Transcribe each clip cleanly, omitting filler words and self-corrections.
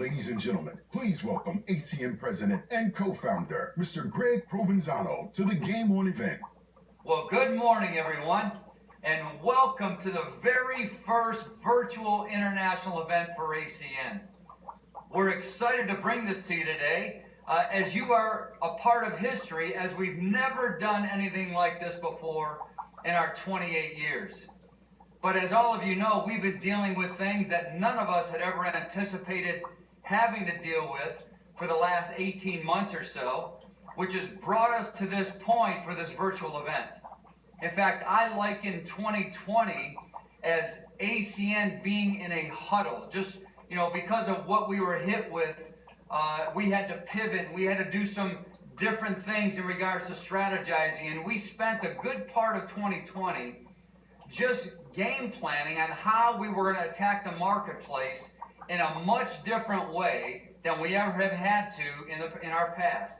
Ladies and gentlemen, please welcome ACN President and Co-Founder, Mr. Greg Provenzano, to the Game On event. Well, good morning, everyone, and welcome to the very first virtual international event for ACN. We're excited to bring this to you today, as you are a part of history, as we've never done anything like this before in our 28 years. But as all of you know, we've been dealing with things that none of us had ever anticipated having to deal with for the last 18 months or so, which has brought us to this point for this virtual event. In fact, I liken 2020 as ACN being in a huddle. Just, because of what we were hit with, we had to pivot, we had to do some different things in regards to strategizing, and we spent a good part of 2020 just game planning on how we were going to attack the marketplace in a much different way than we ever have had to in our past.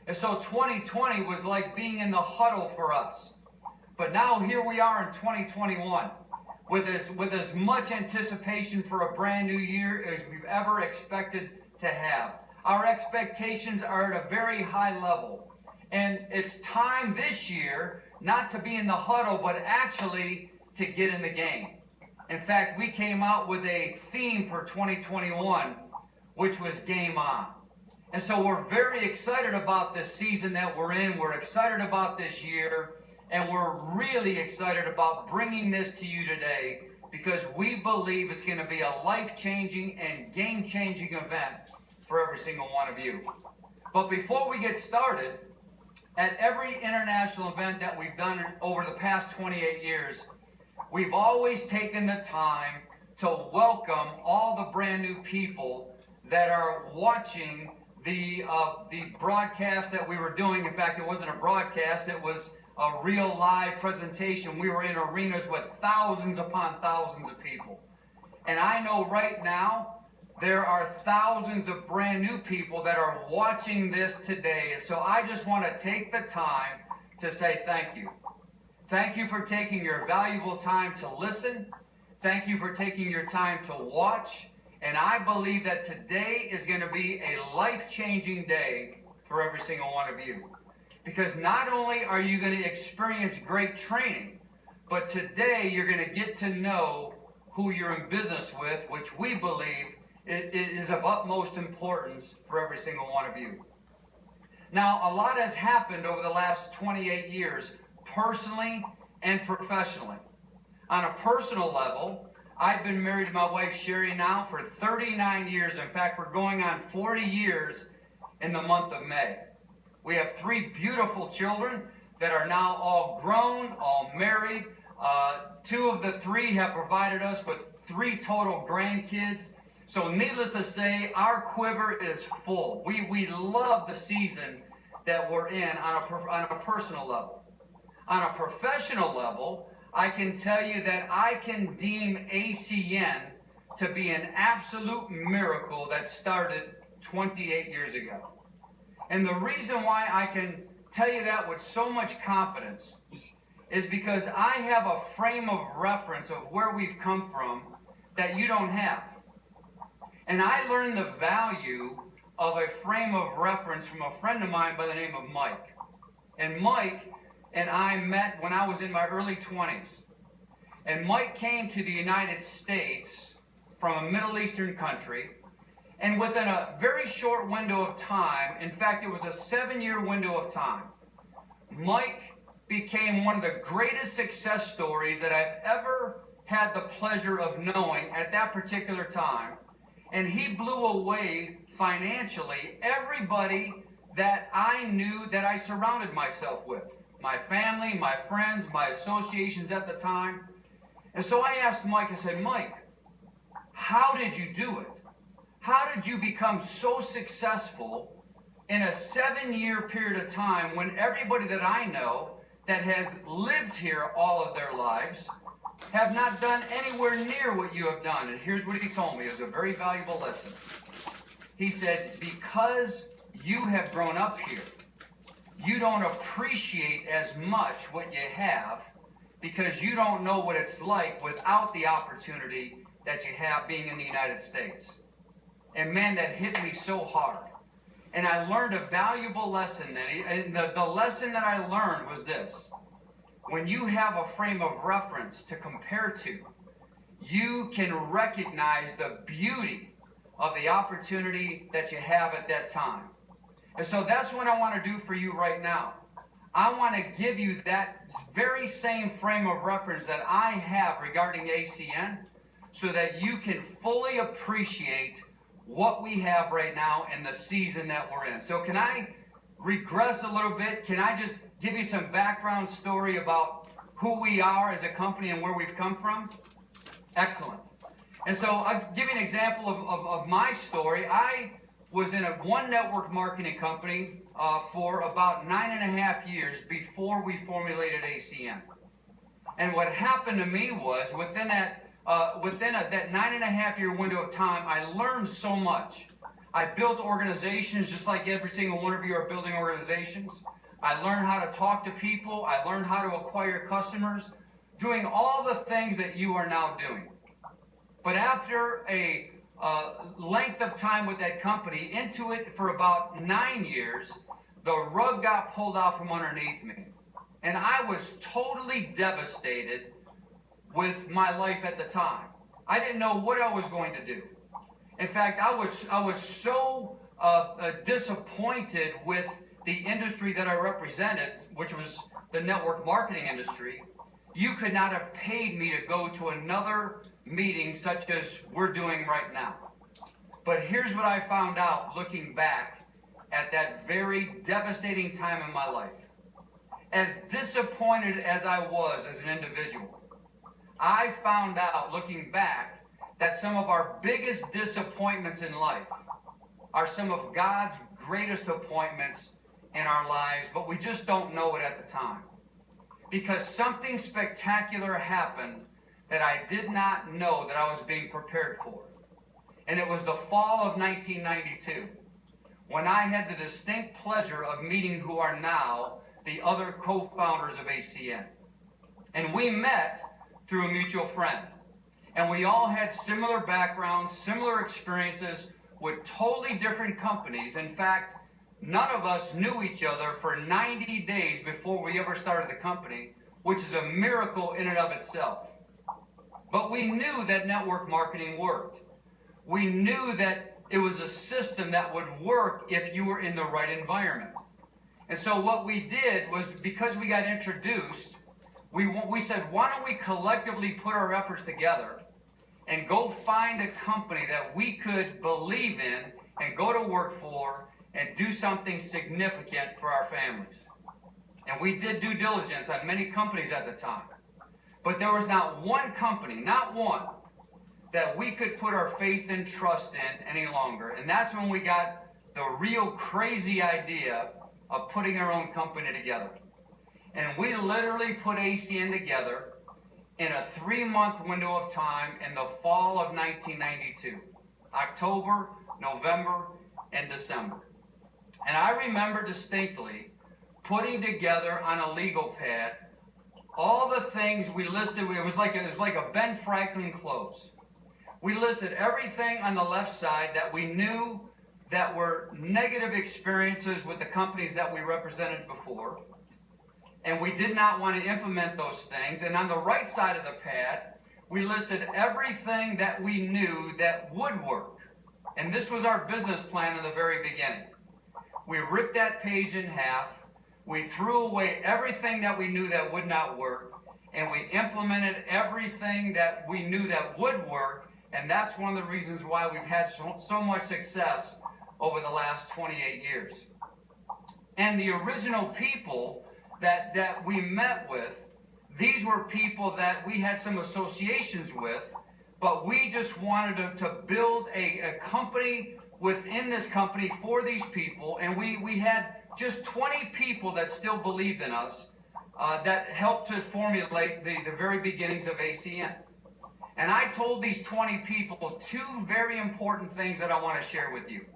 And so 2020 was like being in the huddle for us. But now here we are in 2021 with as much anticipation for a brand new year as we've ever expected to have. Our expectations are at a very high level. And it's time this year not to be in the huddle, but actually to get in the game. In fact, we came out with a theme for 2021, which was Game On. And so we're very excited about this season that we're in. We're excited about this year, and we're really excited about bringing this to you today because we believe it's going to be a life-changing and game-changing event for every single one of you. But before we get started, at every international event that we've done over the past 28 years, we've always taken the time to welcome all the brand new people that are watching the broadcast that we were doing. In fact, it wasn't a broadcast, it was a real live presentation. We were in arenas with thousands upon thousands of people. And I know right now there are thousands of brand new people that are watching this today. And so I just want to take the time to say thank you. Thank you for taking your valuable time to listen. Thank you for taking your time to watch. And I believe that today is going to be a life-changing day for every single one of you. Because not only are you going to experience great training, but today you're going to get to know who you're in business with, which we believe is of utmost importance for every single one of you. Now, a lot has happened over the last 28 years, personally and professionally. On a personal level, I've been married to my wife Sherry now for 39 years. In fact, we're going on 40 years in the month of May. We have 3 beautiful children that are now all grown, all married. 2 of the 3 have provided us with 3 total grandkids. So needless to say, our quiver is full. We love the season that we're in on a personal level. On a professional level, I can tell you that I can deem ACN to be an absolute miracle that started 28 years ago. And the reason why I can tell you that with so much confidence is because I have a frame of reference of where we've come from that you don't have. And I learned the value of a frame of reference from a friend of mine by the name of Mike. And Mike and I met when I was in my early 20s. And Mike came to the United States from a Middle Eastern country. And within a very short window of time, in fact, it was a 7-year window of time, Mike became one of the greatest success stories that I've ever had the pleasure of knowing at that particular time. And he blew away financially everybody that I knew that I surrounded myself with. My family, my friends, my associations at the time. And so I asked Mike, I said, Mike, how did you do it? How did you become so successful in a 7-year period of time when everybody that I know that has lived here all of their lives have not done anywhere near what you have done? And here's what he told me. It was a very valuable lesson. He said, because you have grown up here, you don't appreciate as much what you have because you don't know what it's like without the opportunity that you have being in the United States. And man, that hit me so hard. And I learned a valuable lesson then. And the lesson that I learned was this. When you have a frame of reference to compare to, you can recognize the beauty of the opportunity that you have at that time. And so that's what I want to do for you right now. I want to give you that very same frame of reference that I have regarding ACN so that you can fully appreciate what we have right now in the season that we're in. So can I regress a little bit? Can I just give you some background story about who we are as a company and where we've come from? Excellent. And so I'll give you an example of my story. I was in one network marketing company for about 9.5 years before we formulated ACN. And what happened to me was within that 9.5-year window of time, I learned so much. I built organizations just like every single one of you are building organizations. I learned how to talk to people. I learned how to acquire customers, doing all the things that you are now doing. But after a length of time with that company, into it for about 9 years, the rug got pulled out from underneath me. And I was totally devastated with my life at the time. I didn't know what I was going to do. In fact, I was so disappointed with the industry that I represented, which was the network marketing industry. You could not have paid me to go to another meeting such as we're doing right now. But here's what I found out looking back at that very devastating time in my life. As disappointed as I was as an individual, I found out looking back that some of our biggest disappointments in life are some of God's greatest appointments in our lives, but we just don't know it at the time. Because something spectacular happened that I did not know that I was being prepared for. And it was the fall of 1992, when I had the distinct pleasure of meeting who are now the other co-founders of ACN. And we met through a mutual friend. And we all had similar backgrounds, similar experiences with totally different companies. In fact, none of us knew each other for 90 days before we ever started the company, which is a miracle in and of itself. But we knew that network marketing worked. We knew that it was a system that would work if you were in the right environment. And so what we did was, because we got introduced, we said, why don't we collectively put our efforts together and go find a company that we could believe in and go to work for and do something significant for our families. And we did due diligence on many companies at the time. But there was not one company, not one, that we could put our faith and trust in any longer. And that's when we got the real crazy idea of putting our own company together. And we literally put ACN together in a 3-month window of time in the fall of 1992. October, November, and December. And I remember distinctly putting together on a legal pad all the things we listed. It was like a Ben Franklin close. We listed everything on the left side that we knew that were negative experiences with the companies that we represented before. And we did not want to implement those things. And on the right side of the pad, we listed everything that we knew that would work. And this was our business plan in the very beginning. We ripped that page in half. We threw away everything that we knew that would not work. And we implemented everything that we knew that would work. And that's one of the reasons why we've had so much success over the last 28 years. And the original people that we met with, these were people that we had some associations with, but we just wanted to build a company within this company for these people. And we had just 20 people that still believed in us that helped to formulate the very beginnings of ACN. And I told these 20 people 2 very important things that I want to share with you.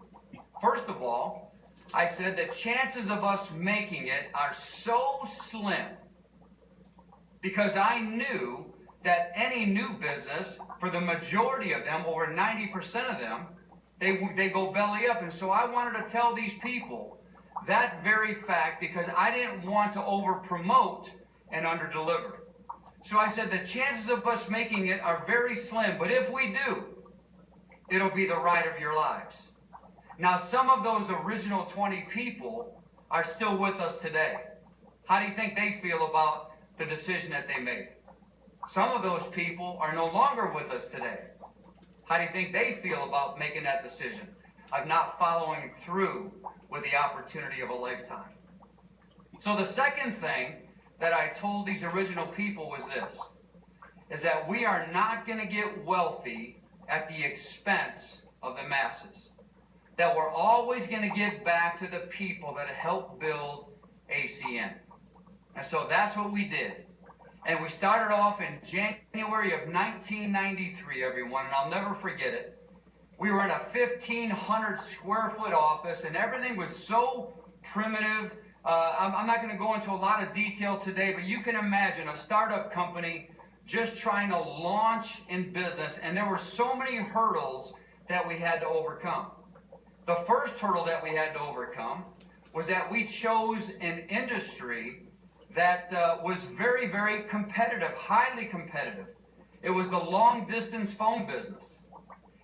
First of all, I said the chances of us making it are so slim, because I knew that any new business, for the majority of them, over 90% of them, They go belly up. And so I wanted to tell these people that very fact because I didn't want to over promote and under deliver. So I said the chances of us making it are very slim, but if we do, it'll be the ride of your lives. Now, some of those original 20 people are still with us today. How do you think they feel about the decision that they made? Some of those people are no longer with us today. How do you think they feel about making that decision of not following through with the opportunity of a lifetime? So the second thing that I told these original people was this, is that we are not going to get wealthy at the expense of the masses. That we're always going to give back to the people that helped build ACN. And so that's what we did. And we started off in January of 1993, everyone, and I'll never forget it. We were in a 1,500 square foot office, and everything was so primitive. I'm not going to go into a lot of detail today, but you can imagine a startup company just trying to launch in business, and there were so many hurdles that we had to overcome. The first hurdle that we had to overcome was that we chose an industry that was very, very competitive, highly competitive. It was the long-distance phone business.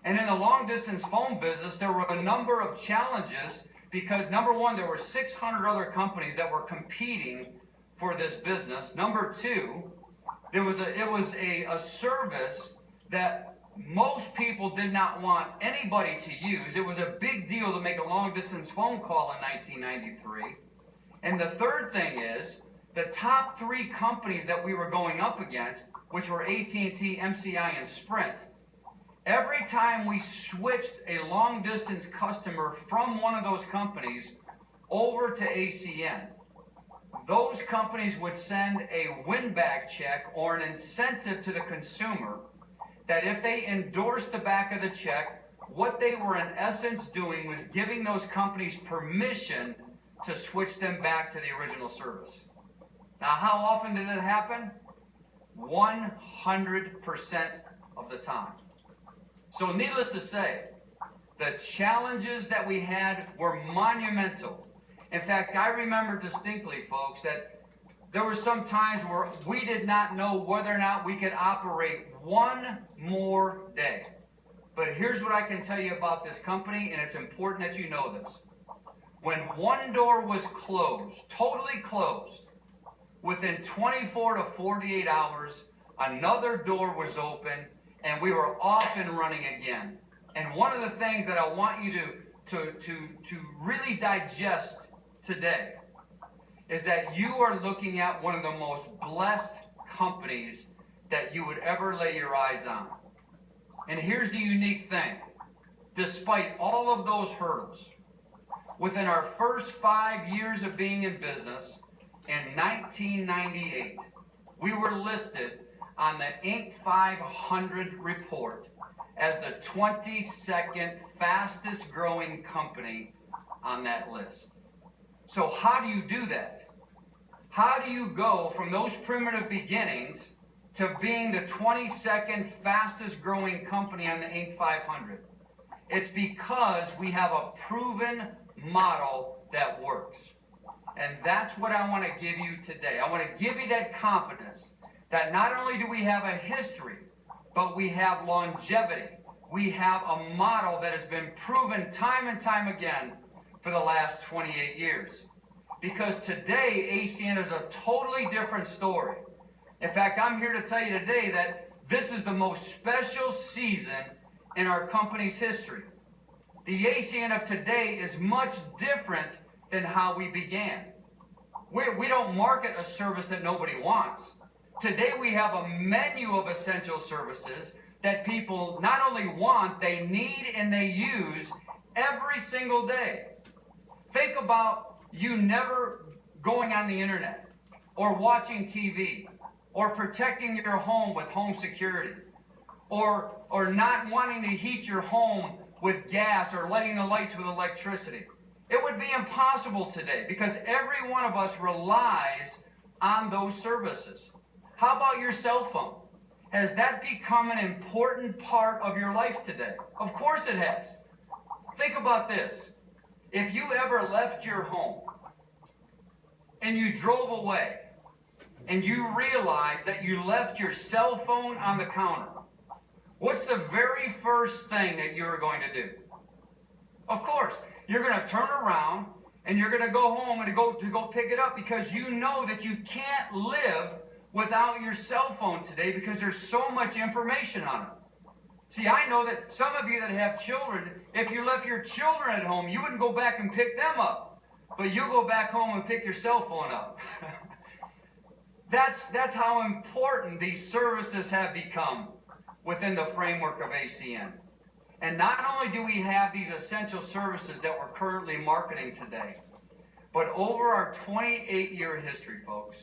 And in the long-distance phone business, there were a number of challenges because, number one, there were 600 other companies that were competing for this business. Number two, it was a service that most people did not want anybody to use. It was a big deal to make a long-distance phone call in 1993. And the third thing is, the top three companies that we were going up against, which were AT&T, MCI, and Sprint, every time we switched a long-distance customer from one of those companies over to ACN, those companies would send a win-back check or an incentive to the consumer that if they endorsed the back of the check, what they were in essence doing was giving those companies permission to switch them back to the original service. Now, how often did it happen? 100% of the time. So needless to say, the challenges that we had were monumental. In fact, I remember distinctly, folks, that there were some times where we did not know whether or not we could operate one more day. But here's what I can tell you about this company, and it's important that you know this. When one door was closed, totally closed, within 24 to 48 hours, another door was open, and we were off and running again. And one of the things that I want you to really digest today is that you are looking at one of the most blessed companies that you would ever lay your eyes on. And here's the unique thing. Despite all of those hurdles, within our first 5 years of being in business, in 1998, we were listed on the Inc. 500 report as the 22nd fastest growing company on that list. So how do you do that? How do you go from those primitive beginnings to being the 22nd fastest growing company on the Inc. 500? It's because we have a proven model that works. And that's what I want to give you today. I want to give you that confidence that not only do we have a history, but we have longevity. We have a model that has been proven time and time again for the last 28 years. Because today, ACN is a totally different story. In fact, I'm here to tell you today that this is the most special season in our company's history. The ACN of today is much different than how we began. We don't market a service that nobody wants. Today we have a menu of essential services that people not only want, they need and they use every single day. Think about you never going on the internet or watching TV or protecting your home with home security or not wanting to heat your home with gas or lighting the lights with electricity. It would be impossible today because every one of us relies on those services. How about your cell phone? Has that become an important part of your life today? Of course it has. Think about this. If you ever left your home and you drove away and you realized that you left your cell phone on the counter, what's the very first thing that you're going to do? Of course, you're going to turn around and you're going to go home and go pick it up, because you know that you can't live without your cell phone today because there's so much information on it. See, I know that some of you that have children, if you left your children at home, you wouldn't go back and pick them up, but you'll go back home and pick your cell phone up. That's how important these services have become within the framework of ACN. And not only do we have these essential services that we're currently marketing today, but over our 28-year history, folks,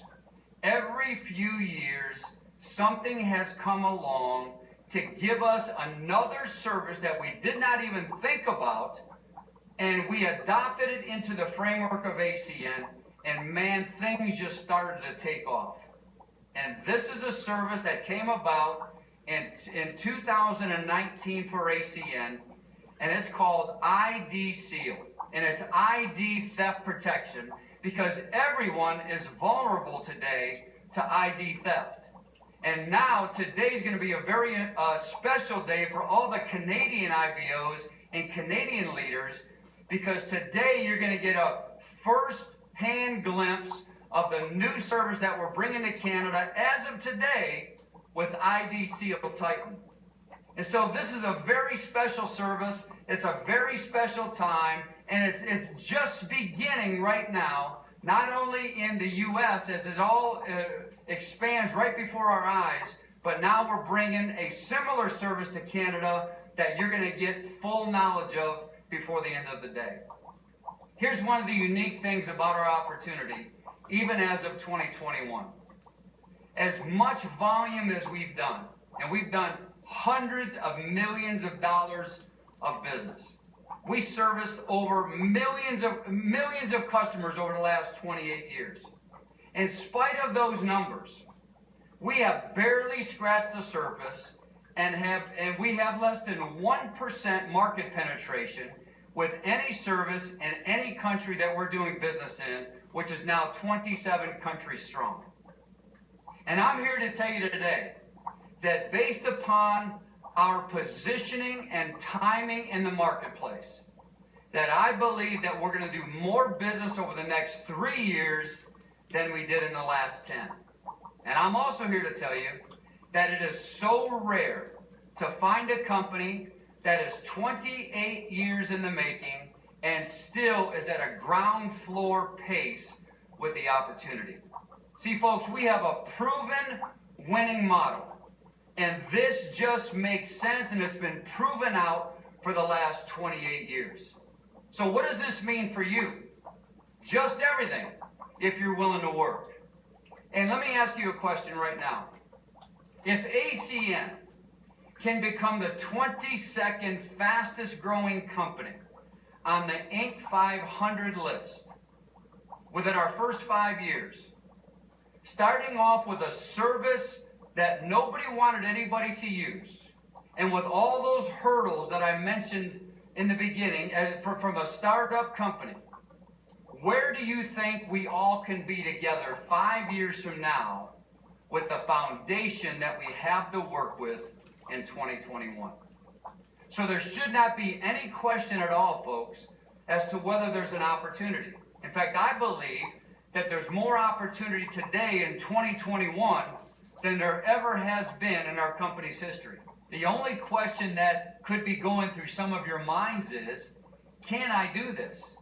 every few years, something has come along to give us another service that we did not even think about, and we adopted it into the framework of ACN, and man, things just started to take off. And this is a service that came about in 2019 for ACN, and it's called ID Seal, and it's ID theft protection, because everyone is vulnerable today to ID theft. And now today's going to be a very special day for all the Canadian IBOs and Canadian leaders, because today you're going to get a first-hand glimpse of the new service that we're bringing to Canada as of today with ID Seal Titan. And so this is a very special service. It's a very special time, and it's just beginning right now, not only in the U.S. as it all expands right before our eyes, but now we're bringing a similar service to Canada that you're going to get full knowledge of before the end of the day. Here's one of the unique things about our opportunity, even as of 2021. As much volume as we've done, and we've done hundreds of millions of dollars of business. We serviced over millions of customers over the last 28 years. In spite of those numbers, we have barely scratched the surface, and we have less than 1% market penetration with any service in any country that we're doing business in, which is now 27 countries strong. And I'm here to tell you today that based upon our positioning and timing in the marketplace, that I believe that we're going to do more business over the next 3 years than we did in the last 10. And I'm also here to tell you that it is so rare to find a company that is 28 years in the making and still is at a ground floor pace with the opportunity. See, folks, we have a proven winning model, and this just makes sense, and it's been proven out for the last 28 years. So what does this mean for you? Just everything, if you're willing to work. And let me ask you a question right now. If ACN can become the 22nd fastest growing company on the Inc. 500 list within our first 5 years, starting off with a service that nobody wanted anybody to use, and with all those hurdles that I mentioned in the beginning from a startup company, where do you think we all can be together 5 years from now with the foundation that we have to work with in 2021? So there should not be any question at all, folks, as to whether there's an opportunity. In fact, I believe that there's more opportunity today in 2021 than there ever has been in our company's history. The only question that could be going through some of your minds is, can I do this?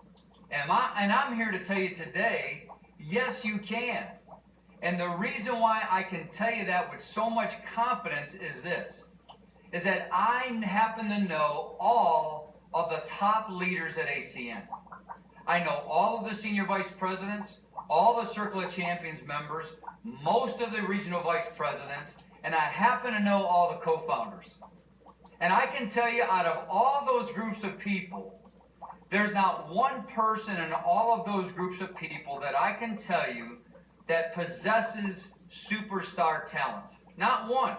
And I'm here to tell you today, yes, you can. And the reason why I can tell you that with so much confidence is this, is that I happen to know all of the top leaders at ACN. I know all of the senior vice presidents, all the Circle of Champions members, most of the regional vice presidents, and I happen to know all the co-founders. And I can tell you, out of all those groups of people, there's not one person in all of those groups of people that I can tell you that possesses superstar talent. Not one.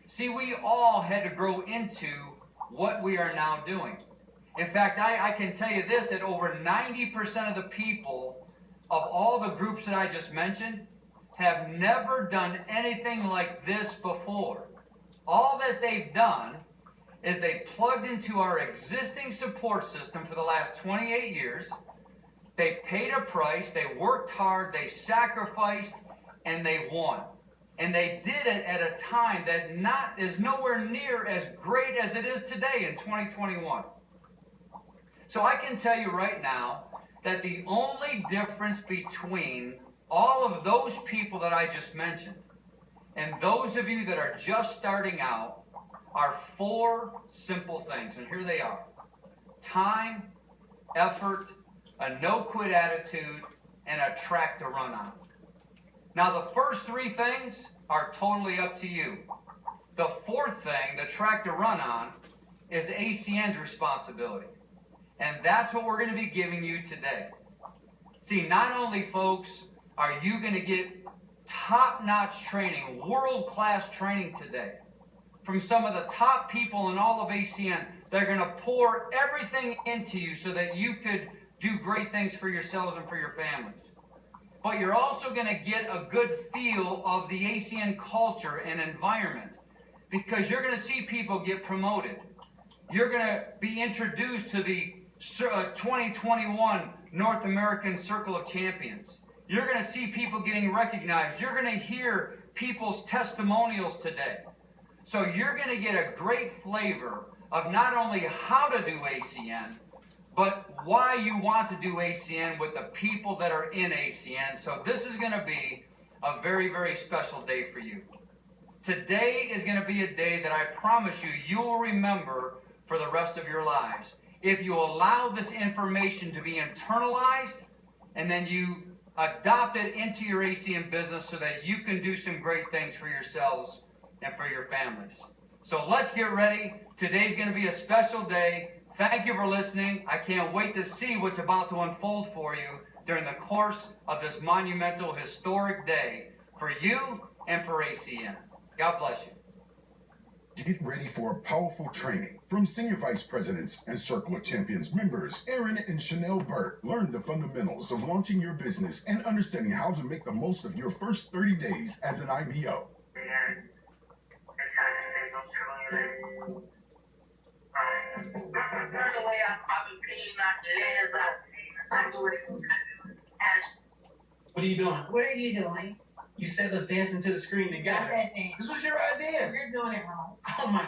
See, we all had to grow into what we are now doing. In fact, I can tell you this, that over 90% of the people of all the groups that I just mentioned have never done anything like this before. All that they've done is they plugged into our existing support system for the last 28 years. They paid a price, they worked hard, they sacrificed, and they won. And they did it at a time that is nowhere near as great as it is today in 2021. So I can tell you right now that the only difference between all of those people that I just mentioned and those of you that are just starting out are 4 simple things, and here they are: time, effort, a no-quit attitude, and a track to run on. Now, the first 3 things are totally up to you. The 4th thing, the track to run on, is ACN's responsibility. And that's what we're going to be giving you today. See, not only, folks, are you going to get top-notch training, world-class training today from some of the top people in all of ACN. They're going to pour everything into you so that you could do great things for yourselves and for your families. But you're also going to get a good feel of the ACN culture and environment, because you're going to see people get promoted. You're going to be introduced to the 2021 North American Circle of Champions. You're going to see people getting recognized. You're going to hear people's testimonials today. So you're going to get a great flavor of not only how to do ACN, but why you want to do ACN with the people that are in ACN. So this is going to be a very, very special day for you. Today is going to be a day that I promise you will remember for the rest of your lives. If you allow this information to be internalized and then you adopt it into your ACN business so that you can do some great things for yourselves and for your families. So let's get ready. Today's going to be a special day. Thank you for listening. I can't wait to see what's about to unfold for you during the course of this monumental, historic day for you and for ACN. God bless you. Get ready for a powerful training from Senior Vice Presidents and Circle of Champions members Aaron and Chanel Burt. Learn the fundamentals of launching your business and understanding how to make the most of your first 30 days as an IBO. What are you doing? What are you doing? You said let's dance into the screen together. Not that thing. This was your idea. You're doing it wrong. Oh my.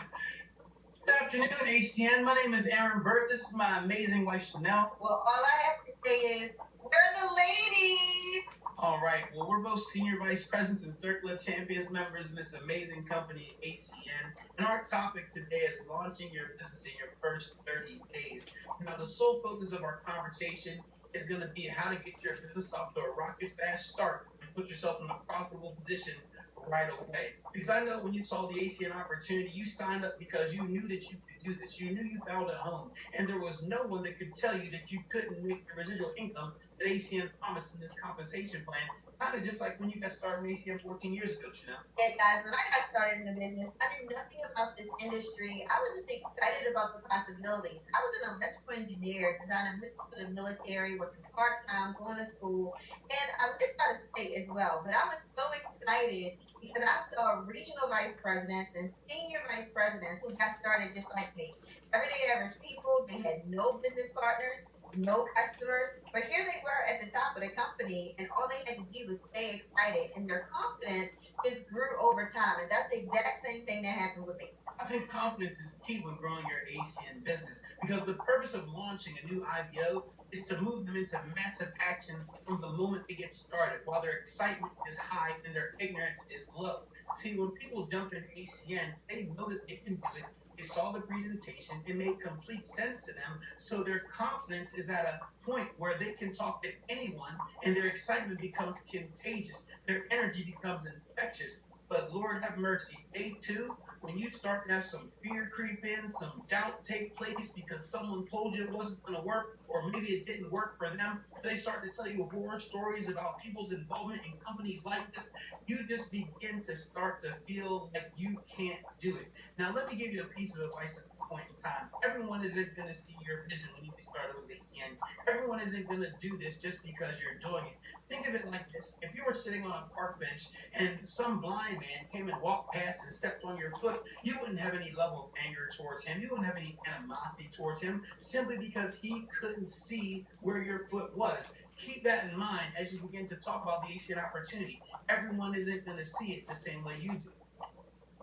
Good afternoon, ACN. My name is Aaron Burt. This is my amazing wife, Chanel. Well, all I have to say is, we're the ladies. All right. Well, we're both Senior Vice Presidents and Circle of Champions members in this amazing company, ACN. And our topic today is launching your business in your first 30 days. Now, the sole focus of our conversation is going to be how to get your business off to a rocket fast start and put yourself in a profitable position right away. Because I know when you saw the ACN opportunity, you signed up because you knew that you could do this. You knew you found a home, and there was no one that could tell you that you couldn't make the residual income that ACN promised in this compensation plan. Kind of just like when you got started in ACN 14 years ago, Chanel. Yeah, guys, when I got started in the business, I knew nothing about this industry. I was just excited about the possibilities. I was an electrical engineer, designing missiles for the military, working part-time, going to school, and I lived out of state as well. But I was so excited because I saw regional vice presidents and senior vice presidents who got started just like me. Everyday average people, they had no business partners, no customers, but here they were at the top of the company, and all they had to do was stay excited, and their confidence just grew over time, and that's the exact same thing that happened with me. I think confidence is key when growing your ACN business, because the purpose of launching a new IBO is to move them into massive action from the moment they get started, while their excitement is high and their ignorance is low. See, when people jump into ACN, they know that they can do it. They saw the presentation, it made complete sense to them, so their confidence is at a point where they can talk to anyone, and their excitement becomes contagious. Their energy becomes infectious. But Lord have mercy, day 2, when you start to have some fear creep in, some doubt take place because someone told you it wasn't going to work, or maybe it didn't work for them, they start to tell you horror stories about people's involvement in companies like this, you just begin to start to feel like you can't do it. Now, let me give you a piece of advice at this point in time. Everyone isn't going to see your vision when you get started with ACN. Everyone isn't going to do this just because you're doing it. Think of it like this. If you were sitting on a park bench and some blind man came and walked past and stepped on your foot, you wouldn't have any level of anger towards him. You wouldn't have any animosity towards him simply because he couldn't see where your foot was. Keep that in mind as you begin to talk about the ACN opportunity. Everyone isn't going to see it the same way you do.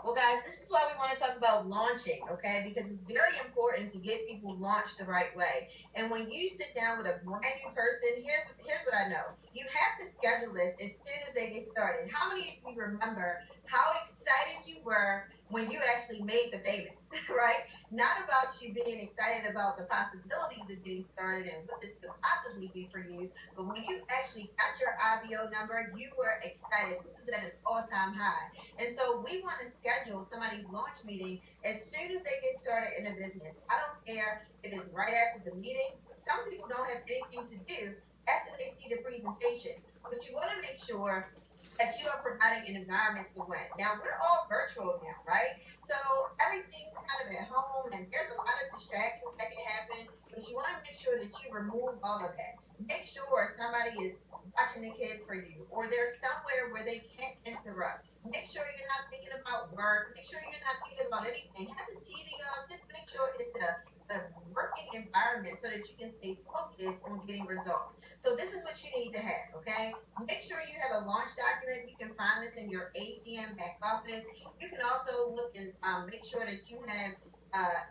Well, guys, this is why we want to talk about launching, okay? Because it's very important to get people launched the right way. And when you sit down with a brand new person, here's what I know. You have to schedule this as soon as they get started. How many of you remember how excited you were when you actually made the payment, right? Not about you being excited about the possibilities of getting started and what this could possibly be for you, but when you actually got your IBO number, you were excited. This is at an all-time high. And so we want to schedule somebody's launch meeting as soon as they get started in a business. I don't care if it's right after the meeting. Some people don't have anything to do after they see the presentation, but you want to make sure that you are providing an environment to win. Now, we're all virtual now, right? So everything's kind of at home, and there's a lot of distractions that can happen, but you want to make sure that you remove all of that. Make sure somebody is watching the kids for you, or there's somewhere where they can't interrupt. Make sure you're not thinking about work. Make sure you're not thinking about anything. Have the TV on. Just make sure it's a working environment so that you can stay focused on getting results. So this is what you need to have, okay? Make sure you have a launch document. You can find this in your ACN back office. You can also look and make sure that you have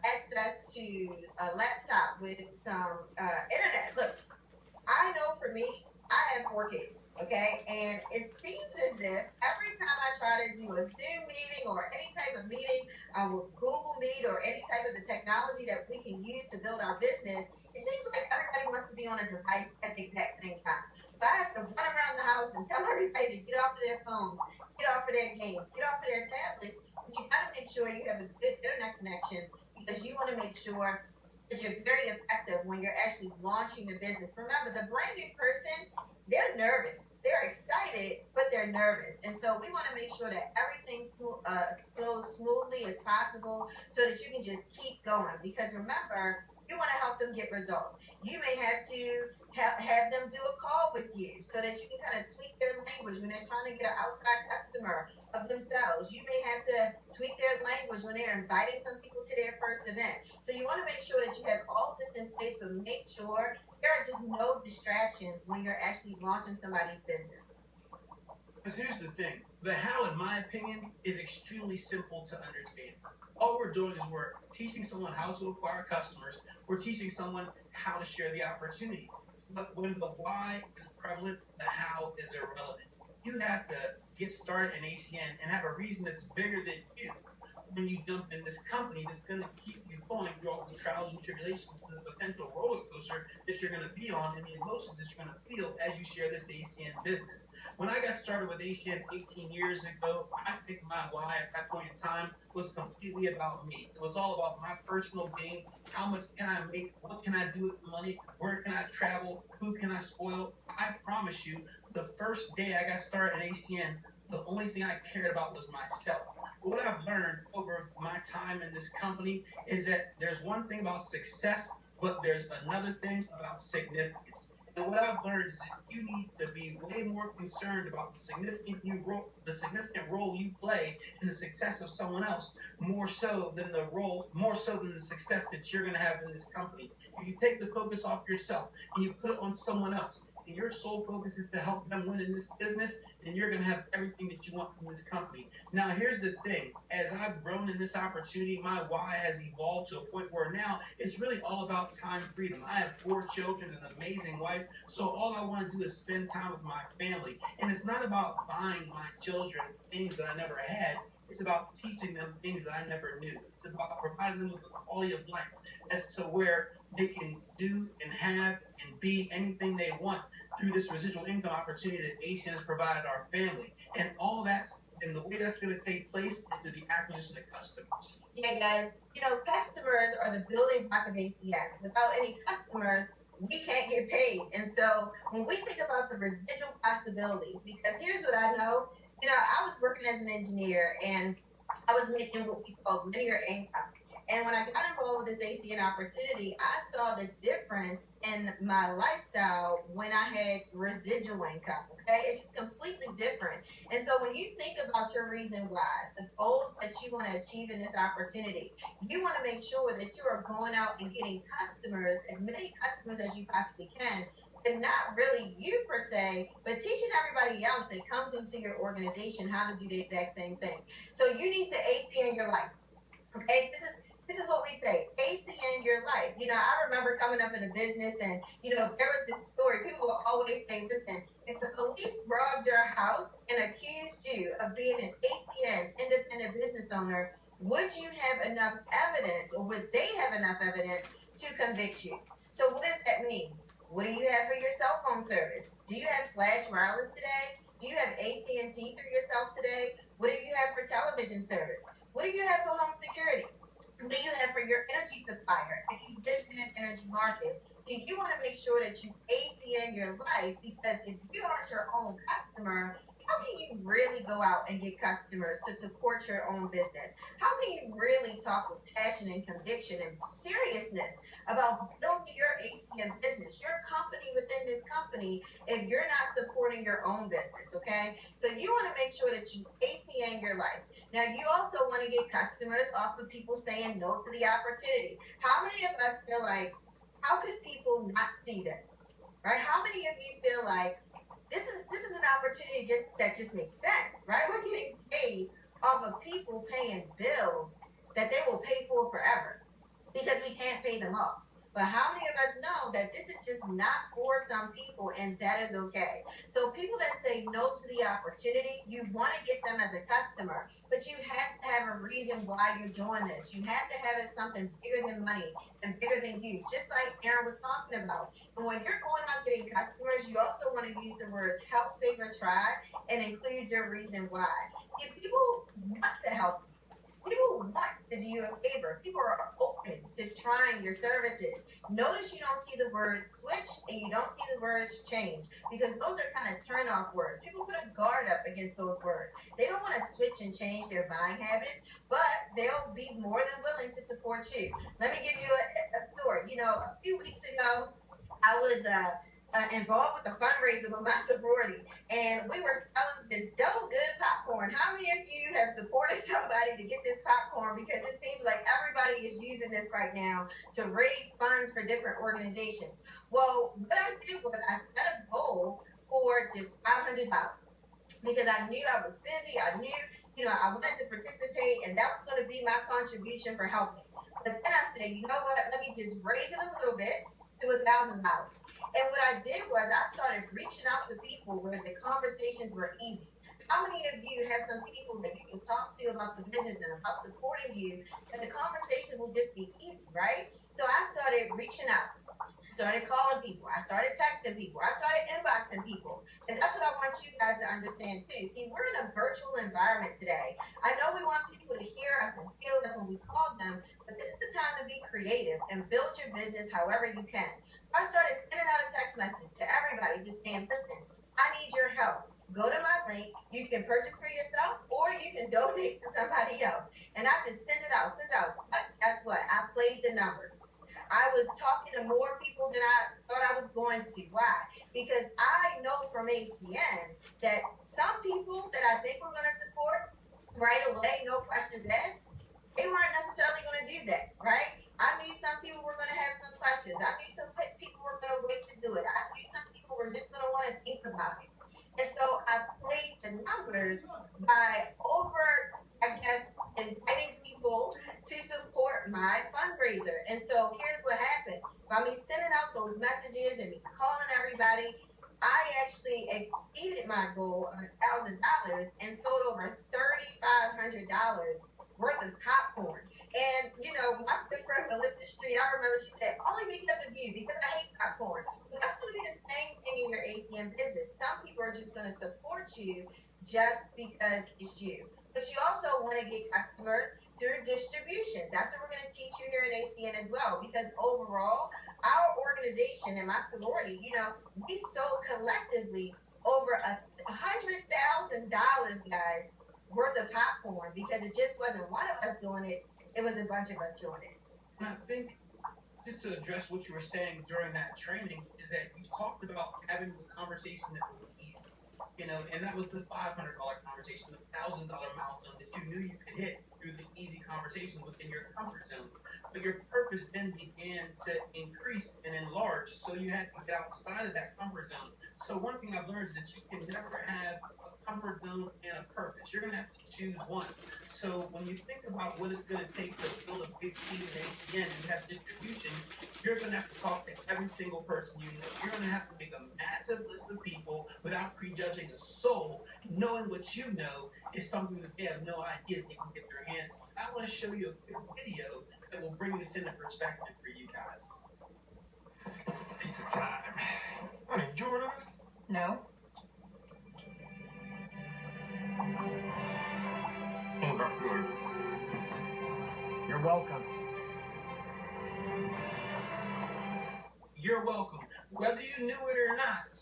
access to a laptop with some internet. Look, I know for me, I have 4 kids, okay? And it seems as if every time I try to do a Zoom meeting or any type of meeting with Google Meet or any type of the technology that we can use to build our business, it seems like everybody wants to be on a device at the exact same time. So I have to run around the house and tell everybody to get off of their phones, get off of their games, get off of their tablets. But you got to make sure you have a good internet connection because you want to make sure that you're very effective when you're actually launching a business. Remember, the brand new person, they're nervous. They're excited, but they're nervous. And so we want to make sure that everything flows smoothly as possible so that you can just keep going. Because remember, you want to help them get results. You may have to have them do a call with you so that you can kind of tweak their language when they're trying to get an outside customer of themselves. You may have to tweak their language when they're inviting some people to their first event. So you want to make sure that you have all this in place, but make sure there are just no distractions when you're actually launching somebody's business. Because here's the thing. The how, in my opinion, is extremely simple to understand. All we're doing is we're teaching someone how to acquire customers. We're teaching someone how to share the opportunity. But when the why is prevalent, the how is irrelevant. You have to get started in ACN and have a reason that's bigger than you. When you jump in this company that's going to keep you going through all the trials and tribulations and the potential roller coaster that you're going to be on and the emotions that you're going to feel as you share this ACN business. When I got started with ACN 18 years ago, I think my why at that point in time was completely about me. It was all about my personal gain. How much can I make? What can I do with the money? Where can I travel? Who can I spoil? I promise you, the first day I got started in ACN, the only thing I cared about was myself. But what I've learned over my time in this company is that there's one thing about success, but there's another thing about significance. And what I've learned is that you need to be way more concerned about the significant role you play in the success of someone else, more so than the success that you're going to have in this company. If you take the focus off yourself and you put it on someone else, and your sole focus is to help them win in this business, then you're going to have everything that you want from this company. Now, here's the thing. As I've grown in this opportunity, my why has evolved to a point where now it's really all about time freedom. I have 4 children and an amazing wife, so all I want to do is spend time with my family. And it's not about buying my children things that I never had. It's about teaching them things that I never knew. It's about providing them with a quality of life as to where they can do and have and be anything they want through this residual income opportunity that ACN has provided our family. And all that's And the way that's going to take place is through the acquisition of customers. Yeah, guys, customers are the building block of ACN. Without any customers, we can't get paid. And so when we think about the residual possibilities, because here's what I know, I was working as an engineer and I was making what we call linear income. And when I got involved with this ACN opportunity, I saw the difference in my lifestyle when I had residual income. Okay, it's just completely different. And so when you think about your reason why, the goals that you want to achieve in this opportunity, you want to make sure that you are going out and getting customers, as many customers as you possibly can, but not really you per se, but teaching everybody else that comes into your organization how to do the exact same thing. So you need to ACN your life. Okay, this is what we say, ACN your life. I remember coming up in a business and, there was this story. People will always say, listen, if the police robbed your house and accused you of being an ACN, independent business owner, would you have enough evidence or would they have enough evidence to convict you? So what does that mean? What do you have for your cell phone service? Do you have Flash Wireless today? Do you have AT&T through your cell today? What do you have for television service? What do you have for home security? What do you have for your energy supplier if you live in an energy market? So you want to make sure that you ACN your life, because if you aren't your own customer, how can you really go out and get customers to support your own business? How can you really talk with passion and conviction and seriousness about building your ACN business, your company within this company, if you're not supporting your own business, okay? So you want to make sure that you ACN your life. Now, you also want to get customers off of people saying no to the opportunity. How many of us feel like, how could people not see this, right? How many of you feel like, this is an opportunity that just makes sense, right? We're getting paid off of people paying bills that they will pay for forever because we can't pay them off. But how many of us know that this is just not for some people, and that is okay? So people that say no to the opportunity, you want to get them as a customer, but you have to have a reason why you're doing this. You have to have it something bigger than money and bigger than you, just like Aaron was talking about. And when you're going out getting customers, you also want to use the words help, favor, try, and include your reason why. See, people want to help you. People want to do you a favor. People are open to trying your services. Notice you don't see the word switch and you don't see the words change, because those are kind of turn off words. People put a guard up against those words. They don't want to switch and change their buying habits, but they'll be more than willing to support you. Let me give you a story. A few weeks ago, I was involved with a fundraiser with my sorority, and we were selling this double good popcorn. How many of you have supported somebody to get this popcorn? Because it seems like everybody is using this right now to raise funds for different organizations. Well, what I did was I set a goal for just $500 because I knew I was busy. I knew, I wanted to participate, and that was going to be my contribution for helping. But then I said, you know what? Let me just raise it a little bit to $1,000. And what I did was I started reaching out to people where the conversations were easy. How many of you have some people that you can talk to about the business and about supporting you, that the conversation will just be easy, right? So I started reaching out, started calling people, I started texting people, I started inboxing people. And that's what I want you guys to understand too. See, we're in a virtual environment today. I know we want people to hear us and feel us when we call them, but this is the time to be creative and build your business however you can. So I started sending out a text message to everybody just saying, listen, I need your help. Go to my link. You can purchase for yourself or you can donate to somebody else. And I just send it out. But guess what? I played the numbers. I was talking to more people than I thought I was going to. Why? Because I know from ACN that some people that I think we're going to support right away, no questions asked, they weren't necessarily going to do that, right? I knew some people were going to have some questions. I knew some people were going to wait to do it. I knew some people were just going to want to think about it. And so I played the numbers by inviting people to support my fundraiser. And so here's what happened. By me sending out those messages and me calling everybody, I actually exceeded my goal of $1,000 and sold over $3,500 worth of popcorn. And, my good friend Melissa Street, I remember she said, only because of you, because I hate popcorn. But that's going to be the same thing in your ACN business. Some people are just going to support you just because it's you. But you also want to get customers through distribution. That's what we're going to teach you here at ACN as well. Because overall, our organization and my sorority, we sold collectively over $100,000, guys, worth of popcorn, because it just wasn't one of us doing it, it was a bunch of us doing it. And I think just to address what you were saying during that training is that you talked about having the conversation that was easy, and that was the $500 conversation, the $1,000 milestone that you knew you could hit through the easy conversations within your comfort zone. But your purpose then began to increase and enlarge, so you had to get outside of that comfort zone. So one thing I've learned is that you can never have a comfort zone and a purpose. You're going to have to choose one. So when you think about what it's going to take to build a big team in ACN and have distribution, you're going to have to talk to every single person you know. You're going to have to make a massive list of people without prejudging a soul. Knowing what you know is something that they have no idea they can get their hands on. I want to show you a quick video that will bring this into perspective for you guys. Pizza time. Honey, did you order this? No. Oh, that's good. You're welcome. You're welcome. Whether you knew it or not,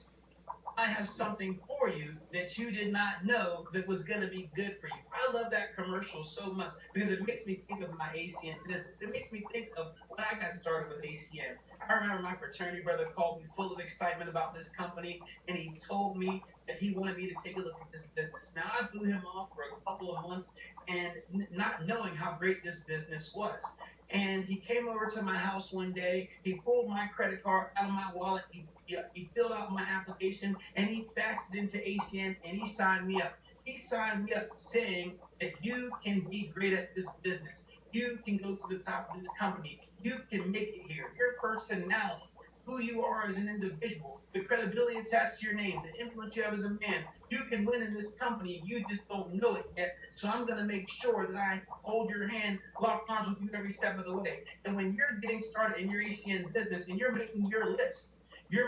I have something for you that you did not know that was going to be good for you. I love that commercial so much because it makes me think of my ACN business. It makes me think of when I got started with ACN. I remember my fraternity brother called me full of excitement about this company, and he told me that he wanted me to take a look at this business. Now, I blew him off for a couple of months and not knowing how great this business was. And he came over to my house one day, he pulled my credit card out of my wallet, he filled out my application, and he faxed it into ACN, and he signed me up. He signed me up saying that you can be great at this business. You can go to the top of this company. You can make it here. Your personality, who you are as an individual, the credibility attached to your name, the influence you have as a man, you can win in this company. You just don't know it yet. So I'm going to make sure that I hold your hand, lock arms with you every step of the way. And when you're getting started in your ACN business and you're making your list, you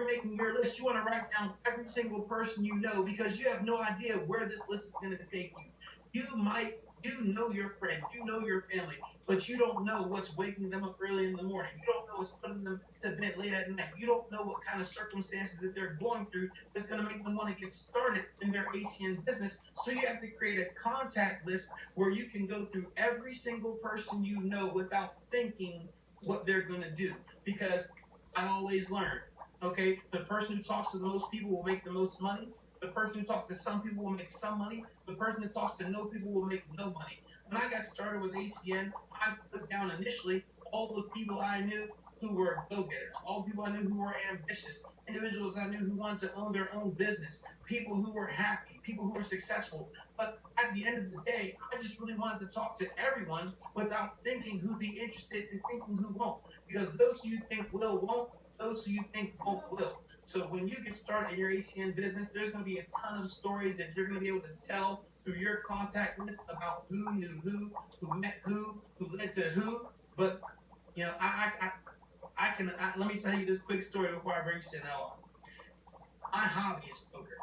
want to write down every single person you know, because you have no idea where this list is going to take you. You know your friend, you know your family, but you don't know what's waking them up early in the morning. You don't know what's putting them to bed late at night. You don't know what kind of circumstances that they're going through that's going to make them want to get started in their ACN business. So you have to create a contact list where you can go through every single person you know without thinking what they're going to do. Because I always learn, okay, the person who talks to the most people will make the most money. The person who talks to some people will make some money. The person who talks to no people will make no money. When I got started with ACN, I put down initially all the people I knew who were go-getters, all the people I knew who were ambitious, individuals I knew who wanted to own their own business, people who were happy, people who were successful. But at the end of the day, I just really wanted to talk to everyone without thinking who'd be interested and thinking who won't. Because those who you think will won't, those who you think won't will. So when you get started in your ACN business, there's going to be a ton of stories that you're going to be able to tell through your contact list about who knew who met who led to who. But let me tell you this quick story before I bring Chanel on. My hobby is poker,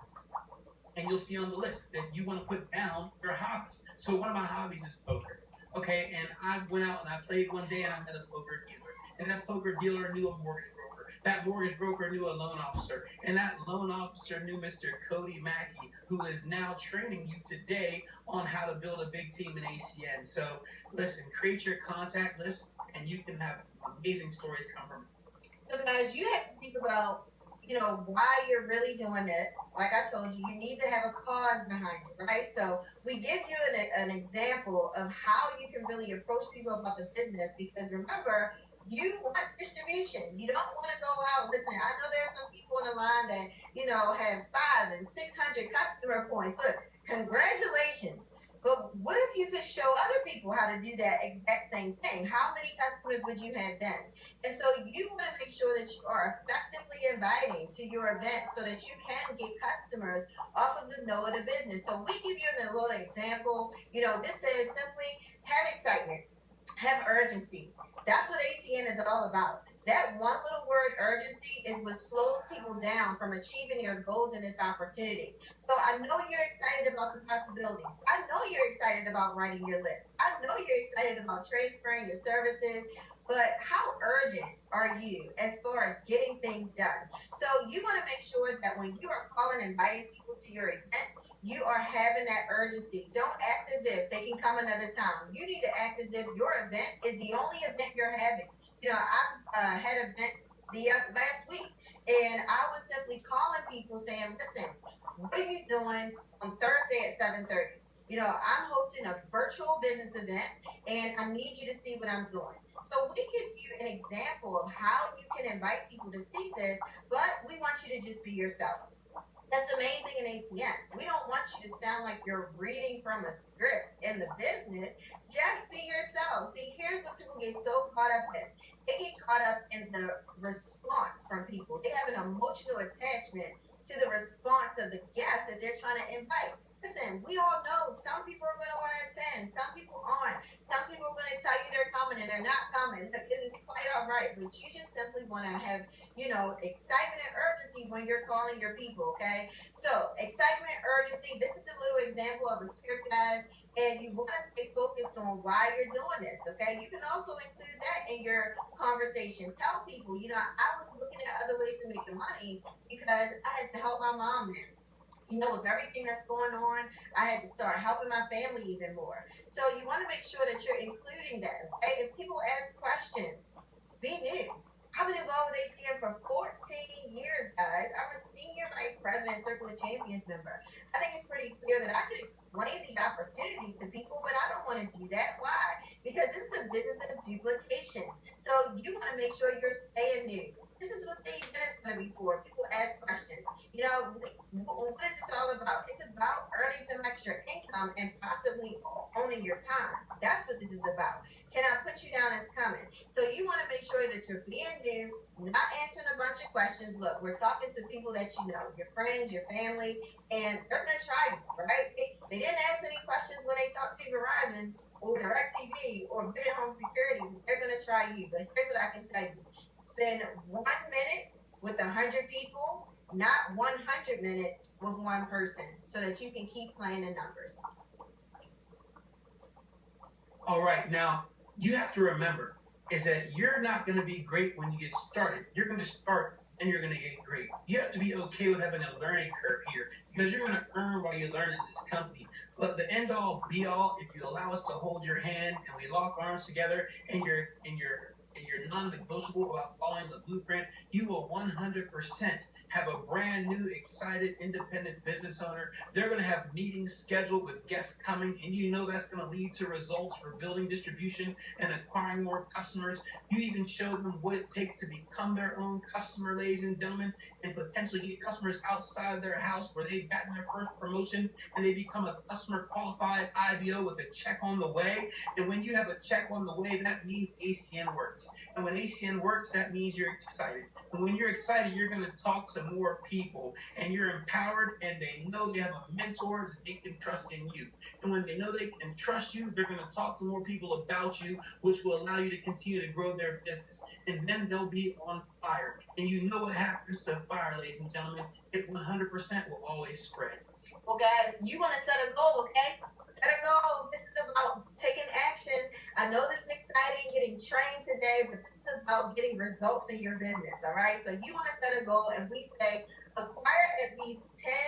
and you'll see on the list that you want to put down your hobbies. So one of my hobbies is poker. Okay, and I went out and I played one day and I met a poker dealer, and that poker dealer knew a mortgage broker. That mortgage broker knew a loan officer, and that loan officer knew Mr. Cody Mackey, who is now training you today on how to build a big team in ACN. So listen, create your contact list, and you can have amazing stories come from it. So guys, you have to think about, why you're really doing this. Like I told you, you need to have a cause behind it, right? So we give you an example of how you can really approach people about the business, because remember, you want distribution. You don't want to go out. Listen, I know there's some people in the line that, have 500 and 600 customer points. Look, congratulations. But what if you could show other people how to do that exact same thing? How many customers would you have then? And so you want to make sure that you are effectively inviting to your event so that you can get customers off of the know of the business. So we give you a little example. This says simply have excitement, have urgency. That's what ACN is all about. That one little word, urgency, is what slows people down from achieving their goals in this opportunity. So I know you're excited about the possibilities. I know you're excited about writing your list. I know you're excited about transferring your services. But how urgent are you as far as getting things done? So you want to make sure that when you are calling and inviting people to your events, you are having that urgency. Don't act as if they can come another time. You need to act as if your event is the only event you're having. I had events the last week, and I was simply calling people saying, "Listen, what are you doing on Thursday at 7:30? I'm hosting a virtual business event, and I need you to see what I'm doing." So we give you an example of how you can invite people to see this, but we want you to just be yourself. That's the main thing in ACN. We don't want you to sound like you're reading from a script in the business. Just be yourself. See, here's what people get so caught up in. They get caught up in the response from people. They have an emotional attachment to the response of the guests that they're trying to invite. Listen, we all know some people are going to want to attend, some people aren't. Some people are going to tell you they're coming and they're not coming. Look, it is quite all right, but you just simply want to have excitement and urgency when you're calling your people, okay? So, excitement, urgency. This is a little example of a script, guys, and you want to stay focused on why you're doing this, okay? You can also include that in your conversation. Tell people, I was looking at other ways to make the money because I had to help my mom now. With everything that's going on, I had to start helping my family even more. So you want to make sure that you're including that, okay? If people ask questions, be new. I've been involved with ACN for 14 years, guys. I'm a senior vice president, Circle of Champions member. I think it's pretty clear that I could explain the opportunity to people, but I don't want to do that. Why? Because this is a business of duplication. So you want to make sure you're staying new. This is what the event is going to be for. People ask questions. What is this all about? It's about earning some extra income and possibly owning your time. That's what this is about. Can I put you down as coming? So you want to make sure that you're being new, not answering a bunch of questions. Look, we're talking to people that you know, your friends, your family, and they're going to try you, right? They didn't ask any questions when they talked to Verizon or DirecTV or Bid Home Security. They're going to try you. But here's what I can tell you. Spend 1 minute with 100 people, not 100 minutes with one person, so that you can keep playing the numbers. All right, now you have to remember is that you're not going to be great when you get started. You're going to start and you're going to get great. You have to be okay with having a learning curve here because you're going to earn while you learn in this company. But the end all be all, if you allow us to hold your hand and we lock arms together and you're non-negotiable about following the blueprint, you will 100% have a brand new, excited, independent business owner. They're going to have meetings scheduled with guests coming, and that's going to lead to results for building distribution and acquiring more customers. You even show them what it takes to become their own customer, ladies and gentlemen, and potentially get customers outside of their house where they've gotten their first promotion and they become a customer qualified IBO with a check on the way. And when you have a check on the way, that means ACN works. And when ACN works, that means you're excited. And when you're excited, you're going to talk to more people and you're empowered and they know they have a mentor that they can trust in you. And when they know they can trust you, they're going to talk to more people about you, which will allow you to continue to grow their business. And then they'll be on fire. And you know what happens to fire, ladies and gentlemen. It 100% will always spread. Well, guys, you want to set a goal, okay? Set a goal. This is about taking action. I know this is exciting, getting trained today, but this is about getting results in your business, all right? So you want to set a goal, and we say acquire at least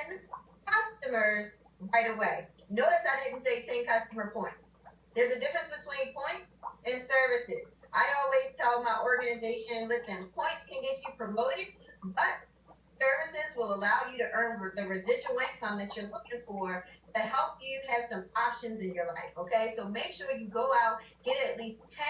10 customers right away. Notice I didn't say 10 customer points. There's a difference between points and services. I always tell my organization, listen, points can get you promoted, but services will allow you to earn the residual income that you're looking for to help you have some options in your life, okay? So make sure you go out, get at least 10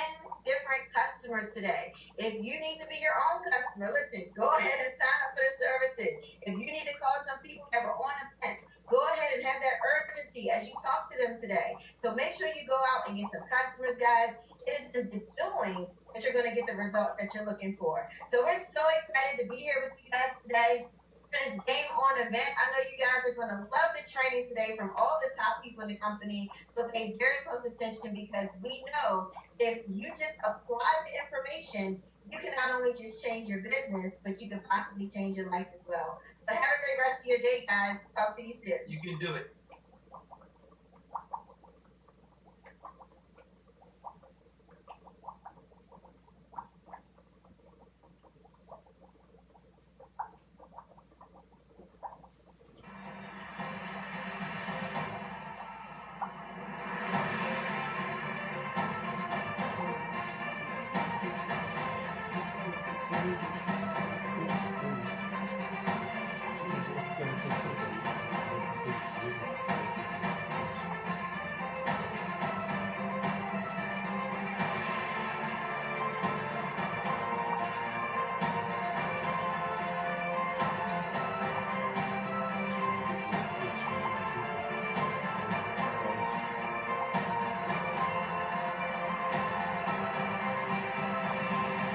different customers today. If you need to be your own customer, listen, go ahead and sign up for the services. If you need to call some people that were on the fence, go ahead and have that urgency as you talk to them today. So make sure you go out and get some customers, guys. It is the doing that you're going to get the results that you're looking for. So we're so excited to be here with you guys today for this Game On event. I know you guys are going to love the training today from all the top people in the company. So pay very close attention because we know if you just apply the information, you can not only just change your business, but you can possibly change your life as well. So have a great rest of your day, guys. Talk to you soon. You can do it.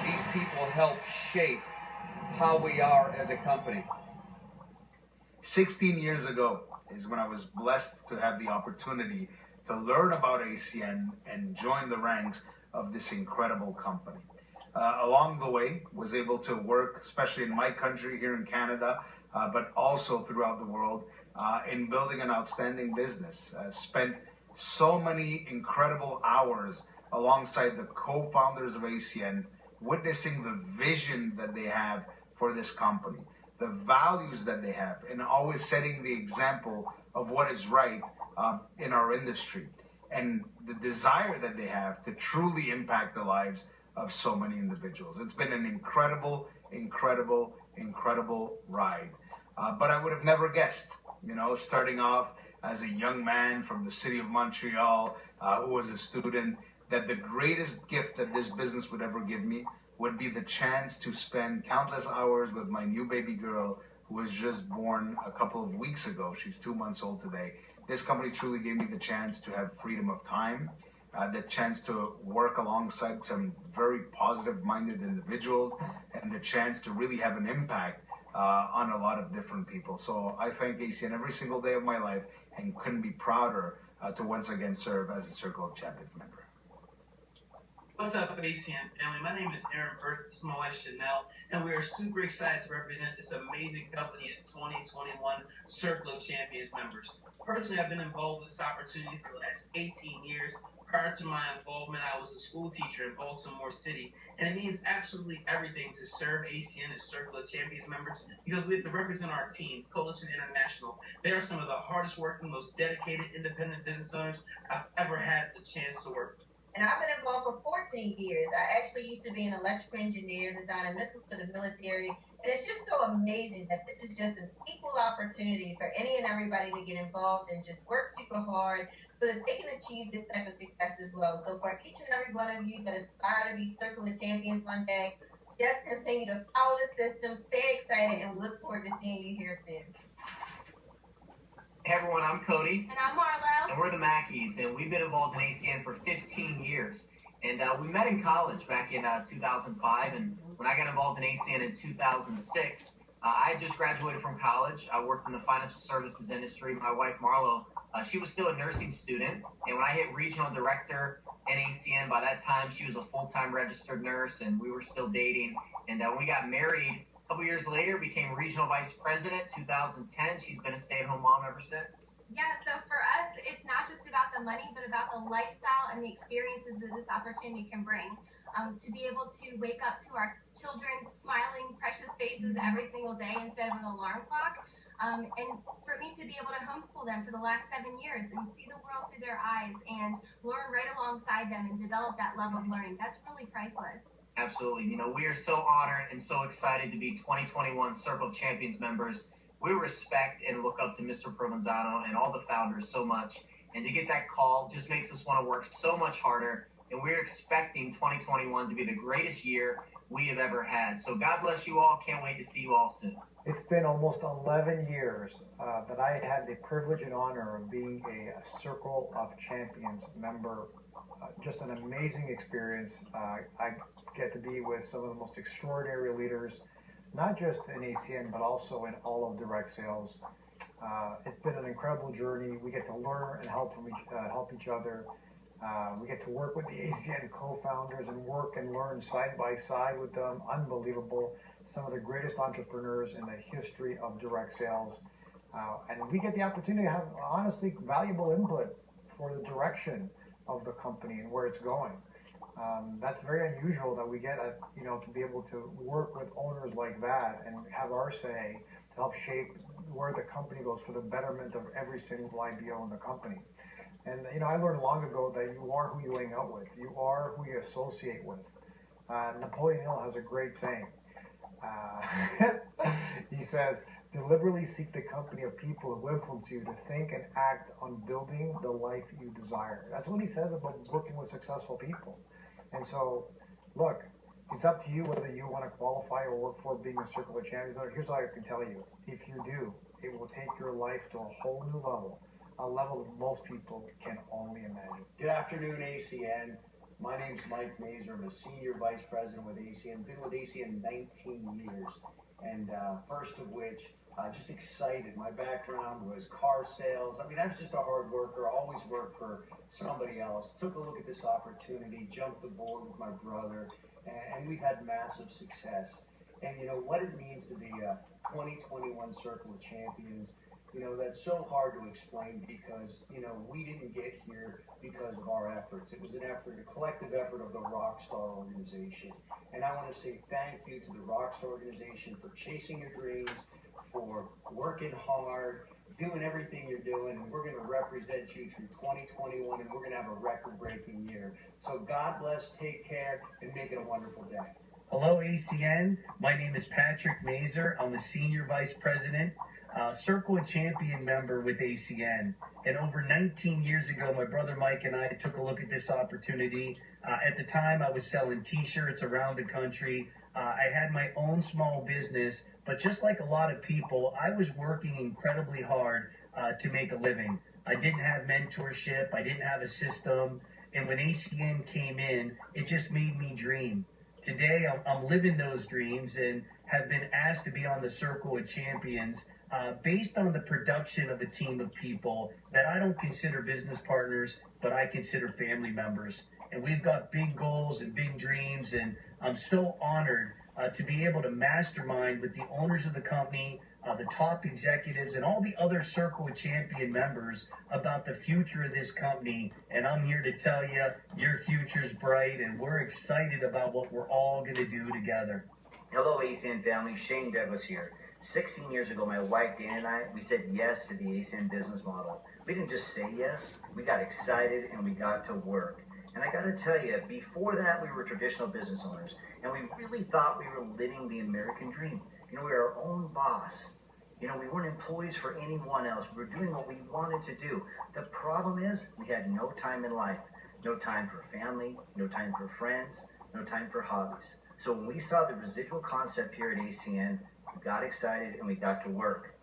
These people help shape how we are as a company. 16 years ago is when I was blessed to have the opportunity to learn about ACN and join the ranks of this incredible company. Along the way, was able to work, especially in my country here in Canada, but also throughout the world, in building an outstanding business. Spent so many incredible hours alongside the co-founders of ACN, witnessing the vision that they have for this company, the values that they have, and always setting the example of what is right in our industry, and the desire that they have to truly impact the lives of so many individuals. It's been an incredible, incredible, incredible ride. But I would have never guessed, starting off as a young man from the city of Montreal, who was a student, that the greatest gift that this business would ever give me would be the chance to spend countless hours with my new baby girl, who was just born a couple of weeks ago. She's 2 months old today. This company truly gave me the chance to have freedom of time, the chance to work alongside some very positive-minded individuals, and the chance to really have an impact on a lot of different people. So I thank ACN every single day of my life, and couldn't be prouder to once again serve as a Circle of Champions member. What's up, ACN family? My name is Aaron Burke, this is my wife Chanel, and we are super excited to represent this amazing company as 2021 Circle of Champions members. Personally, I've been involved with this opportunity for the last 18 years. Prior to my involvement, I was a school teacher in Baltimore City, and it means absolutely everything to serve ACN as Circle of Champions members because we have to represent our team, Coalition International. They are some of the hardest working, most dedicated independent business owners I've ever had the chance to work with. And I've been involved for 14 years. I actually used to be an electrical engineer, designing missiles for the military. And it's just so amazing that this is just an equal opportunity for any and everybody to get involved and just work super hard so that they can achieve this type of success as well. So for each and every one of you that aspire to be Circle of Champions one day, just continue to follow the system, stay excited, and we look forward to seeing you here soon. Hey everyone, I'm Cody. And I'm Marlo. And we're the Mackeys, and we've been involved in ACN for 15 years. And we met in college back in 2005, and when I got involved in ACN in 2006, I had just graduated from college. I worked in the financial services industry. My wife, Marlo, she was still a nursing student, and when I hit regional director in ACN, by that time she was a full-time registered nurse, and we were still dating. And when we got married, a couple years later, became regional vice president, 2010. She's been a stay-at-home mom ever since. Yeah, so for us, it's not just about the money, but about the lifestyle and the experiences that this opportunity can bring. To be able to wake up to our children's smiling, precious faces every single day instead of an alarm clock. And for me to be able to homeschool them for the last 7 years and see the world through their eyes and learn right alongside them and develop that love of learning, that's really priceless. Absolutely. We are so honored and so excited to be 2021 Circle of Champions members. We respect and look up to Mr. Provenzano and all the founders so much. And to get that call just makes us want to work so much harder. And we're expecting 2021 to be the greatest year we have ever had. So God bless you all. Can't wait to see you all soon. It's been almost 11 years that I had the privilege and honor of being a Circle of Champions member. Just an amazing experience. I get to be with some of the most extraordinary leaders, not just in ACN, but also in all of direct sales. It's been an incredible journey. We get to learn and help each other. We get to work with the ACN co-founders and work and learn side by side with them. Unbelievable. Some of the greatest entrepreneurs in the history of direct sales. And we get the opportunity to have honestly valuable input for the direction of the company and where it's going. That's very unusual that we get to be able to work with owners like that and have our say to help shape where the company goes for the betterment of every single IBO in the company. And I learned long ago that you are who you hang out with. You are who you associate with. Napoleon Hill has a great saying. He says, deliberately seek the company of people who influence you to think and act on building the life you desire. That's what he says about working with successful people. And so, look, it's up to you whether you want to qualify or work for being a Circle of Champions. Here's what I can tell you. If you do, it will take your life to a whole new level, a level that most people can only imagine. Good afternoon, ACN. My name's Mike Mazur. I'm a Senior Vice President with ACN. Been with ACN 19 years. And first of which, just excited. My background was car sales. I mean, I was just a hard worker, always worked for somebody else. Took a look at this opportunity, jumped aboard with my brother, and we've had massive success. And what it means to be a 2021 Circle of Champions, that's so hard to explain because, we didn't get here because of our efforts. It was an effort, a collective effort of the Rockstar organization. And I want to say thank you to the Rockstar organization for chasing your dreams, for working hard, doing everything you're doing, and we're going to represent you through 2021, and we're going to have a record-breaking year. So God bless, take care, and make it a wonderful day. Hello, ACN. My name is Patrick Mazur. I'm a Senior Vice President, Circle of Champion member with ACN. And over 19 years ago, my brother Mike and I took a look at this opportunity. At the time, I was selling T-shirts around the country. I had my own small business, but just like a lot of people, I was working incredibly hard to make a living. I didn't have mentorship. I didn't have a system. And when ACN came in, it just made me dream. Today, I'm living those dreams and have been asked to be on the Circle of Champions based on the production of a team of people that I don't consider business partners, but I consider family members. And we've got big goals and big dreams, and I'm so honored to be able to mastermind with the owners of the company, the top executives, and all the other Circle of Champion members about the future of this company. And I'm here to tell you, your future's bright, and we're excited about what we're all going to do together. Hello, ACN family. Shane Douglas here. 16 years ago, my wife Dana and I, we said yes to the ACN business model. We didn't just say yes, we got excited and we got to work. And I got to tell you, before that, we were traditional business owners, and we really thought we were living the American dream. We were our own boss. We weren't employees for anyone else. We were doing what we wanted to do. The problem is we had no time in life, no time for family, no time for friends, no time for hobbies. So when we saw the residual concept here at ACN, we got excited and we got to work.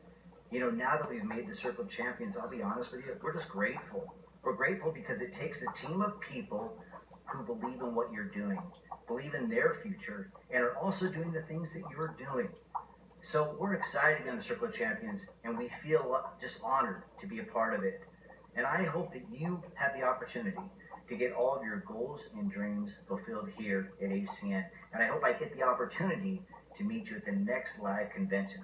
Now that we've made the Circle of Champions, I'll be honest with you, we're just grateful. We're grateful because it takes a team of people who believe in what you're doing, believe in their future, and are also doing the things that you're doing. So we're excited to be on the Circle of Champions, and we feel just honored to be a part of it. And I hope that you have the opportunity to get all of your goals and dreams fulfilled here at ACN. And I hope I get the opportunity to meet you at the next live convention.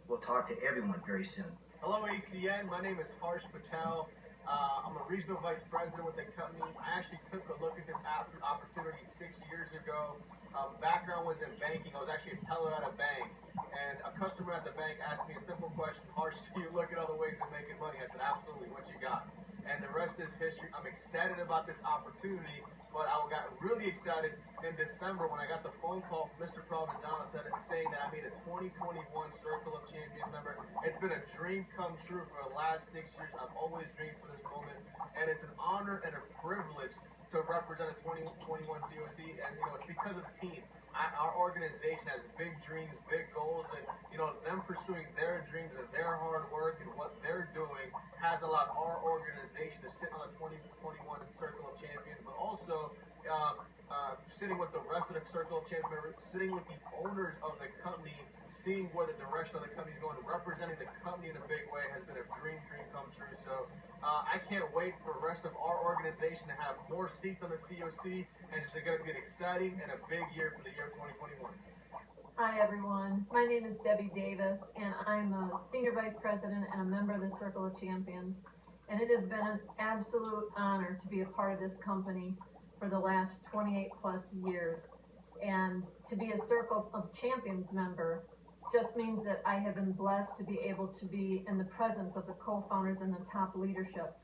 We'll talk to everyone very soon. Hello, ACN. My name is Harsh Patel. I'm a regional vice president with the company. I actually took a look at this opportunity 6 years ago. Background was in banking. I was actually a teller at a bank. And a customer at the bank asked me a simple question: Harsh, do you look at other ways of making money? I said, absolutely. What you got? And the rest is history. I'm excited about this opportunity, but I got really excited in December when I got the phone call from Mr. Provenzano saying that I made a 2021 Circle of Champions member. It's been a dream come true for the last 6 years. I've always dreamed for this moment, and it's an honor and a privilege to represent a 2021 COC, and it's because of the team. Our organization has big dreams, big goals, and them pursuing their dreams and their hard work and what they're doing has allowed our organization to sit on the 2021 Circle of Champions, but also sitting with the rest of the Circle of Champions members, sitting with the owners of the company, seeing where the direction of the company is going, representing the company in a big way has been a dream come true. So I can't wait for the rest of our organization to have more seats on the COC, and it's going to be an exciting and a big year for the year 2021. Hi everyone, my name is Debbie Davis and I'm a Senior Vice President and a member of the Circle of Champions. And it has been an absolute honor to be a part of this company for the last 28 plus years. And to be a Circle of Champions member just means that I have been blessed to be able to be in the presence of the co-founders and the top leadership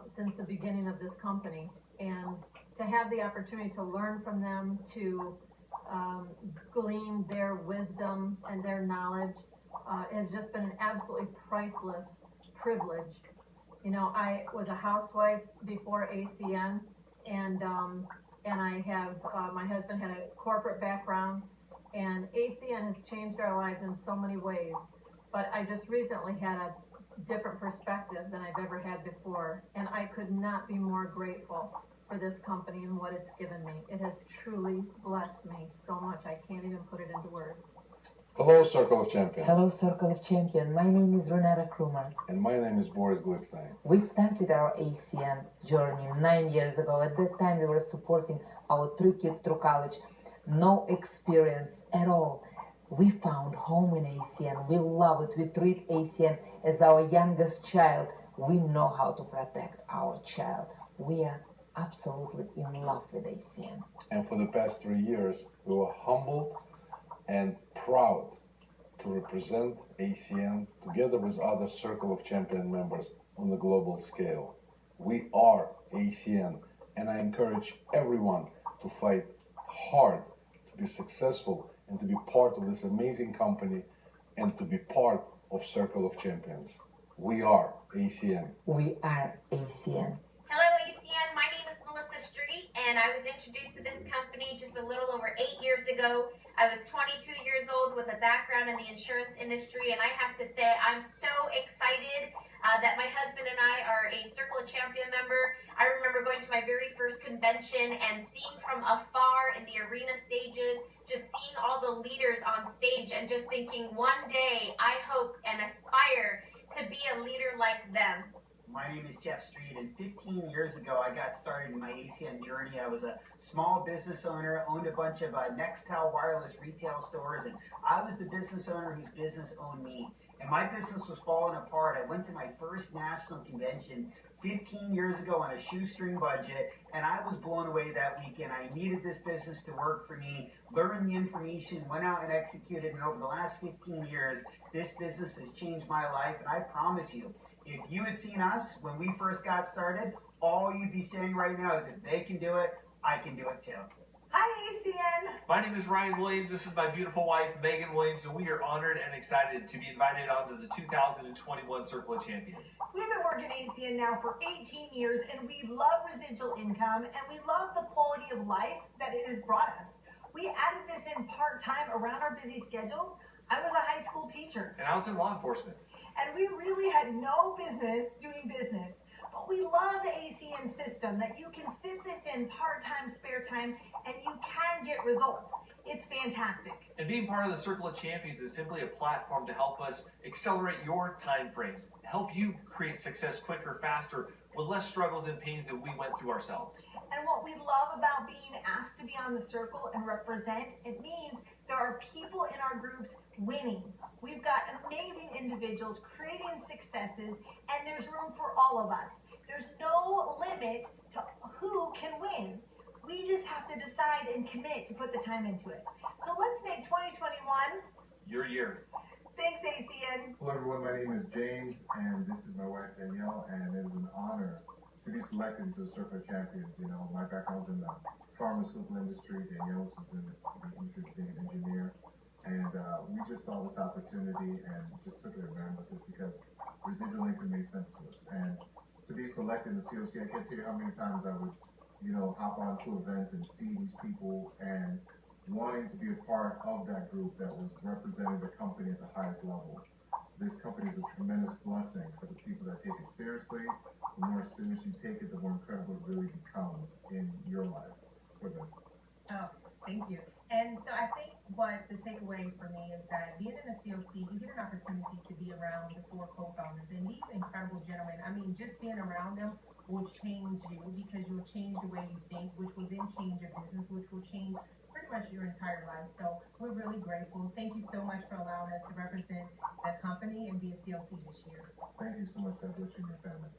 since the beginning of this company. And to have the opportunity to learn from them, to glean their wisdom and their knowledge has just been an absolutely priceless privilege. You know, I was a housewife before ACN, and I have my husband had a corporate background, and ACN has changed our lives in so many ways. But I just recently had a different perspective than I've ever had before, and I could not be more grateful for this company and what it's given me. It has truly blessed me so much, I can't even put it into words. Hello, Circle of Champions. Hello, Circle of Champions. My name is Renata Krumer. And my name is Boris Glickstein. We started our ACN journey 9 years ago. At that time, we were supporting our 3 kids through college. No experience at all. We found home in ACN. We love it. We treat ACN as our youngest child. We know how to protect our child. We are absolutely in love with ACN. And for the past 3 years, we were humbled and proud to represent ACN together with other Circle of Champion members on the global scale. We are ACN, and I encourage everyone to fight hard to be successful and to be part of this amazing company and to be part of Circle of Champions. We are ACN. We are ACN. Hello ACN, my name is Melissa Street and I was introduced to this company just a little over 8 years ago. I was 22 years old with a background in the insurance industry, and I have to say I'm so excited that my husband and I are a Circle of Champion member. I remember going to my very first convention and seeing from afar in the arena stages, just seeing all the leaders on stage and just thinking one day I hope and aspire to be a leader like them. My name is Jeff Street, and 15 years ago I got started in my ACN journey. I was a small business owner, owned a bunch of Nextel wireless retail stores, and I was the business owner whose business owned me. And my business was falling apart. I went to my first national convention 15 years ago on a shoestring budget, and I was blown away that weekend. I needed this business to work for me, learned the information, went out and executed, and over the last 15 years, this business has changed my life, and I promise you, if you had seen us when we first got started, all you'd be saying right now is if they can do it, I can do it too. Hi ACN! My name is Ryan Williams. This is my beautiful wife, Megan Williams, and we are honored and excited to be invited onto the 2021 Circle of Champions. We've been working ACN now for 18 years, and we love residual income, and we love the quality of life that it has brought us. We added this in part-time around our busy schedules. I was a high school teacher. And I was in law enforcement. And we really had no business doing business. But we love the ACN system that you can fit this in part-time, spare time, and you can get results. It's fantastic. And being part of the Circle of Champions is simply a platform to help us accelerate your time frames, help you create success quicker, faster, with less struggles and pains that we went through ourselves. And what we love about being asked to be on the circle and represent, it means there are people in our groups winning. We've got amazing individuals creating successes, and there's room for all of us. There's no limit to who can win. We just have to decide and commit to put the time into it. So let's make 2021 your year. Thanks, ACN. Hello, everyone. My name is James, and this is my wife, Danielle, and it is an honor to be selected into the Circle of Champions. You know, my background's in the pharmaceutical industry. Danielle's was in the industry being an engineer. And we just saw this opportunity and just took it and ran with it because residual income made sense to us. And to be selected in the COC, I can't tell you how many times I would, you know, hop on to events and see these people and wanting to be a part of that group that was representing the company at the highest level. This company is a tremendous blessing for the people that take it seriously. The more serious you take it, the more incredible it really becomes in your life for them. Oh, thank you. And so I think but the takeaway for me is that being in a COC, you get an opportunity to be around the 4 co-founders and these incredible gentlemen. I mean, just being around them will change you because you'll change the way you think, which will then change your business, which will change pretty much your entire life. So we're really grateful. Thank you so much for allowing us to represent the company and be a COC this year. Thank you so much. God bless you and your family.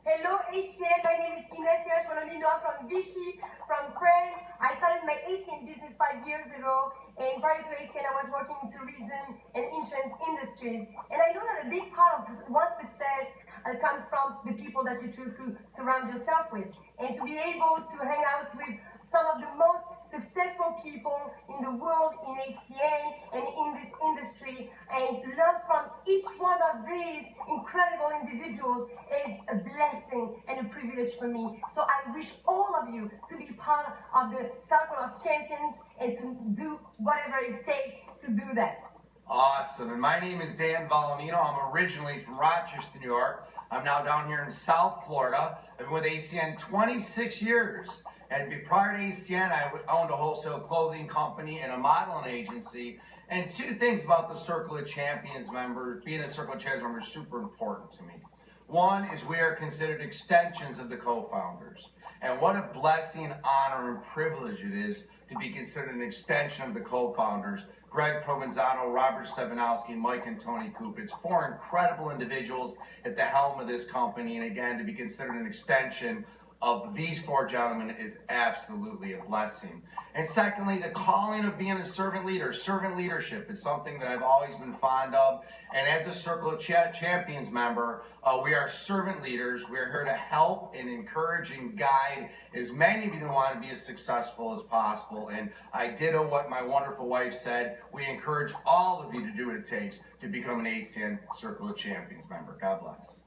Hello ACN, my name is Ines Yashmanolino. I'm from Vichy, from France. I started my ACN business 5 years ago, and prior to ACN I was working in tourism and insurance industries. And I know that a big part of one's success comes from the people that you choose to surround yourself with. And to be able to hang out with some of the most successful people in the world in ACN and in this industry and learn from each one of these incredible individuals is a blessing and a privilege for me. So I wish all of you to be part of the Circle of Champions and to do whatever it takes to do that. Awesome. And my name is Dan Valeno. I'm originally from Rochester, New York. I'm now down here in South Florida. I've been with ACN 26 years. And prior to ACN, I owned a wholesale clothing company and a modeling agency. And 2 things about the Circle of Champions member, being a Circle of Champions member is super important to me. One is we are considered extensions of the co-founders. And what a blessing, honor, and privilege it is to be considered an extension of the co-founders. Greg Provenzano, Robert Stefanowski, Mike and Tony Coop. It's 4 incredible individuals at the helm of this company. And again, to be considered an extension of these 4 gentlemen is absolutely a blessing. And secondly, the calling of being a servant leader, servant leadership is something that I've always been fond of. And as a Circle of Champions member, we are servant leaders. We're here to help and encourage and guide as many of you that want to be as successful as possible. And I ditto what my wonderful wife said. We encourage all of you to do what it takes to become an ACN Circle of Champions member. God bless.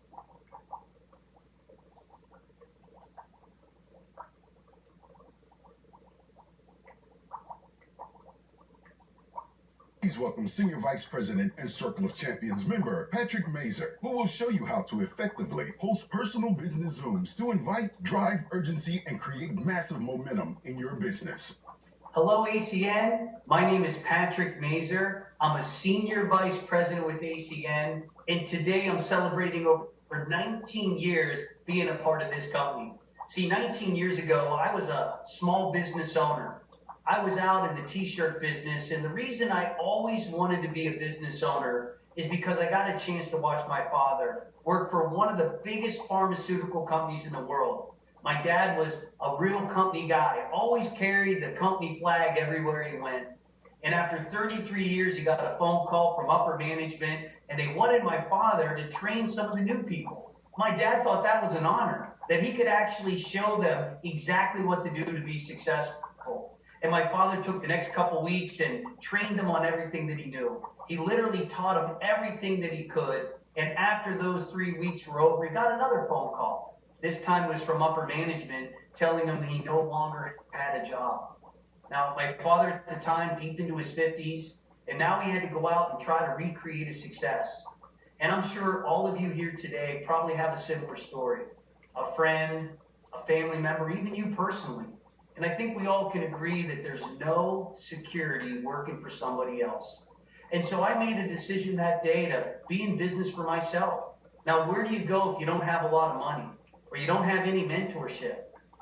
Please welcome Senior Vice President and Circle of Champions member, Patrick Mazur, who will show you how to effectively host personal business Zooms to invite, drive urgency, and create massive momentum in your business. Hello, ACN. My name is Patrick Mazur. I'm a Senior Vice President with ACN, and today I'm celebrating over 19 years being a part of this company. See, 19 years ago, I was a small business owner. I was out in the t-shirt business, and the reason I always wanted to be a business owner is because I got a chance to watch my father work for one of the biggest pharmaceutical companies in the world. My dad was a real company guy, always carried the company flag everywhere he went. And after 33 years, he got a phone call from upper management, and they wanted my father to train some of the new people. My dad thought that was an honor, that he could actually show them exactly what to do to be successful. And my father took the next couple weeks and trained them on everything that he knew. He literally taught them everything that he could. And after those 3 weeks were over, he got another phone call. This time was from upper management telling him that he no longer had a job. Now, my father at the time, deep into his 50s, and now he had to go out and try to recreate his success. And I'm sure all of you here today probably have a similar story. A friend, a family member, even you personally. And I think we all can agree that there's no security working for somebody else. And so I made a decision that day to be in business for myself. Now, where do you go if you don't have a lot of money or you don't have any mentorship?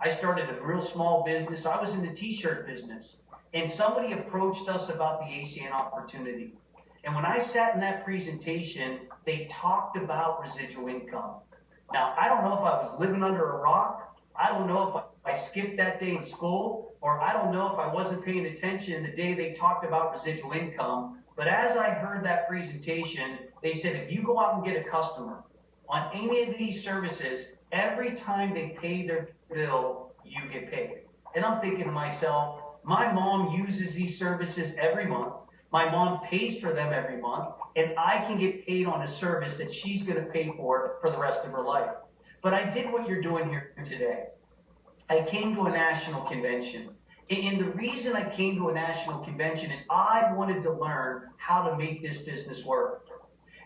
I started a real small business. I was in the t-shirt business. And somebody approached us about the ACN opportunity. And when I sat in that presentation, they talked about residual income. Now, I don't know if I was living under a rock. I don't know if I skipped that day in school, or I don't know if I wasn't paying attention the day they talked about residual income. But as I heard that presentation, they said, if you go out and get a customer on any of these services, every time they pay their bill, you get paid. And I'm thinking to myself, my mom uses these services every month. My mom pays for them every month, and I can get paid on a service that she's going to pay for the rest of her life. But I did what you're doing here today. I came to a national convention. And the reason I came to a national convention is I wanted to learn how to make this business work.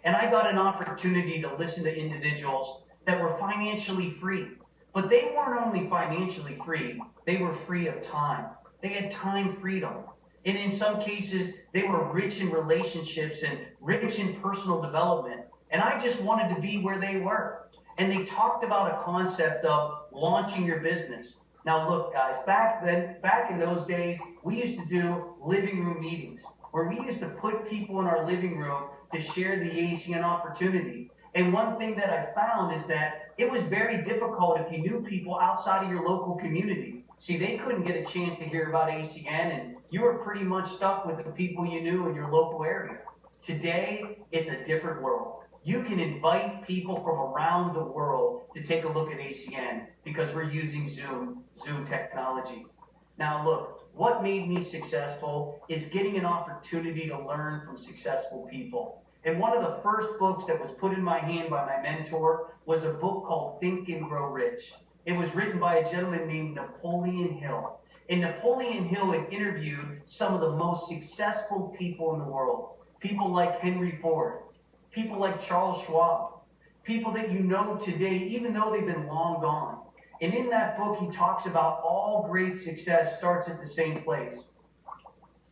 And I got an opportunity to listen to individuals that were financially free. But they weren't only financially free, they were free of time. They had time freedom. And in some cases, they were rich in relationships and rich in personal development. And I just wanted to be where they were. And they talked about a concept of launching your business. Now look, guys, back in those days, we used to do living room meetings where we used to put people in our living room to share the ACN opportunity. And one thing that I found is that it was very difficult if you knew people outside of your local community. See, they couldn't get a chance to hear about ACN, and you were pretty much stuck with the people you knew in your local area. Today, it's a different world. You can invite people from around the world to take a look at ACN because we're using Zoom technology. Now look, what made me successful is getting an opportunity to learn from successful people. And one of the first books that was put in my hand by my mentor was a book called Think and Grow Rich. It was written by a gentleman named Napoleon Hill. And Napoleon Hill had interviewed some of the most successful people in the world. People like Henry Ford, people like Charles Schwab, people that you know today, even though they've been long gone. And in that book, he talks about all great success starts at the same place,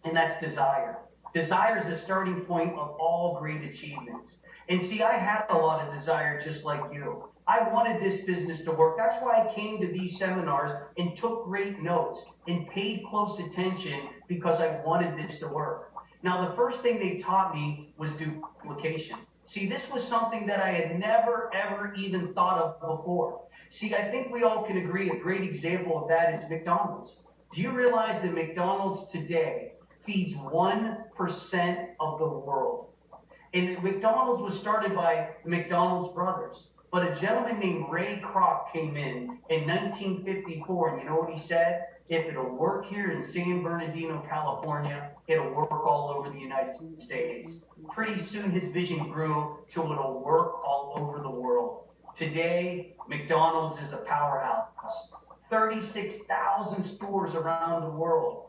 and that's desire. Desire is the starting point of all great achievements. And see, I had a lot of desire just like you. I wanted this business to work. That's why I came to these seminars and took great notes and paid close attention because I wanted this to work. Now, the first thing they taught me was duplication. See, this was something that I had never, ever even thought of before. See, I think we all can agree a great example of that is McDonald's. Do you realize that McDonald's today feeds 1% of the world? And McDonald's was started by the McDonald's brothers. But a gentleman named Ray Kroc came in 1954, and you know what he said? If it'll work here in San Bernardino, California, it'll work all over the United States. Pretty soon his vision grew to it'll work all over the world. Today, McDonald's is a powerhouse. 36,000 stores around the world.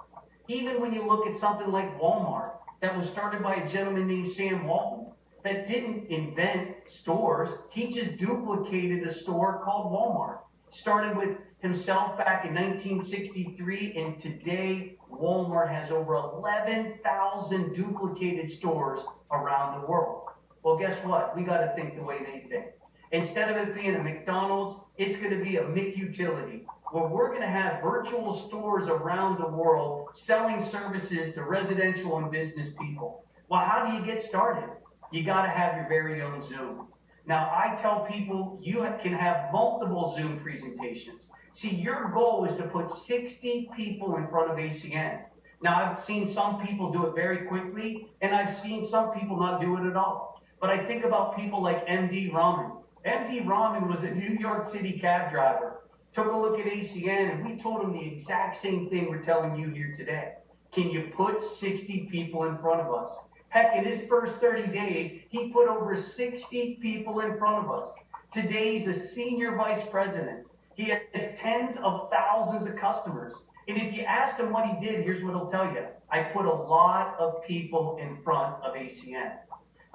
Even when you look at something like Walmart, that was started by a gentleman named Sam Walton, that didn't invent stores. He just duplicated a store called Walmart. Started with himself back in 1963, and today Walmart has over 11,000 duplicated stores around the world. Well, guess what? We got to think the way they think. Instead of it being a McDonald's, it's going to be a McUtility, where we're going to have virtual stores around the world selling services to residential and business people. Well, how do you get started? You got to have your very own Zoom. Now, I tell people you can have multiple Zoom presentations. See, your goal is to put 60 people in front of ACN. Now, I've seen some people do it very quickly, and I've seen some people not do it at all. But I think about people like MD Rahman. MD Rahman was a New York City cab driver. Took a look at ACN, and we told him the exact same thing we're telling you here today. Can you put 60 people in front of us? Heck, in his first 30 days, he put over 60 people in front of us. Today, he's a senior vice president. He has tens of thousands of customers. And if you ask him what he did, here's what he'll tell you. I put a lot of people in front of ACN.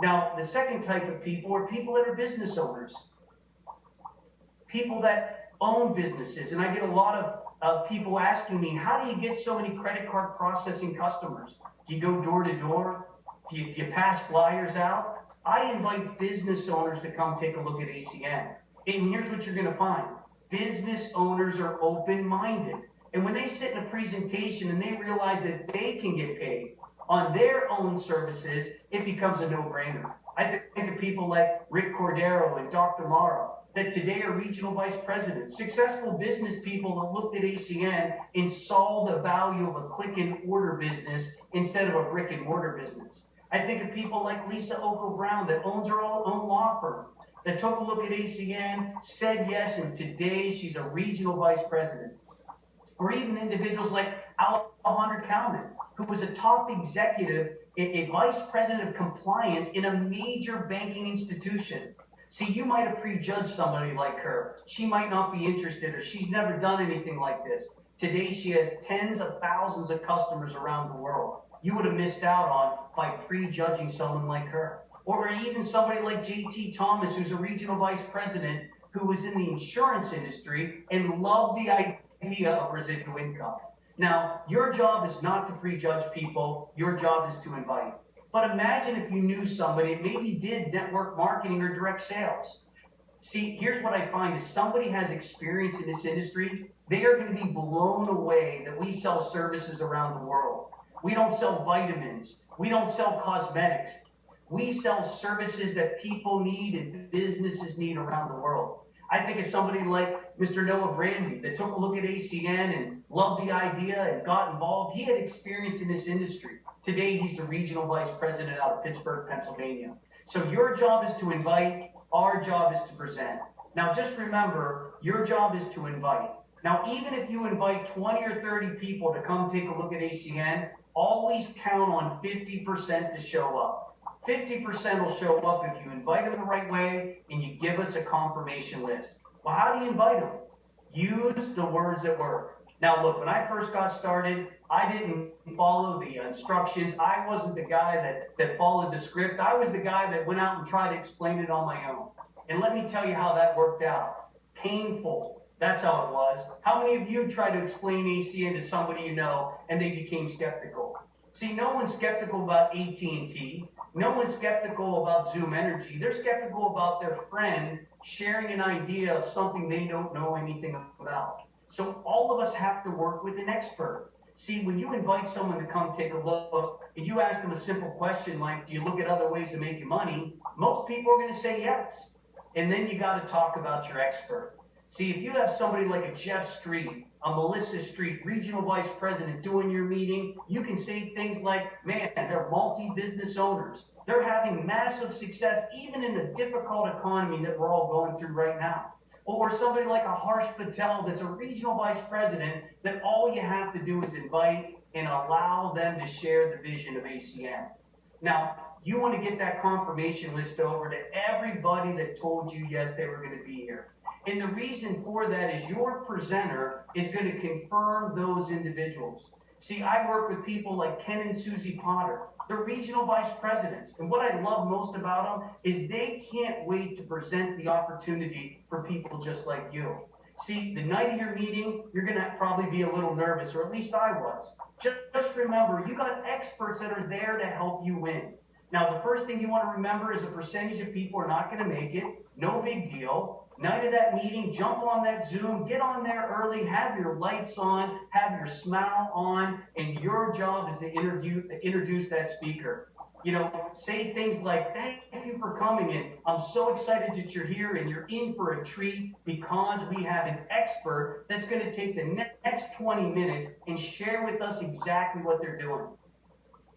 Now, the second type of people are people that are business owners. People that own businesses. And I get a lot of people asking me, how do you get so many credit card processing customers? Do you go door to door? Do you pass flyers out? I invite business owners to come take a look at ACN. And here's what you're going to find. Business owners are open-minded. And when they sit in a presentation and they realize that they can get paid on their own services, it becomes a no-brainer. I think of people like Rick Cordero and Dr. Morrow that today are regional vice presidents, successful business people that looked at ACN and saw the value of a click and order business instead of a brick and mortar business. I think of people like Lisa Oko Brown that owns her own law firm, that took a look at ACN, said yes, and today she's a regional vice president. Or even individuals like Alejandro Kalman, who was a top executive, a vice president of compliance in a major banking institution. See, you might have prejudged somebody like her. She might not be interested, or she's never done anything like this. Today, she has tens of thousands of customers around the world. You would have missed out on by prejudging someone like her. Or even somebody like JT Thomas, who's a regional vice president, who was in the insurance industry and loved the idea of residual income. Now, your job is not to prejudge people. Your job is to invite. But imagine if you knew somebody that maybe did network marketing or direct sales. See, here's what I find is somebody has experience in this industry, they are going to be blown away that we sell services around the world. We don't sell vitamins. We don't sell cosmetics. We sell services that people need and businesses need around the world. I think of somebody like Mr. Noah Brandy that took a look at ACN and loved the idea and got involved. He had experience in this industry. Today, he's the regional vice president out of Pittsburgh, Pennsylvania. So your job is to invite. Our job is to present. Now, just remember, your job is to invite. Now, even if you invite 20 or 30 people to come take a look at ACN, always count on 50% to show up. 50% will show up if you invite them the right way and you give us a confirmation list. Well, how do you invite them? Use the words that work. Now, look, when I first got started, I didn't follow the instructions. I wasn't the guy that followed the script. I was the guy that went out and tried to explain it on my own. And let me tell you how that worked out. Painful. That's how it was. How many of you tried to explain ACN to somebody you know and they became skeptical? See, no one's skeptical about AT&T. No one's skeptical about Zoom Energy. They're skeptical about their friend sharing an idea of something they don't know anything about. So all of us have to work with an expert. See, when you invite someone to come take a look and you ask them a simple question like, do you look at other ways of making money? Most people are going to say yes. And then you got to talk about your expert. See, if you have somebody like a Jeff Street, a Melissa Street, regional vice president doing your meeting, you can say things like, man, they're multi-business owners. They're having massive success even in the difficult economy that we're all going through right now. Or somebody like a Harsh Patel that's a regional vice president that all you have to do is invite and allow them to share the vision of ACN. Now, you want to get that confirmation list over to everybody that told you yes, they were going to be here. And the reason for that is your presenter is going to confirm those individuals. See, I work with people like Ken and Susie Potter. They're regional vice presidents. And what I love most about them is they can't wait to present the opportunity for people just like you. See, the night of your meeting, you're going to probably be a little nervous, or at least I was. Just remember, you got experts that are there to help you win. Now, the first thing you want to remember is a percentage of people are not going to make it. No big deal. Night of that meeting, jump on that Zoom, get on there early, have your lights on, have your smile on, and your job is to introduce that speaker. You know, say things like, thank you for coming in. I'm so excited that you're here and you're in for a treat because we have an expert that's going to take the next 20 minutes and share with us exactly what they're doing.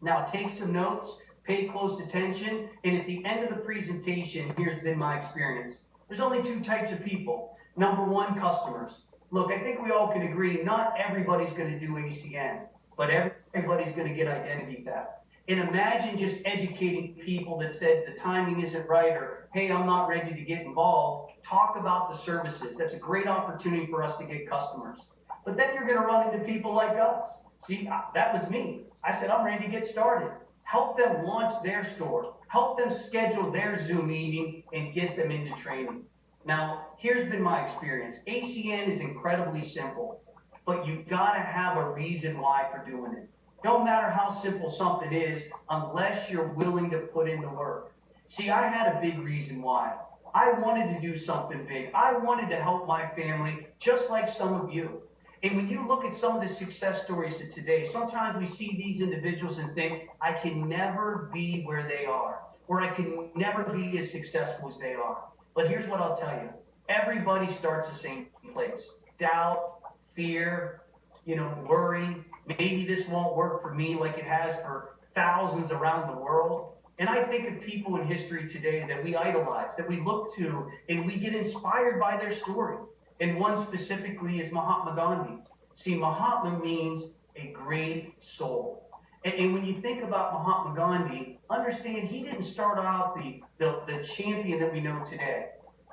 Now, take some notes, pay close attention, and at the end of the presentation, here's been my experience. There's only two types of people. Number one, customers. Look, I think we all can agree not everybody's going to do ACN, but everybody's going to get identity theft. And imagine just educating people that said the timing isn't right or, hey, I'm not ready to get involved. Talk about the services. That's a great opportunity for us to get customers. But then you're going to run into people like us. See, that was me. I said, I'm ready to get started. Help them launch their store. Help them schedule their Zoom meeting and get them into training. Now, here's been my experience. ACN is incredibly simple, but you've got to have a reason why for doing it. Don't matter how simple something is unless you're willing to put in the work. See, I had a big reason why. I wanted to do something big. I wanted to help my family just like some of you. And when you look at some of the success stories of today, sometimes we see these individuals and think, I can never be where they are, or I can never be as successful as they are. But here's what I'll tell you. Everybody starts the same place. Doubt, fear, worry. Maybe this won't work for me like it has for thousands around the world. And I think of people in history today that we idolize, that we look to, and we get inspired by their story. And one specifically is Mahatma Gandhi. See, Mahatma means a great soul. And when you think about Mahatma Gandhi, understand he didn't start out the champion that we know today.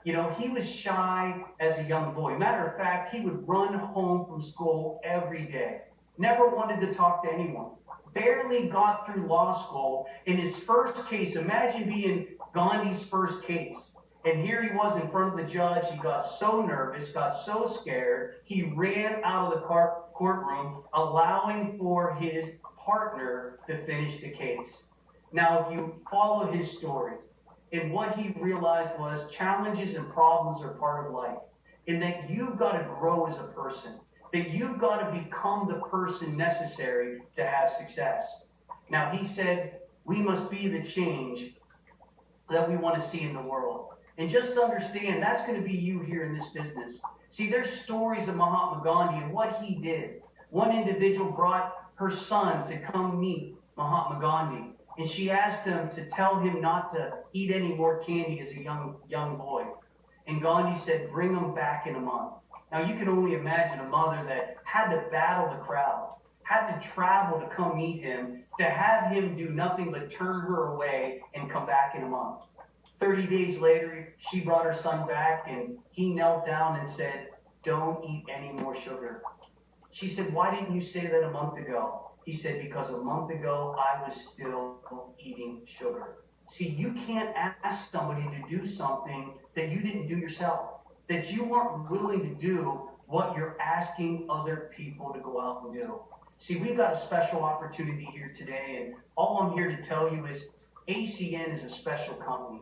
He was shy as a young boy. Matter of fact, he would run home from school every day. Never wanted to talk to anyone. Barely got through law school. In his first case, imagine being Gandhi's first case. And here he was in front of the judge. He got so nervous, got so scared, he ran out of the courtroom, allowing for his partner to finish the case. Now, if you follow his story, and what he realized was challenges and problems are part of life, and that you've got to grow as a person, that you've got to become the person necessary to have success. Now, he said, we must be the change that we want to see in the world. And just understand, that's going to be you here in this business. See, there's stories of Mahatma Gandhi and what he did. One individual brought her son to come meet Mahatma Gandhi, and she asked him to tell him not to eat any more candy as a young boy. And Gandhi said, bring him back in a month. Now, you can only imagine a mother that had to battle the crowd, had to travel to come meet him, to have him do nothing but turn her away and come back in a month. 30 days later, she brought her son back, and he knelt down and said, don't eat any more sugar. She said, why didn't you say that a month ago? He said, because a month ago, I was still eating sugar. See, you can't ask somebody to do something that you didn't do yourself, that you weren't willing to do what you're asking other people to go out and do. See, we've got a special opportunity here today, and all I'm here to tell you is ACN is a special company.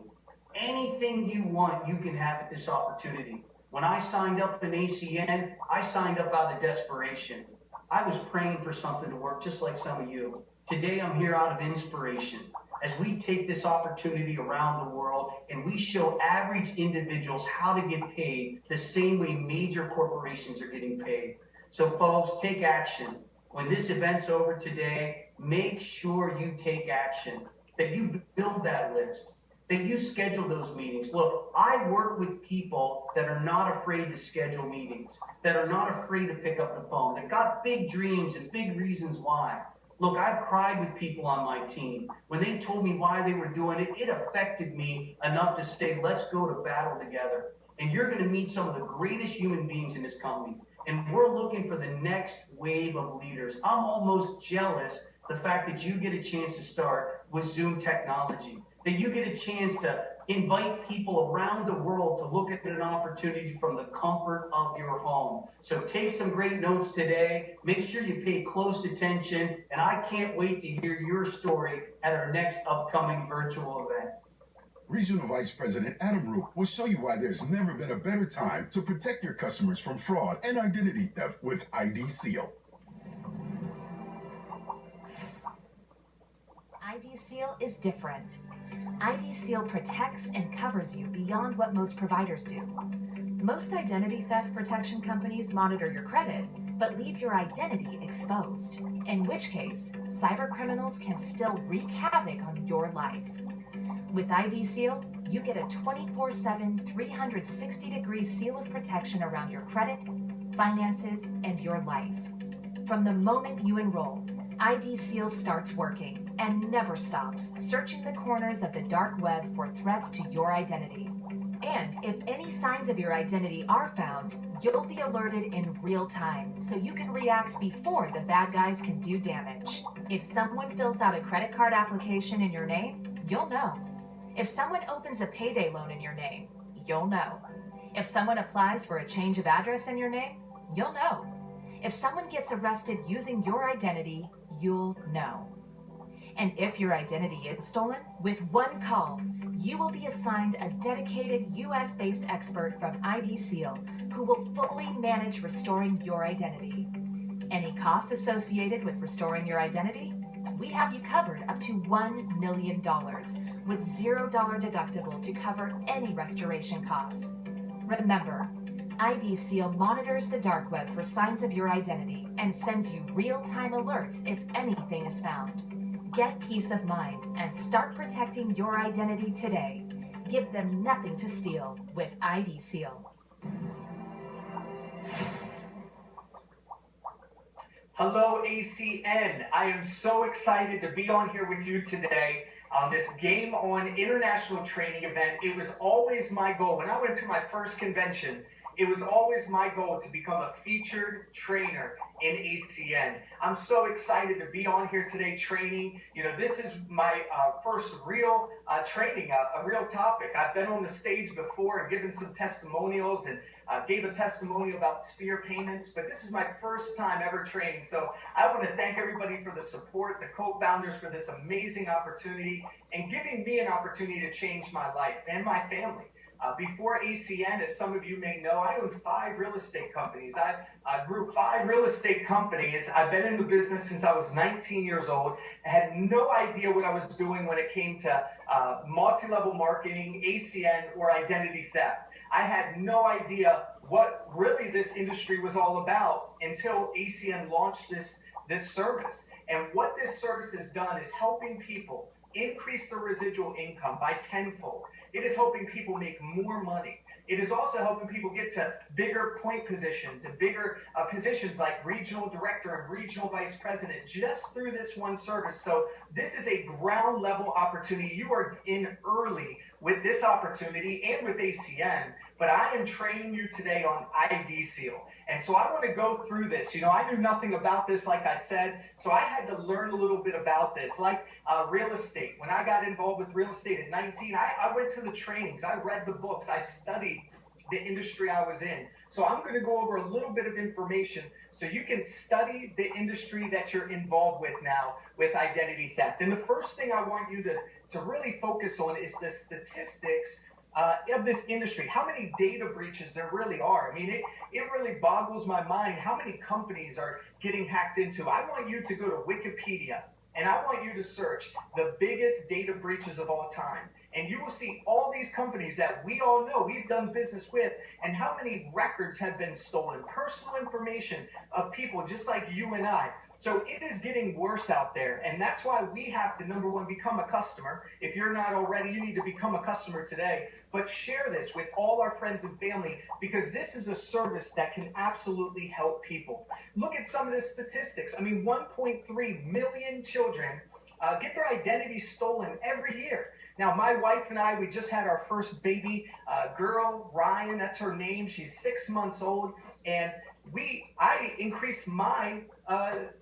Anything you want, you can have at this opportunity. When I signed up in ACN, I signed up out of desperation. I was praying for something to work, just like some of you. Today, I'm here out of inspiration as we take this opportunity around the world and we show average individuals how to get paid the same way major corporations are getting paid. So, folks, take action. When this event's over today, make sure you take action, that you build that list, that you schedule those meetings. Look, I work with people that are not afraid to schedule meetings, that are not afraid to pick up the phone, that got big dreams and big reasons why. Look, I've cried with people on my team. When they told me why they were doing it, it affected me enough to say, let's go to battle together. And you're going to meet some of the greatest human beings in this company. And we're looking for the next wave of leaders. I'm almost jealous the fact that you get a chance to start with Zoom technology, that you get a chance to invite people around the world to look at an opportunity from the comfort of your home. So take some great notes today. Make sure you pay close attention. And I can't wait to hear your story at our next upcoming virtual event. Regional Vice President Adam Roop will show you why there's never been a better time to protect your customers from fraud and identity theft with ID Seal. ID Seal is different. ID Seal protects and covers you beyond what most providers do. Most identity theft protection companies monitor your credit, but leave your identity exposed, in which case, cyber criminals can still wreak havoc on your life. With ID Seal, you get a 24/7, 360-degree seal of protection around your credit, finances, and your life. From the moment you enroll, ID Seal starts working and never stops searching the corners of the dark web for threats to your identity. And if any signs of your identity are found, you'll be alerted in real time so you can react before the bad guys can do damage. If someone fills out a credit card application in your name, you'll know. If someone opens a payday loan in your name, you'll know. If someone applies for a change of address in your name, you'll know. If someone gets arrested using your identity, you'll know. And if your identity is stolen, with one call, you will be assigned a dedicated US-based expert from ID Seal who will fully manage restoring your identity. Any costs associated with restoring your identity? We have you covered up to $1 million with $0 deductible to cover any restoration costs. Remember, ID Seal monitors the dark web for signs of your identity and sends you real-time alerts if anything is found. Get peace of mind and start protecting your identity today. Give them nothing to steal with ID Seal. Hello, ACN. I am so excited to be on here with you today on this Game On international training event. It was always my goal. When I went to my first convention It was always my goal to become a featured trainer in ACN. I'm so excited to be on here today training. This is my first real training, a real topic. I've been on the stage before and given some testimonials and gave a testimonial about sphere payments, but this is my first time ever training. So I want to thank everybody for the support, the co-founders for this amazing opportunity and giving me an opportunity to change my life and my family. Before ACN, as some of you may know, I owned 5 real estate companies. I grew 5 real estate companies. I've been in the business since I was 19 years old. I had no idea what I was doing when it came to multi-level marketing, ACN, or identity theft. I had no idea what really this industry was all about until ACN launched this service. And what this service has done is helping people increase their residual income by tenfold. It is helping people make more money. It is also helping people get to bigger point positions and bigger positions like regional director and regional vice president just through this one service. So this is a ground level opportunity. You are in early with this opportunity and with ACN, but I am training you today on ID Seal. And so I want to go through this. I knew nothing about this, like I said, so I had to learn a little bit about this, like real estate. When I got involved with real estate at 19, I went to the trainings, I read the books, I studied the industry I was in. So I'm going to go over a little bit of information so you can study the industry that you're involved with now with identity theft. And the first thing I want you to really focus on is the statistics of this industry, how many data breaches there really are. I mean, it really boggles my mind how many companies are getting hacked into. I want you to go to Wikipedia and I want you to search the biggest data breaches of all time. And you will see all these companies that we all know we've done business with and how many records have been stolen, personal information of people just like you and I. So it is getting worse out there, and that's why we have to, number one, become a customer. If you're not already, you need to become a customer today. But share this with all our friends and family because this is a service that can absolutely help people. Look at some of the statistics. I mean, 1.3 million children get their identity stolen every year. Now, my wife and I, we just had our first baby girl, Ryan, that's her name. She's 6 months old, and I increased my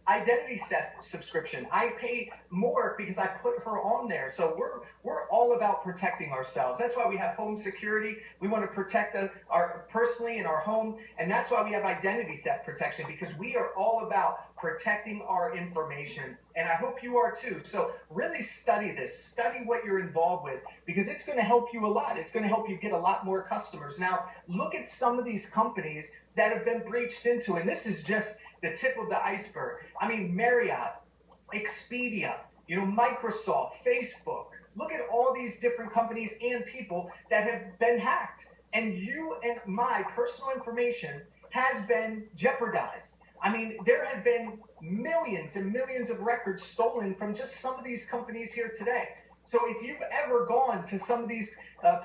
identity theft subscription. I pay more because I put her on there. So we're all about protecting ourselves. That's why we have home security. We want to protect our personally in our home, and that's why we have identity theft protection because we are all about protecting our information. And I hope you are too. So really study this. Study what you're involved with because it's going to help you a lot. It's going to help you get a lot more customers. Now, look at some of these companies that have been breached into, and this is just the tip of the iceberg. I mean, Marriott, Expedia, Microsoft, Facebook. Look at all these different companies and people that have been hacked. And you and my personal information has been jeopardized. I mean, there have been millions and millions of records stolen from just some of these companies here today. So if you've ever gone to some of these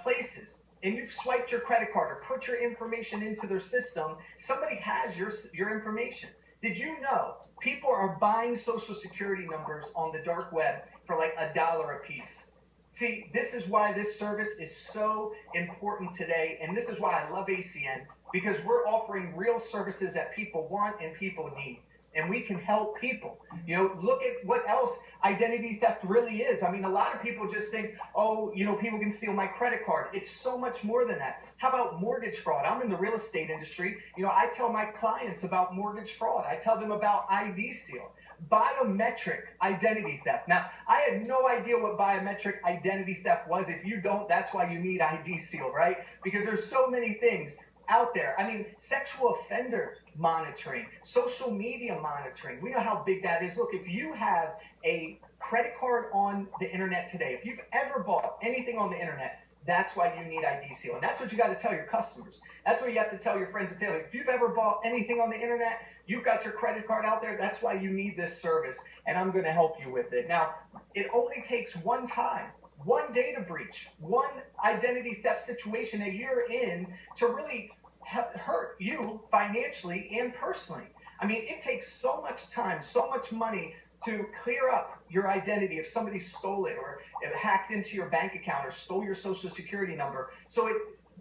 places and you've swiped your credit card or put your information into their system, somebody has your information. Did you know people are buying social security numbers on the dark web for like $1 a piece? See, this is why this service is so important today, and this is why I love ACN, because we're offering real services that people want and people need. And we can help people. Look at what else identity theft really is. I mean, a lot of people just think, oh, people can steal my credit card. It's so much more than that. How about mortgage fraud? I'm in the real estate industry. I tell my clients about mortgage fraud. I tell them about ID Seal, biometric identity theft. Now, I had no idea what biometric identity theft was. If you don't, that's why you need ID Seal, right? Because there's so many things out there. I mean, sexual offender monitoring, social media monitoring. We know how big that is. Look, if you have a credit card on the internet today, if you've ever bought anything on the internet, that's why you need ID Seal. And that's what you got to tell your customers. That's what you have to tell your friends and family. If you've ever bought anything on the internet, you've got your credit card out there, that's why you need this service. And I'm going to help you with it. Now, it only takes one time, one data breach, one identity theft situation a year in to really hurt you financially and personally. I mean, it takes so much time, so much money to clear up your identity if somebody stole it or hacked into your bank account or stole your social security number. So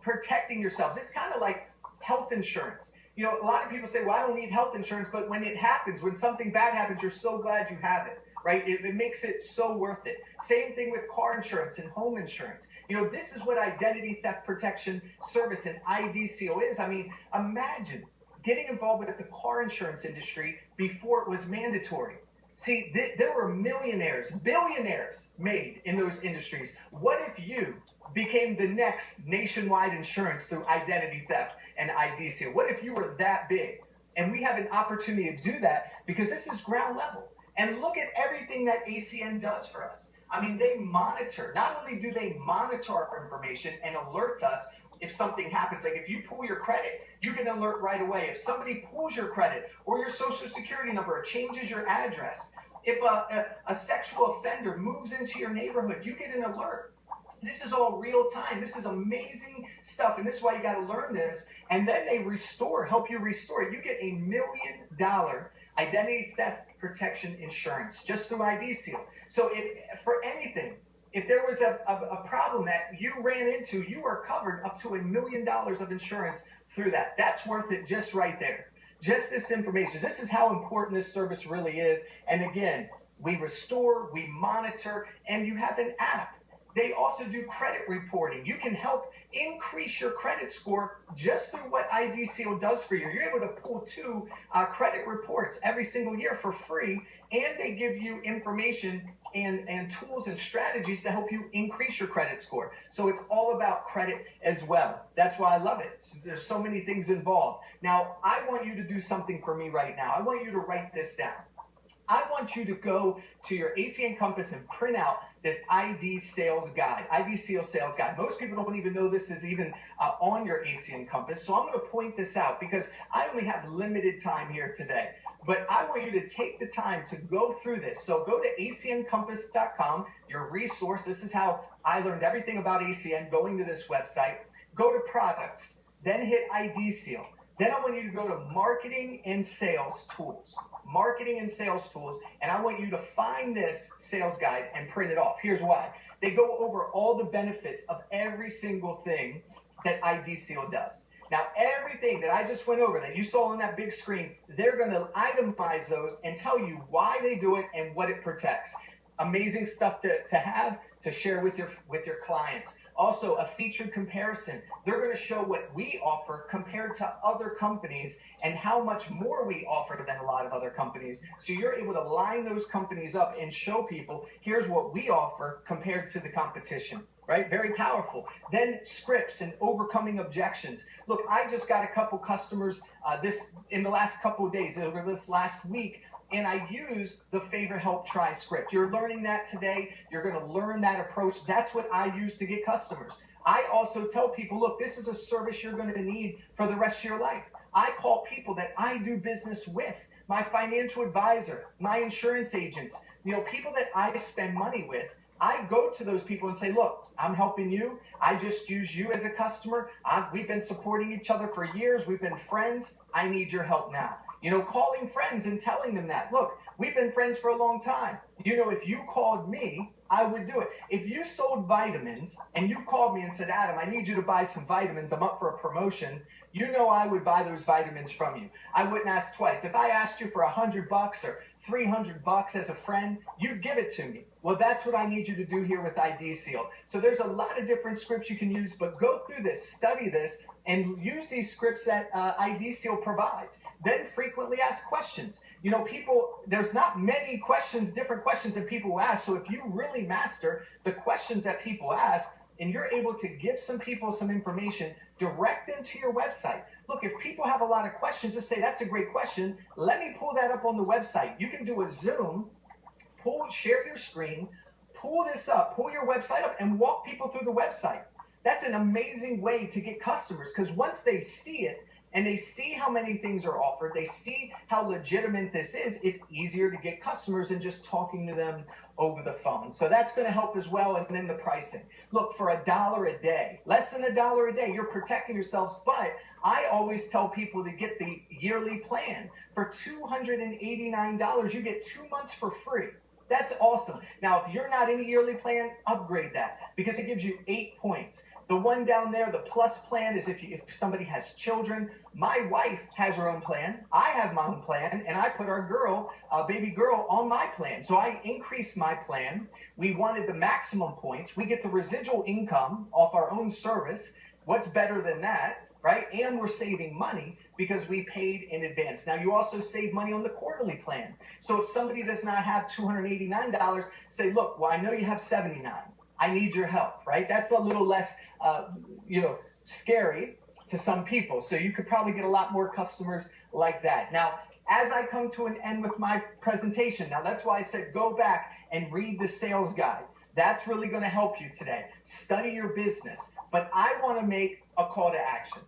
protecting yourselves, it's kind of like health insurance. You know, a lot of people say, well, I don't need health insurance, but when it happens, when something bad happens, you're so glad you have it, right? It makes it so worth it. Same thing with car insurance and home insurance. You know, this is what identity theft protection service and ID Seal is. I mean, imagine getting involved with the car insurance industry before it was mandatory. See, there were millionaires, billionaires made in those industries. What if you became the next nationwide insurance through identity theft and ID Seal? What if you were that big? And we have an opportunity to do that because this is ground level. And look at everything that ACN does for us. I mean, they monitor. Not only do they monitor our information and alert us if something happens, like if you pull your credit, you get an alert right away. If somebody pulls your credit or your social security number or changes your address, if a sexual offender moves into your neighborhood, you get an alert. This is all real time. This is amazing stuff. And this is why you got to learn this. And then they help you restore it. You get $1 million identity theft protection insurance just through ID Seal. So if for anything, if there was a problem that you ran into, you are covered up to $1 million of insurance through that. That's worth it just right there. Just this information. This is how important this service really is. And again, we restore, we monitor, and you have an app. They also do credit reporting. You can help increase your credit score just through what ID Seal does for you. You're able to pull 2 credit reports every single year for free, and they give you information and tools and strategies to help you increase your credit score. So it's all about credit as well. That's why I love it. There's so many things involved. Now, I want you to do something for me right now. I want you to write this down. I want you to go to your ACN Compass and print out this ID sales guide, ID Seal sales guide. Most people don't even know this is even on your ACN Compass. So I'm going to point this out because I only have limited time here today. But I want you to take the time to go through this. So go to acncompass.com, your resource. This is how I learned everything about ACN, going to this website. Go to products, then hit ID Seal. Then I want you to go to marketing and sales tools. Marketing and sales tools, and I want you to find this sales guide and print it off. Here's why. They go over all the benefits of every single thing that ID Seal does. Now, everything that I just went over that you saw on that big screen, they're going to itemize those and tell you why they do it and what it protects. Amazing stuff to have, to share with your clients. Also, a featured comparison. They're going to show what we offer compared to other companies and how much more we offer than a lot of other companies. So you're able to line those companies up and show people, here's what we offer compared to the competition. Right? Very powerful. Then scripts and overcoming objections. Look, I just got a couple customers in the last couple of days, over this last week, and I used the Favor Help Try script. You're learning that today. You're going to learn that approach. That's what I use to get customers. I also tell people, look, this is a service you're going to need for the rest of your life. I call people that I do business with, my financial advisor, my insurance agents, people that I spend money with. I go to those people and say, look, I'm helping you. I just use you as a customer. We've been supporting each other for years. We've been friends. I need your help now. Calling friends and telling them that, look, we've been friends for a long time. If you called me, I would do it. If you sold vitamins and you called me and said, Adam, I need you to buy some vitamins. I'm up for a promotion. I would buy those vitamins from you. I wouldn't ask twice. If I asked you for $100 or $300 as a friend, you'd give it to me. Well, that's what I need you to do here with ID Seal. So there's a lot of different scripts you can use, but go through this, study this, and use these scripts that ID Seal provides. Then frequently ask questions. There's not many questions, different questions that people ask. So if you really master the questions that people ask, and you're able to give some people some information, direct them to your website. Look, if people have a lot of questions, just say, that's a great question. Let me pull that up on the website. You can do a Zoom, share your screen, pull this up, pull your website up, and walk people through the website. That's an amazing way to get customers, because once they see it, and they see how many things are offered, they see how legitimate this is, it's easier to get customers than just talking to them over the phone. So that's going to help as well. And then the pricing. Look, for $1 a day, less than $1 a day, you're protecting yourselves. But I always tell people to get the yearly plan. For $289, you get 2 months for free. That's awesome. Now, if you're not in a yearly plan, upgrade that because it gives you 8 points. The one down there, the plus plan, is if somebody has children. My wife has her own plan. I have my own plan, and I put our girl, baby girl, on my plan. So I increased my plan. We wanted the maximum points. We get the residual income off our own service. What's better than that? Right? And we're saving money because we paid in advance. Now, you also save money on the quarterly plan. So if somebody does not have $289, say, look, well, I know you have $79. I need your help, right? That's a little less, scary to some people. So you could probably get a lot more customers like that. Now, as I come to an end with my presentation, now that's why I said go back and read the sales guide. That's really going to help you today. Study your business. But I want to make a call to action,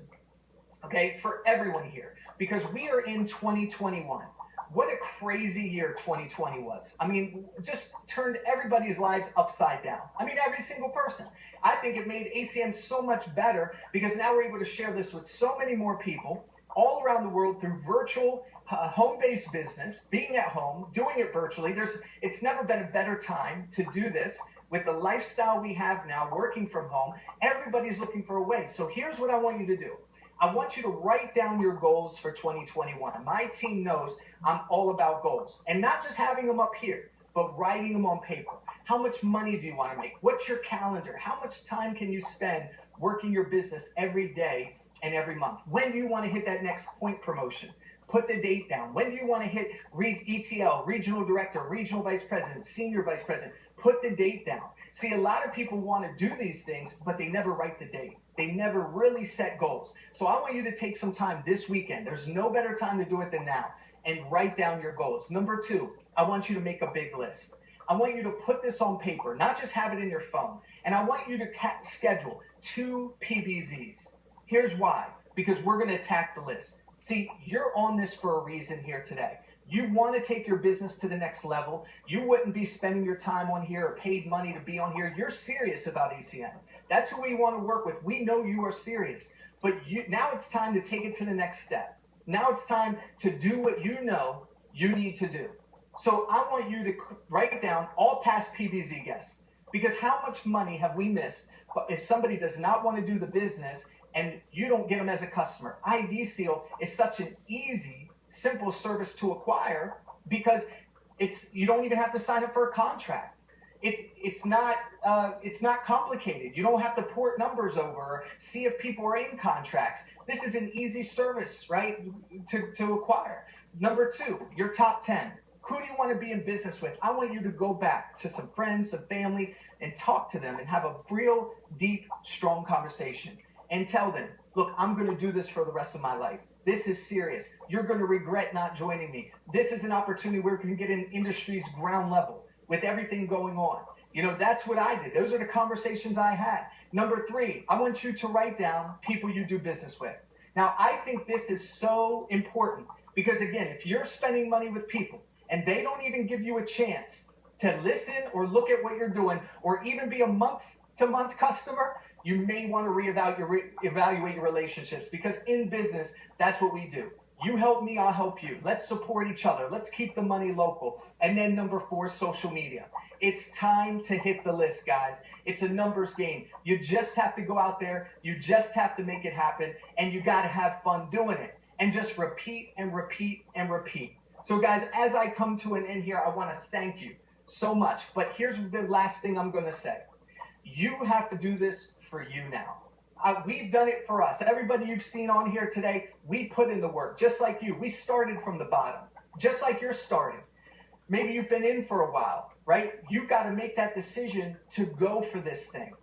okay, for everyone here, because we are in 2021. What a crazy year 2020 was. I mean, just turned everybody's lives upside down. I mean, every single person. I think it made ACN so much better because now we're able to share this with so many more people all around the world through virtual home-based business, being at home, doing it virtually. It's never been a better time to do this. With the lifestyle we have now, working from home, everybody's looking for a way. So here's what I want you to do. I want you to write down your goals for 2021. My team knows I'm all about goals. And not just having them up here, but writing them on paper. How much money do you want to make? What's your calendar? How much time can you spend working your business every day and every month? When do you want to hit that next point promotion? Put the date down. When do you want to hit ETL, regional director, regional vice president, senior vice president? Put the date down. See, a lot of people want to do these things, but they never write the date. They never really set goals. So I want you to take some time this weekend. There's no better time to do it than now. And write down your goals. Number 2, I want you to make a big list. I want you to put this on paper, not just have it in your phone. And I want you to schedule 2 PBZs. Here's why. Because we're going to attack the list. See, you're on this for a reason here today. You want to take your business to the next level. You wouldn't be spending your time on here or paid money to be on here. You're serious about ACN. That's who we want to work with. We know you are serious. But now it's time to take it to the next step. Now it's time to do what you know you need to do. So I want you to write down all past PBZ guests. Because how much money have we missed if somebody does not want to do the business and you don't get them as a customer? ID Seal is such an easy, simple service to acquire because you don't even have to sign up for a contract. It's not complicated. You don't have to port numbers over or see if people are in contracts. This is an easy service, right, to acquire. Number 2, your top 10. Who do you want to be in business with? I want you to go back to some friends, some family, and talk to them and have a real, deep, strong conversation. And tell them, look, I'm going to do this for the rest of my life. This is serious. You're going to regret not joining me. This is an opportunity where we can get in industry's ground level with everything going on. You know, that's what I did. Those are the conversations I had. Number 3, I want you to write down people you do business with. Now, I think this is so important because, again, if you're spending money with people and they don't even give you a chance to listen or look at what you're doing or even be a month-to-month customer, you may want to evaluate your relationships because in business, that's what we do. You help me, I'll help you. Let's support each other. Let's keep the money local. And then number 4, social media. It's time to hit the list, guys. It's a numbers game. You just have to go out there. You just have to make it happen. And you got to have fun doing it. And just repeat and repeat and repeat. So guys, as I come to an end here, I want to thank you so much. But here's the last thing I'm going to say. You have to do this for you now. We've done it for us. Everybody you've seen on here today, we put in the work, just like you. We started from the bottom, just like you're starting. Maybe you've been in for a while, right? You've got to make that decision to go for this thing.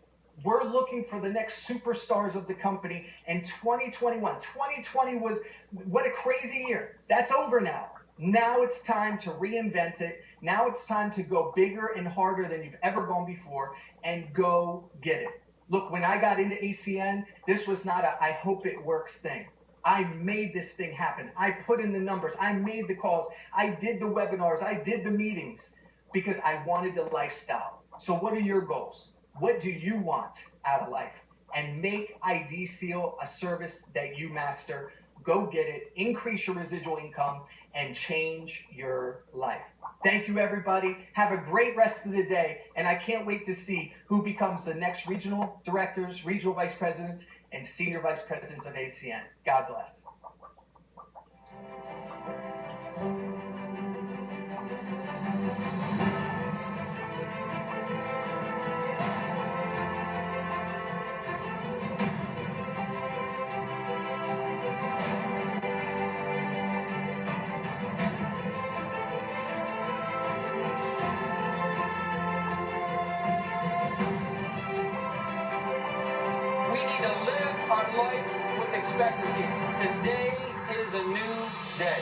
We're looking for the next superstars of the company in 2021. 2020 was, what a crazy year. That's over now. Now it's time to reinvent it. Now it's time to go bigger and harder than you've ever gone before and go get it. Look, when I got into ACN, this was not a I hope it works thing. I made this thing happen. I put in the numbers. I made the calls. I did the webinars. I did the meetings because I wanted the lifestyle. So what are your goals? What do you want out of life? And make ID Seal a service that you master. Go get it, increase your residual income, and change your life. Thank you, everybody. Have a great rest of the day, and I can't wait to see who becomes the next regional directors, regional vice presidents, and senior vice presidents of ACN. God bless. We need to live our life with expectancy. Today is a new day.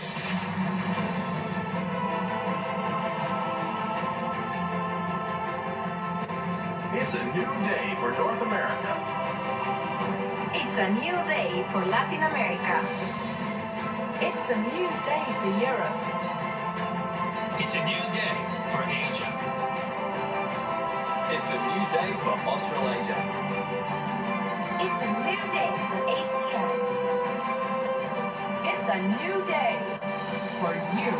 It's a new day for North America. It's a new day for Latin America. It's a new day for Europe. It's a new day for Asia. It's a new day for Australasia. It's a new day for ACN. It's a new day for you.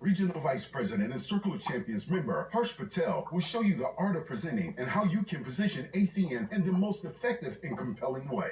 Regional Vice President and Circle of Champions member Harsh Patel will show you the art of presenting and how you can position ACN in the most effective and compelling way.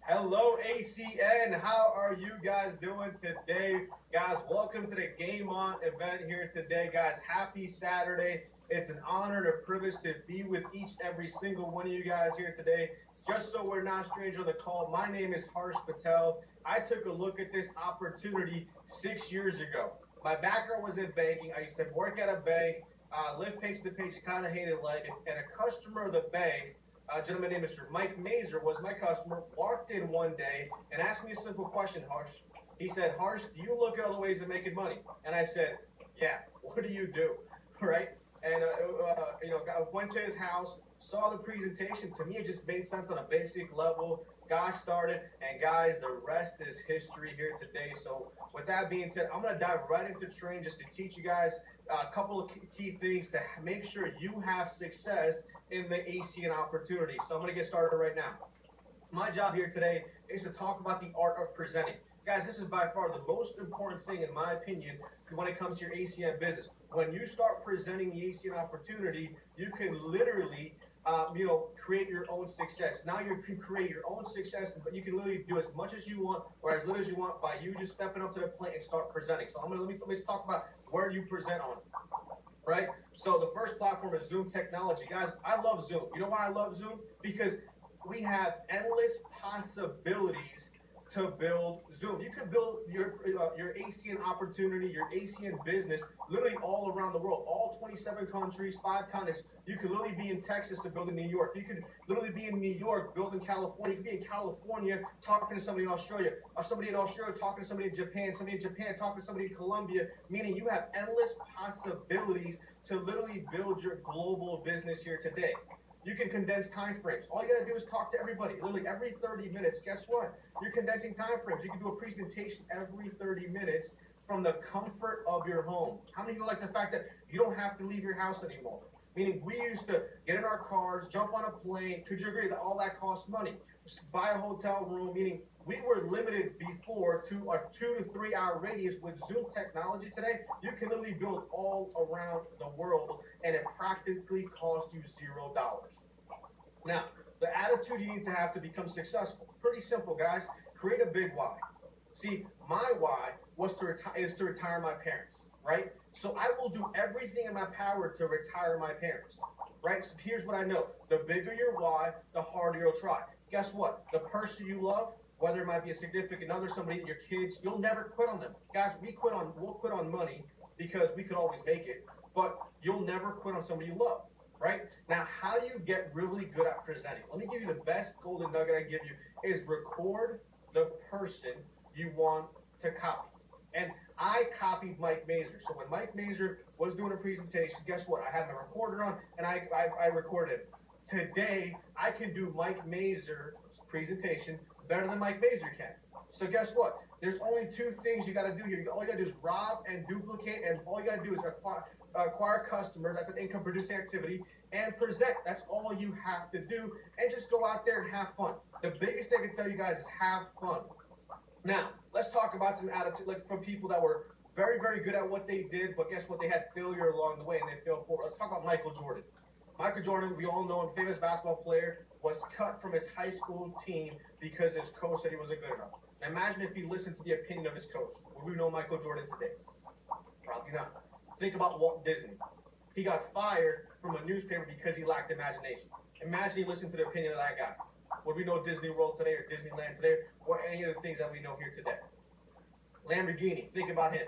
Hello, ACN. How are you guys doing today? Guys, welcome to the Game On event here today. Guys, happy Saturday. It's an honor and a privilege to be with each and every single one of you guys here today. Just so we're not strangers on the call, my name is Harsh Patel. I took a look at this opportunity 6 years ago. My background was in banking. I used to work at a bank, live paycheck to paycheck, kind of hated life. And a customer of the bank, a gentleman named Mr. Mike Mazur, was my customer, walked in one day and asked me a simple question, Harsh. He said, Harsh, do you look at other ways of making money? And I said, yeah, what do you do, right? And, I went to his house, saw the presentation. To me, it just made sense on a basic level. Got started, and guys, the rest is history here today. So with that being said, I'm going to dive right into training just to teach you guys a couple of key things to make sure you have success in the ACN opportunity. So I'm going to get started right now. My job here today is to talk about the art of presenting. Guys, this is by far the most important thing, in my opinion, when it comes to your ACN business. When you start presenting the ACN opportunity, you can literally create your own success. Now you can create your own success, but you can literally do as much as you want or as little as you want by you just stepping up to the plate and start presenting. So let me talk about where you present on, right? So the first platform is Zoom technology. Guys, I love Zoom. You know why I love Zoom? Because we have endless possibilities to build Zoom. You can build your ACN opportunity, your ACN business, literally all around the world, all 27 countries, 5 continents. You could literally be in Texas and build in New York. You could literally be in New York, build in California. You could be in California talking to somebody in Australia, or somebody in Australia talking to somebody in Japan, somebody in Japan talking to somebody in Colombia, meaning you have endless possibilities to literally build your global business here today. You can condense time frames. All you gotta do is talk to everybody. Literally every 30 minutes, guess what? You're condensing time frames. You can do a presentation every 30 minutes from the comfort of your home. How many of you like the fact that you don't have to leave your house anymore? Meaning we used to get in our cars, jump on a plane. Could you agree that all that costs money? Just buy a hotel room, meaning we were limited before to a 2 to 3 hour radius. With Zoom technology today, you can literally build all around the world and it practically costs you $0. Now, the attitude you need to have to become successful, pretty simple, guys. Create a big why. See, my why was to retire my parents, right? So I will do everything in my power to retire my parents, right? So here's what I know. The bigger your why, the harder you'll try. Guess what? The person you love, whether it might be a significant other, somebody, your kids, you'll never quit on them. Guys, we'll quit on money because we could always make it, but you'll never quit on somebody you love, right? Now, how do you get really good at presenting? Let me give you the best golden nugget I give you is record the person you want to copy. And I copied Mike Mazur. So when Mike Mazur was doing a presentation, guess what? I had my recorder on and I recorded it. Today, I can do Mike Mazur's presentation better than Mike Mazur can. So guess what? There's only 2 things you got to do here. All you got to do is rob and duplicate, and all you got to do is acquire customers. That's an income producing activity, and present. That's all you have to do, and just go out there and have fun. The biggest thing I can tell you guys is have fun. Now, let's talk about some attitude, like from people that were very, very good at what they did, but guess what? They had failure along the way, and they failed forward. Let's talk about Michael Jordan. Michael Jordan, we all know him, famous basketball player, was cut from his high school team because his coach said he wasn't good enough. Now imagine if he listened to the opinion of his coach. Would we know Michael Jordan today? Probably not. Think about Walt Disney. He got fired from a newspaper because he lacked imagination. Imagine he listened to the opinion of that guy. Would we know Disney World today or Disneyland today or any of the things that we know here today? Lamborghini, think about him.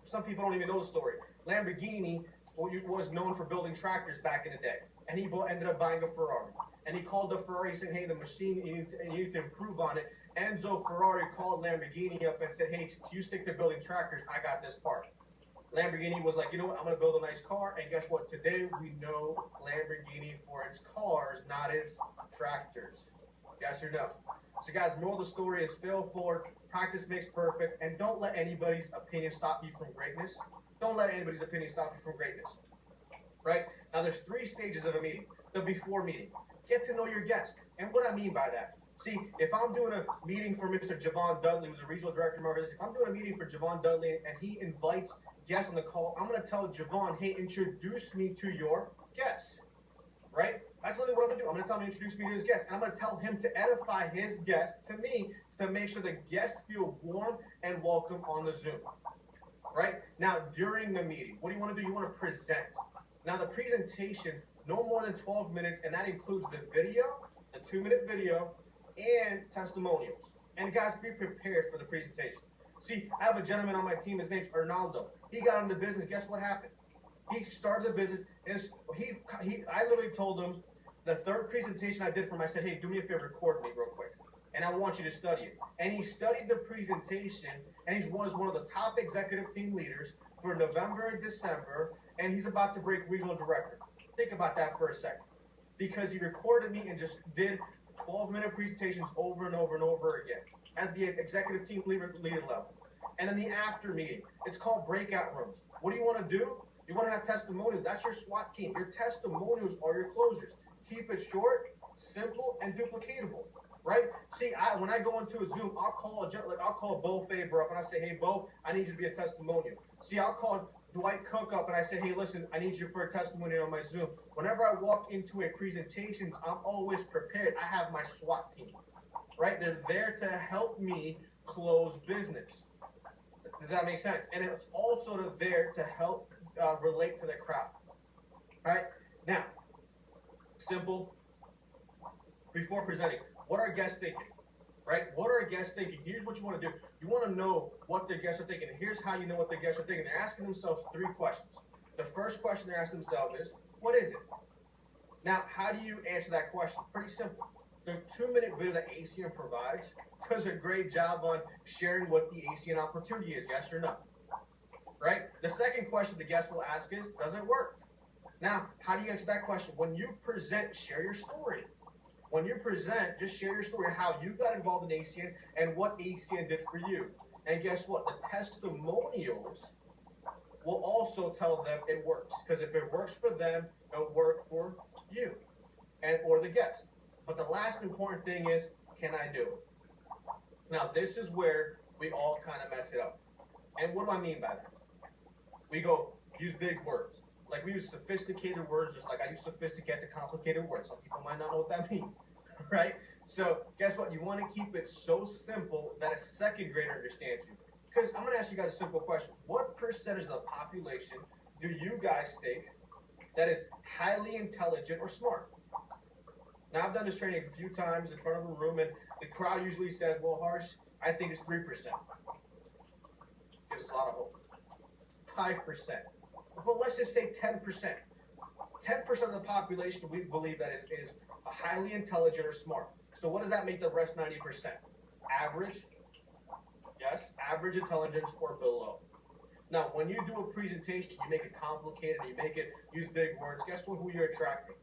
Some people don't even know the story. Lamborghini was known for building tractors back in the day, and he ended up buying a Ferrari. And he called the Ferrari saying, hey, the machine, you need to improve on it. Enzo Ferrari called Lamborghini up and said, hey, you stick to building tractors, I got this part. Lamborghini was like, you know what, I'm going to build a nice car. And guess what? Today we know Lamborghini for its cars, not its tractors. Yes or no? So guys, moral of the story is fail forward, practice makes perfect, and don't let anybody's opinion stop you from greatness. Don't let anybody's opinion stop you from greatness. Right? Now there's 3 stages of a meeting. The before meeting. Get to know your guest. And what I mean by that, see, if I'm doing a meeting for Mr. Javon Dudley, who's a regional director of marketing, if I'm doing a meeting for Javon Dudley and he invites guests on the call, I'm going to tell Javon, hey, introduce me to your guests. Right? That's literally what I'm going to do. I'm going to tell him to introduce me to his guest. And I'm going to tell him to edify his guest to me to make sure the guests feel warm and welcome on the Zoom. Right? Now, during the meeting, what do you want to do? You want to present. Now, the presentation, no more than 12 minutes, and that includes the video, the 2-minute video, and testimonials. And guys, be prepared for the presentation. See, I have a gentleman on my team, his name's Arnaldo. He got into business, guess what happened? He started the business, and I literally told him, the 3rd presentation I did for him, I said, hey, do me a favor, record me real quick. And I want you to study it. And he studied the presentation, and he's one of the top executive team leaders for November and December, and he's about to break regional director. Think about that for a second. Because he recorded me and just did 12-minute presentations over and over and over again as the executive team leader level. And then the after meeting, it's called Breakout Rooms. What do you want to do? You want to have testimonials. That's your SWAT team. Your testimonials are your closers. Keep it short, simple, and duplicatable. right? See, when I go into a Zoom, I'll call Bo Faber up and I say, hey, Bo, I need you to be a testimonial. See, I'll call Dwight Cook up and I say, hey, listen, I need you for a testimonial on my Zoom. Whenever I walk into a presentations, I'm always prepared. I have my SWAT team, right? They're there to help me close business. Does that make sense? And it's also there to help relate to the crowd. All right, now, simple. Before presenting, what are guests thinking? Right? What are guests thinking? Here's what you want to do. You want to know what the guests are thinking. And here's how you know what the guests are thinking. They're asking themselves 3 questions. The first question they ask themselves is, what is it? Now, how do you answer that question? Pretty simple. The 2-minute video that ACN provides does a great job on sharing what the ACN opportunity is, yes or no? Right? The second question the guest will ask is, does it work? Now, how do you answer that question? When you present, share your story. When you present, just share your story, how you got involved in ACN and what ACN did for you. And guess what? The testimonials will also tell them it works. Because if it works for them, it'll work for you and or the guest. But the last important thing is, can I do it? Now, this is where we all kind of mess it up. And what do I mean by that? We go, use big words. Like we use sophisticated words, just like I use sophisticated, complicated words. Some people might not know what that means, right? So guess what? You want to keep it so simple that a second grader understands you. Because I'm going to ask you guys a simple question. What percentage of the population do you guys think that is highly intelligent or smart? Now, I've done this training a few times in front of a room, and the crowd usually says, well, Harsh, I think it's 3%. Gives us a lot of hope. 5%. But let's just say 10%. 10% of the population we believe that is highly intelligent or smart. So what does that make the rest 90%? Average, yes, average intelligence or below. Now, when you do a presentation, you make it complicated, you make it use big words, guess who you're attracting?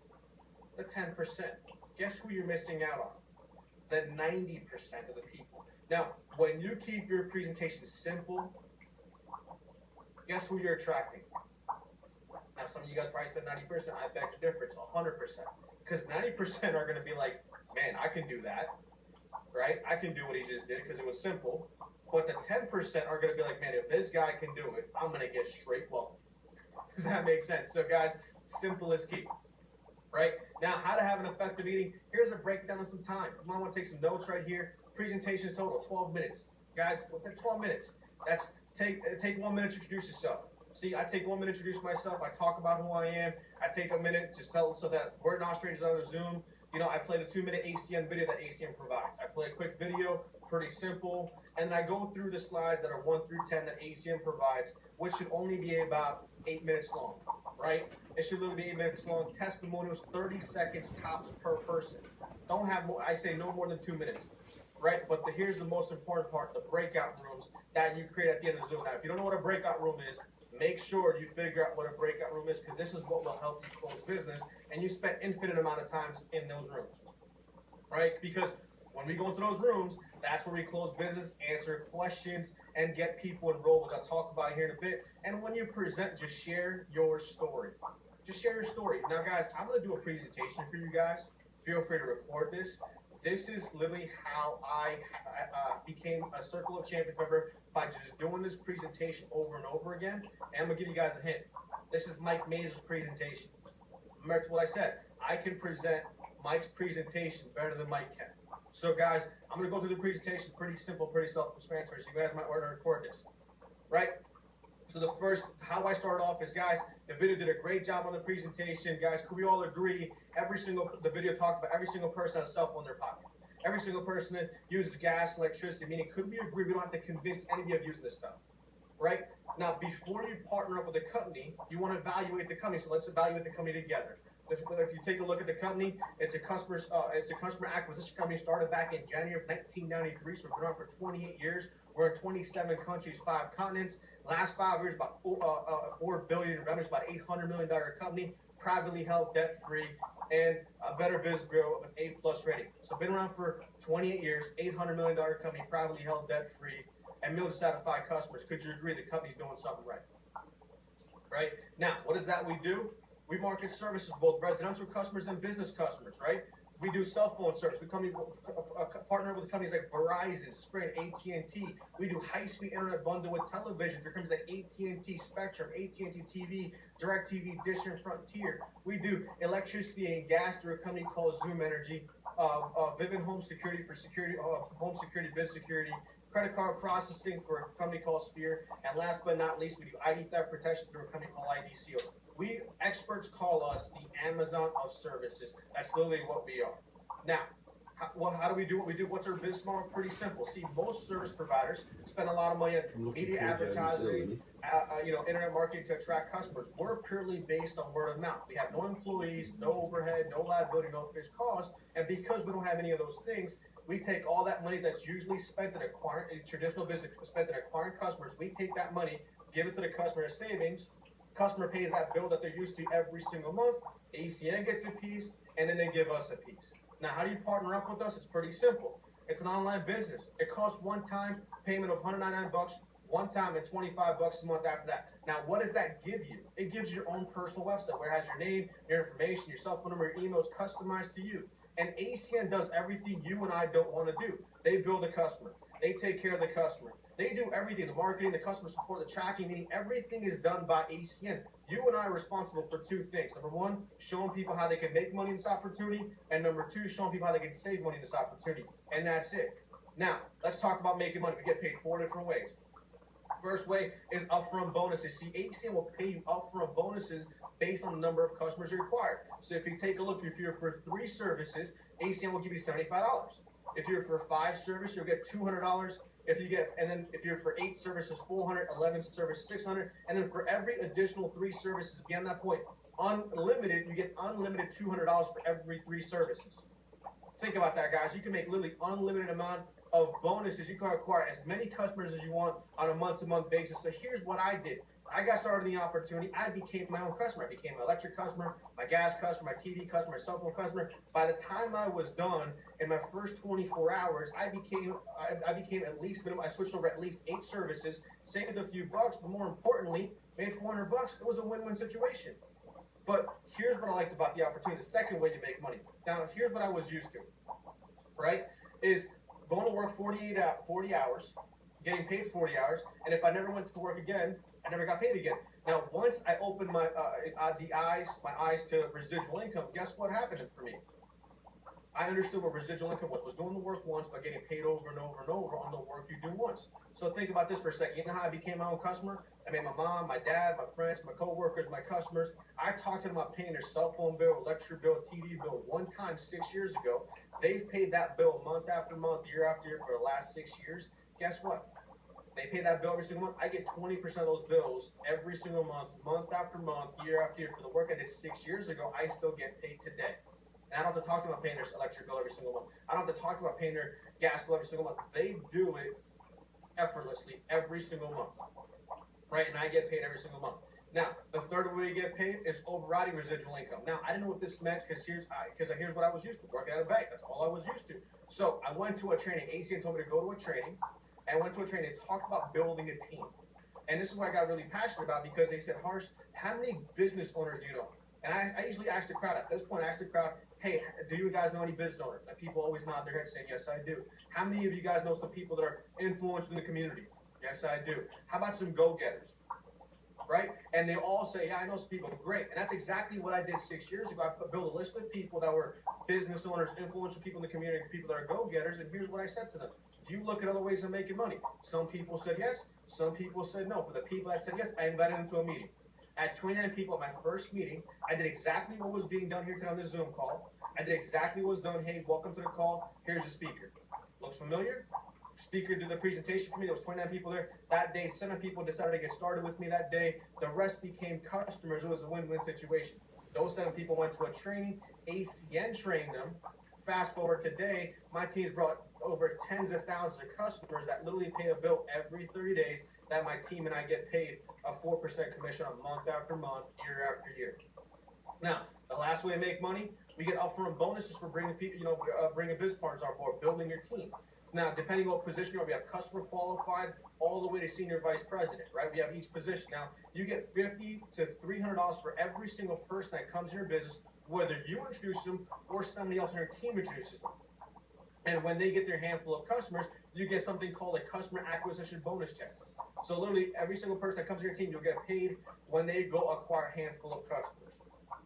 The 10%. Guess who you're missing out on? The 90% of the people. Now, when you keep your presentation simple, guess who you're attracting? Now, some of you guys probably said 90%. I beg to differ. It's 100%. Because 90% are going to be like, man, I can do that. Right? I can do what he just did because it was simple. But the 10% are going to be like, man, if this guy can do it, I'm going to get straight wealthy. Does that make sense? So, guys, simple is key. Right? Now, how to have an effective meeting. Here's a breakdown of some time. You might want to take some notes right here. Presentation total, 12 minutes. Guys, within 12 minutes. That's take 1 minute to introduce yourself. See, I take 1 minute to introduce myself. I talk about who I am. I take a minute to tell so that we're not strangers on Zoom. You know, I play the 2-minute ACN video that ACN provides. I play a quick video, pretty simple, and I go through the slides that are 1 through 10 that ACN provides, which should only be about 8 minutes long, right? It should literally be 8 minutes long. Testimonials, 30 seconds tops per person. Don't have more, I say no more than 2 minutes, right? But here's the most important part, the breakout rooms that you create at the end of Zoom. Now, if you don't know what a breakout room is, make sure you figure out what a breakout room is because this is what will help you close business, and you spend infinite amount of times in those rooms, right? Because when we go into those rooms, that's where we close business, answer questions, and get people enrolled, which I'll talk about here in a bit. And when you present, just share your story. Just share your story. Now, guys, I'm going to do a presentation for you guys. Feel free to record this. This is literally how I became a Circle of Champions member by just doing this presentation over and over again. And I'm going to give you guys a hint. This is Mike Mazur's presentation. Remember what I said. I can present Mike's presentation better than Mike can. So, guys, I'm going to go through the presentation. Pretty simple, pretty self-explanatory. So you guys might want to record this. Right? So the first, how I started off is, guys, the video did a great job on the presentation. Guys, could we all agree the video talked about every single person has a cell phone in their pocket. Every single person that uses gas, electricity, meaning could we agree we don't have to convince any of you using this stuff, right? Now, before you partner up with a company, you want to evaluate the company. So let's evaluate the company together. If you take a look at the company, it's a customer acquisition company started back in January of 1993. So we've been on for 28 years. We're in 27 countries, 5 continents. Last 5 years, about $4 billion in revenue, about $800 million company, privately held, debt-free, and a Better Business Bureau of an A+ rating. So been around for 28 years, $800 million company, privately held, debt-free, and millions of satisfied customers. Could you agree the company's doing something right? Right? Now, what is that we do? We market services, both residential customers and business customers, right? We do cell phone service. We partner with companies like Verizon, Sprint, AT&T. We do high-speed internet bundle with television for companies like AT&T Spectrum, AT&T TV, DirecTV, Dish, and Frontier. We do electricity and gas through a company called Zoom Energy, Vivint Home Security for security, home security, biz security, credit card processing for a company called Sphere, and last but not least, we do ID theft protection through a company called IDCO. We experts call us the Amazon of services. That's literally what we are. Now, how do we do what we do? What's our business model? Pretty simple. See, most service providers spend a lot of money on media advertising, internet marketing to attract customers. We're purely based on word of mouth. We have no employees, no overhead, no liability, no fixed costs, and because we don't have any of those things, we take all that money that's usually spent at acquiring traditional business, spent at acquiring customers. We take that money, give it to the customer as savings. Customer pays that bill that they're used to every single month. ACN gets a piece, and then they give us a piece. Now, how do you partner up with us? It's pretty simple. It's an online business. It costs one-time payment of $199 one time and $25 a month after that. Now, what does that give you? It gives you your own personal website where it has your name, your information, your cell phone number, your emails customized to you. And ACN does everything you and I don't want to do. They build the customer. They take care of the customer. They do everything, the marketing, the customer support, the tracking, meaning everything is done by ACN. You and I are responsible for two things. Number one, showing people how they can make money in this opportunity. And number two, showing people how they can save money in this opportunity. And that's it. Now, let's talk about making money. We get paid 4 different ways. First way is upfront bonuses. See, ACN will pay you upfront bonuses based on the number of customers you acquire. So if you take a look, if you're for 3 services, ACN will give you $75. If you're for 5 services, you'll get $200. If you're for 8 services, 400, 11 services, 600, and then for every additional 3 services beyond that point, unlimited, you get unlimited $200 for every 3 services. Think about that, guys. You can make literally unlimited amount of bonuses. You can acquire as many customers as you want on a month-to-month basis. So here's what I did. I got started in the opportunity. I became my own customer. I became an electric customer, my gas customer, my TV customer, my cell phone customer. By the time I was done, in my first 24 hours, I became at least minimum. I switched over at least 8 services, saved a few bucks, but more importantly, made $400. It was a win-win situation. But here's what I liked about the opportunity. The second way you make money. Now, here's what I was used to, right? Is going to work 40 hours, getting paid 40 hours, and if I never went to work again, I never got paid again. Now, once I opened my eyes to residual income, guess what happened for me? I understood what residual income was doing the work once, but getting paid over and over and over on the work you do once. So think about this for a second. You know how I became my own customer? I made my mom, my dad, my friends, my coworkers, my customers. I talked to them about paying their cell phone bill, electric bill, TV bill one time 6 years ago. They've paid that bill month after month, year after year for the last 6 years. Guess what? They pay that bill every single month. I get 20% of those bills every single month, month after month, year after year. For the work I did 6 years ago, I still get paid today. And I don't have to talk to them about paying their electric bill every single month. I don't have to talk to them about paying their gas bill every single month. They do it effortlessly every single month, right? And I get paid every single month. Now, the third way you get paid is overriding residual income. Now, I didn't know what this meant because here's what I was used to, working at a bank. That's all I was used to. So I went to a training. ACN told me to go to a training. I went to a training. They talked about building a team. And this is what I got really passionate about because they said, Harsh, how many business owners do you know? And I usually ask the crowd, at this point, I ask the crowd, hey, do you guys know any business owners? And people always nod their head saying, yes, I do. How many of you guys know some people that are influenced in the community? Yes, I do. How about some go-getters? Right? And they all say, yeah, I know some people. Great. And that's exactly what I did 6 years ago. I built a list of people that were business owners, influential people in the community, people that are go-getters. And here's what I said to them. Do you look at other ways of making money? Some people said yes. Some people said no. For the people that said yes, I invited them to a meeting. I had 29 people at my first meeting. I did exactly what was being done here today on this Zoom call. I did exactly what was done. Hey, welcome to the call. Here's the speaker. Looks familiar? Speaker did the presentation for me. There was 29 people there. That day, 7 people decided to get started with me that day. The rest became customers. It was a win-win situation. Those 7 people went to a training. ACN trained them. Fast forward today, my team's brought over tens of thousands of customers that literally pay a bill every 30 days that my team and I get paid a 4% commission on month after month, year after year. Now, the last way to make money, we get upfront bonuses for bringing people, bringing business partners on board, building your team. Now, depending on what position you're in, we have customer qualified all the way to senior vice president, right? We have each position. Now, you get $50 to $300 for every single person that comes in your business whether you introduce them or somebody else on your team introduces them. And when they get their handful of customers, you get something called a customer acquisition bonus check. So literally every single person that comes to your team, you'll get paid when they go acquire a handful of customers.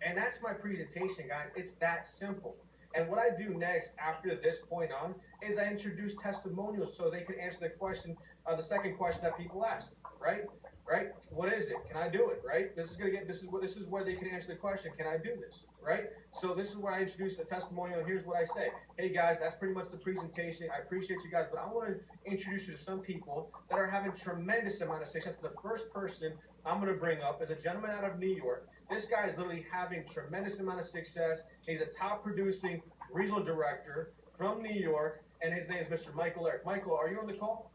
And that's my presentation, guys. It's that simple. And what I do next after this point on is I introduce testimonials so they can answer the question, the second question that people ask, right? Right? What is it? Can I do it? Right? This is where they can answer the question. Can I do this? Right? So this is where I introduce the testimonial. And here's what I say. Hey guys, that's pretty much the presentation. I appreciate you guys, but I want to introduce you to some people that are having tremendous amount of success. The first person I'm going to bring up is a gentleman out of New York. This guy is literally having tremendous amount of success. He's a top producing regional director from New York, and his name is Mr. Michael Eric. Michael, are you on the call?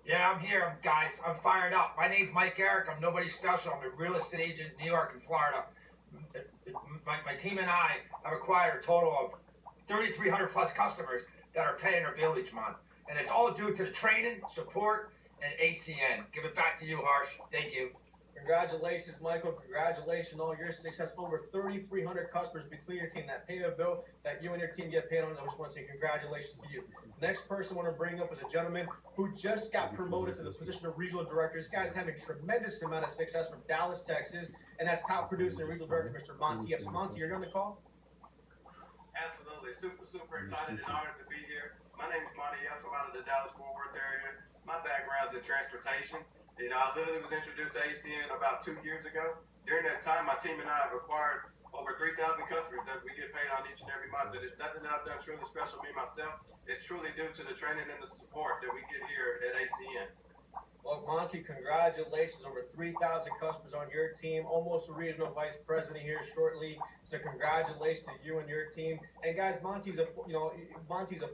Yeah, I'm here, guys. I'm fired up. My name's Mike Eric. I'm nobody special. I'm a real estate agent in New York and Florida. My team and I have acquired a total of 3,300 plus customers that are paying their bill each month. And it's all due to the training, support, and ACN. Give it back to you, Harsh. Thank you. Congratulations, Michael. Congratulations on all your success. Over 3,300 customers between your team that pay a bill that you and your team get paid on. I just want to say congratulations to you. Next person I want to bring up is a gentleman who just got promoted to the position of regional director. This guy's having a tremendous amount of success from Dallas, Texas, and that's top producer and regional director, Mr. Monty. So Monty, you're on the call? Absolutely. Super excited and honored to be here. My name is Monty Epps. I'm out of the Dallas-Fort Worth area. My background is in transportation. You know, I literally was introduced to ACN about 2 years ago. During that time, my team and I have acquired over 3,000 customers that we get paid on each and every month. And it's nothing that I've done truly special me myself. It's truly due to the training and the support that we get here at ACN. Well, Monty, congratulations. Over 3,000 customers on your team. Almost a regional vice president here shortly. So congratulations to you and your team. And guys, Monty's a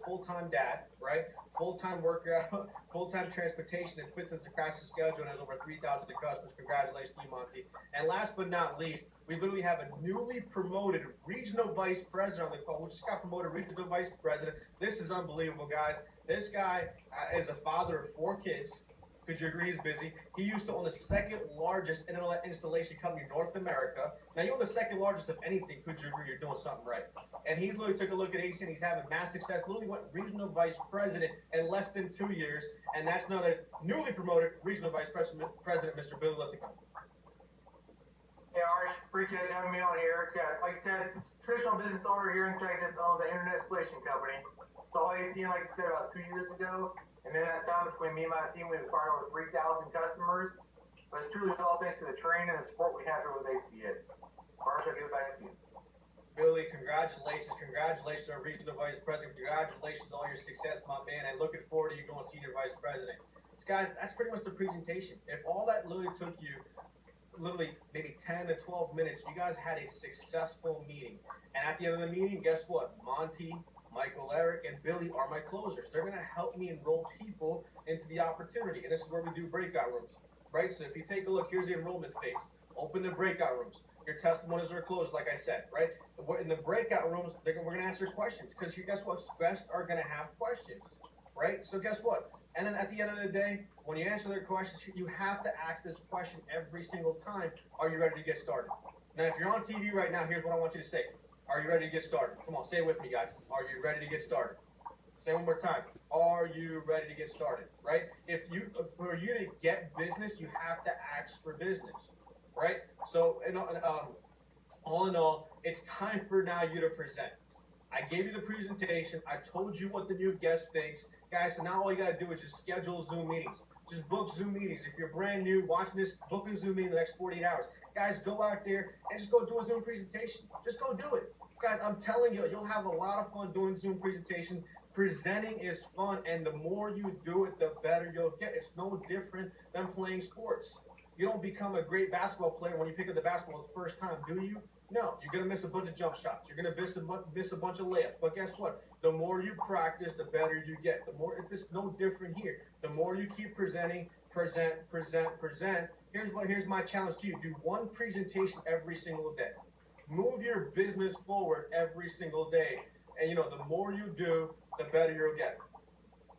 full-time dad, right? Full-time worker, full-time transportation that fits into Crash's schedule and has over 3,000 customers. Congratulations to you, Monty. And last but not least, we literally have a newly promoted regional vice president on the call. We just got promoted regional vice president. This is unbelievable, guys. This guy is a father of 4 kids. Could you agree he's busy? He used to own the second largest internet installation company in North America. Now, you own the second largest of anything. Could you agree you're doing something right? And he literally took a look at ACN. He's having mass success. Literally went regional vice president in less than 2 years. And that's another newly promoted regional vice president, Mr. Billy Lithicum. Hey, Arch, appreciate having me on here. Yeah, like I said, traditional business owner here in Texas owns an internet installation company. Saw ACN, like I said, about 2 years ago. And then that time between me and my team, we've acquired over 3,000 customers. But it's truly all thanks to the training and the support we have here with ACN. Marsh, I'll give it back to you. Billy, congratulations. Congratulations on regional vice president. Congratulations on all your success, my man. And looking forward to you going senior vice president. So guys, that's pretty much the presentation. If all that literally took you literally maybe 10 to 12 minutes, you guys had a successful meeting. And at the end of the meeting, guess what? Monty, Michael, Eric, and Billy are my closers. They're going to help me enroll people into the opportunity. And this is where we do breakout rooms, right? So if you take a look, here's the enrollment phase. Open the breakout rooms. Your testimonials are closed, like I said, right? In the breakout rooms, we're going to answer questions because guess what? Guests are going to have questions, right? So guess what? And then at the end of the day, when you answer their questions, you have to ask this question every single time. Are you ready to get started? Now, if you're on TV right now, here's what I want you to say. Are you ready to get started? Come on, say it with me, guys. Are you ready to get started? Say it one more time. Are you ready to get started? Right? For you to get business, you have to ask for business, right? So, all in all, it's time for now you to present. I gave you the presentation. I told you what the new guest thinks, guys. So now all you gotta do is just schedule Zoom meetings. Just book Zoom meetings. If you're brand new watching this, book a Zoom meeting in the next 48 hours. Guys, go out there and just go do a Zoom presentation. Just go do it. Guys, I'm telling you, you'll have a lot of fun doing Zoom presentation. Presenting is fun, and the more you do it, the better you'll get. It's no different than playing sports. You don't become a great basketball player when you pick up the basketball the first time, do you? No, you're going to miss a bunch of jump shots. You're going to miss a bunch of layups. But guess what? The more you practice, the better you get. It's no different here. The more you keep presenting, present. Here's my challenge to you. Do one presentation every single day. Move your business forward every single day. And the more you do, the better you'll get.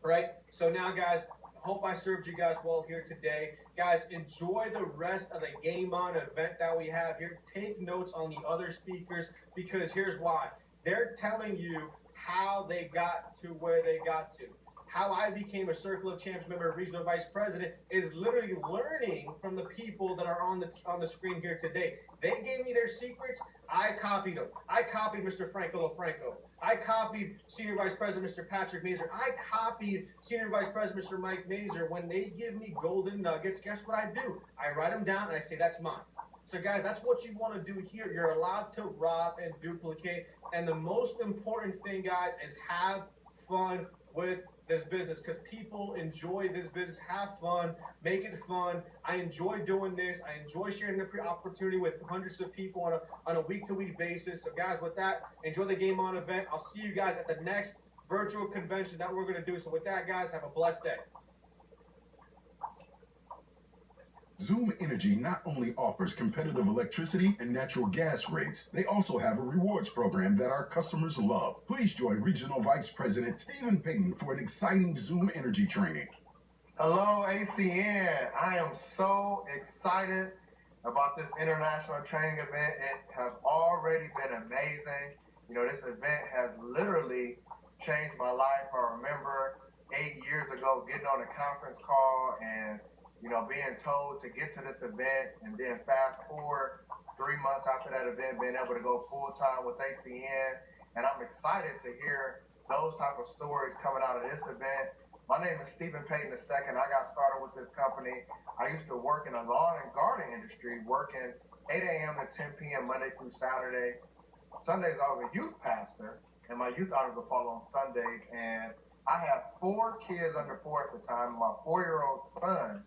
Right? So now, guys, Hope I served you guys well here today. Guys, enjoy the rest of the Game On event that we have here. Take notes on the other speakers, because here's why. They're telling you how they got to where they got to. How I became a Circle of Champs member, regional vice president, is literally learning from the people that are on the screen here today. They gave me their secrets. I copied them. I copied Mr. Franco LaFranco. I copied Senior Vice President Mr. Patrick Mazur. I copied Senior Vice President Mr. Mike Mazur. When they give me golden nuggets, guess what I do? I write them down and I say, that's mine. So guys, that's what you want to do here. You're allowed to rob and duplicate. And the most important thing, guys, is have fun with this business, because people enjoy this business. Have fun, make it fun. I enjoy doing this. I enjoy sharing the opportunity with hundreds of people on a week-to-week basis. So guys, with that, enjoy the Game On event. I'll see you guys at the next virtual convention that we're going to do. So with that, guys, have a blessed day. Zoom Energy not only offers competitive electricity and natural gas rates, they also have a rewards program that our customers love. Please join Regional Vice President Stephen Payton for an exciting Zoom Energy training. Hello, ACN. I am so excited about this international training event. It has already been amazing. You know, this event has literally changed my life. I remember 8 years ago getting on a conference call and being told to get to this event, and then fast forward 3 months after that event, being able to go full-time with ACN. And I'm excited to hear those type of stories coming out of this event. My name is Stephen Payton II. I got started with this company. I used to work in the lawn and garden industry, working 8 a.m. to 10 p.m. Monday through Saturday. Sundays I was a youth pastor, and my youth hours would fall on Sundays. And I have 4 kids under 4 at the time. My 4-year-old son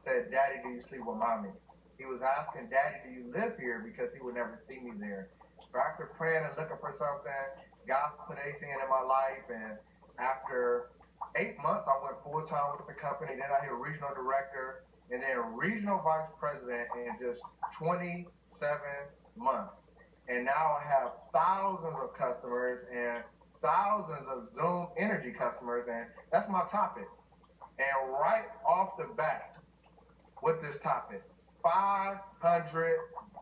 said, "Daddy, do you sleep with mommy?" He was asking, "Daddy, do you live here?" because he would never see me there. So after praying and looking for something, God put ACN in my life, and after 8 months, I went full-time with the company. Then I hit regional director, and then regional vice president in just 27 months. And now I have thousands of customers and thousands of Zoom Energy customers, and that's my topic. And right off the bat, with this topic, $500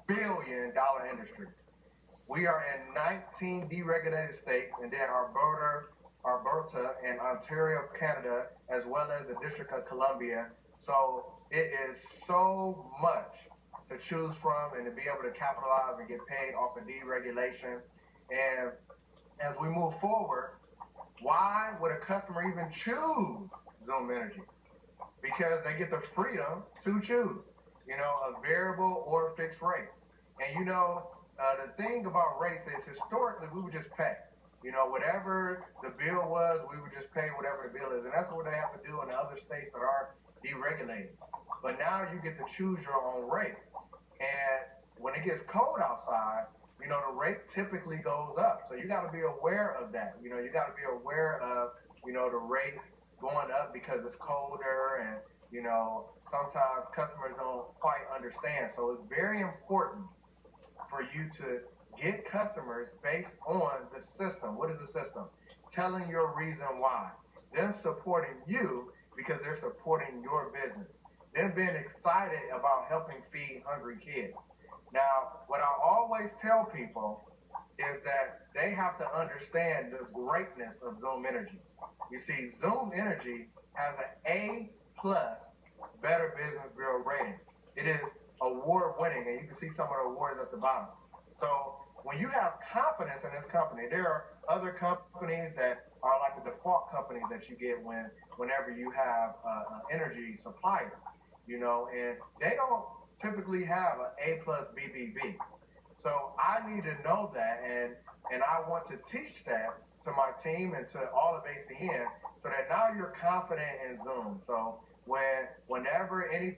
billion industry. We are in 19 deregulated states, and then Alberta and Ontario, Canada, as well as the District of Columbia. So it is so much to choose from and to be able to capitalize and get paid off of deregulation. And as we move forward, why would a customer even choose Zoom Energy? Because they get the freedom to choose, a variable or a fixed rate. And the thing about rates is historically we would just pay. Whatever the bill was, we would just pay whatever the bill is. And that's what they have to do in the other states that are deregulated. But now you get to choose your own rate. And when it gets cold outside, the rate typically goes up. So you got to be aware of that. You got to be aware of, the rate going up because it's colder, and sometimes customers don't quite understand. So it's very important for you to get customers based on the system. What is the system? Telling your reason why. Them supporting you because they're supporting your business. Them being excited about helping feed hungry kids. Now, what I always tell people is that they have to understand the greatness of Zoom Energy. You see, Zoom Energy has an A+ Better Business Bureau rating. It is award-winning, and you can see some of the awards at the bottom. So when you have confidence in this company, there are other companies that are like the default companies that you get whenever you have an energy supplier, and they don't typically have an A+ BBB. So I need to know that, and I want to teach that to my team and to all of ACN, so that now you're confident in Zoom. So whenever any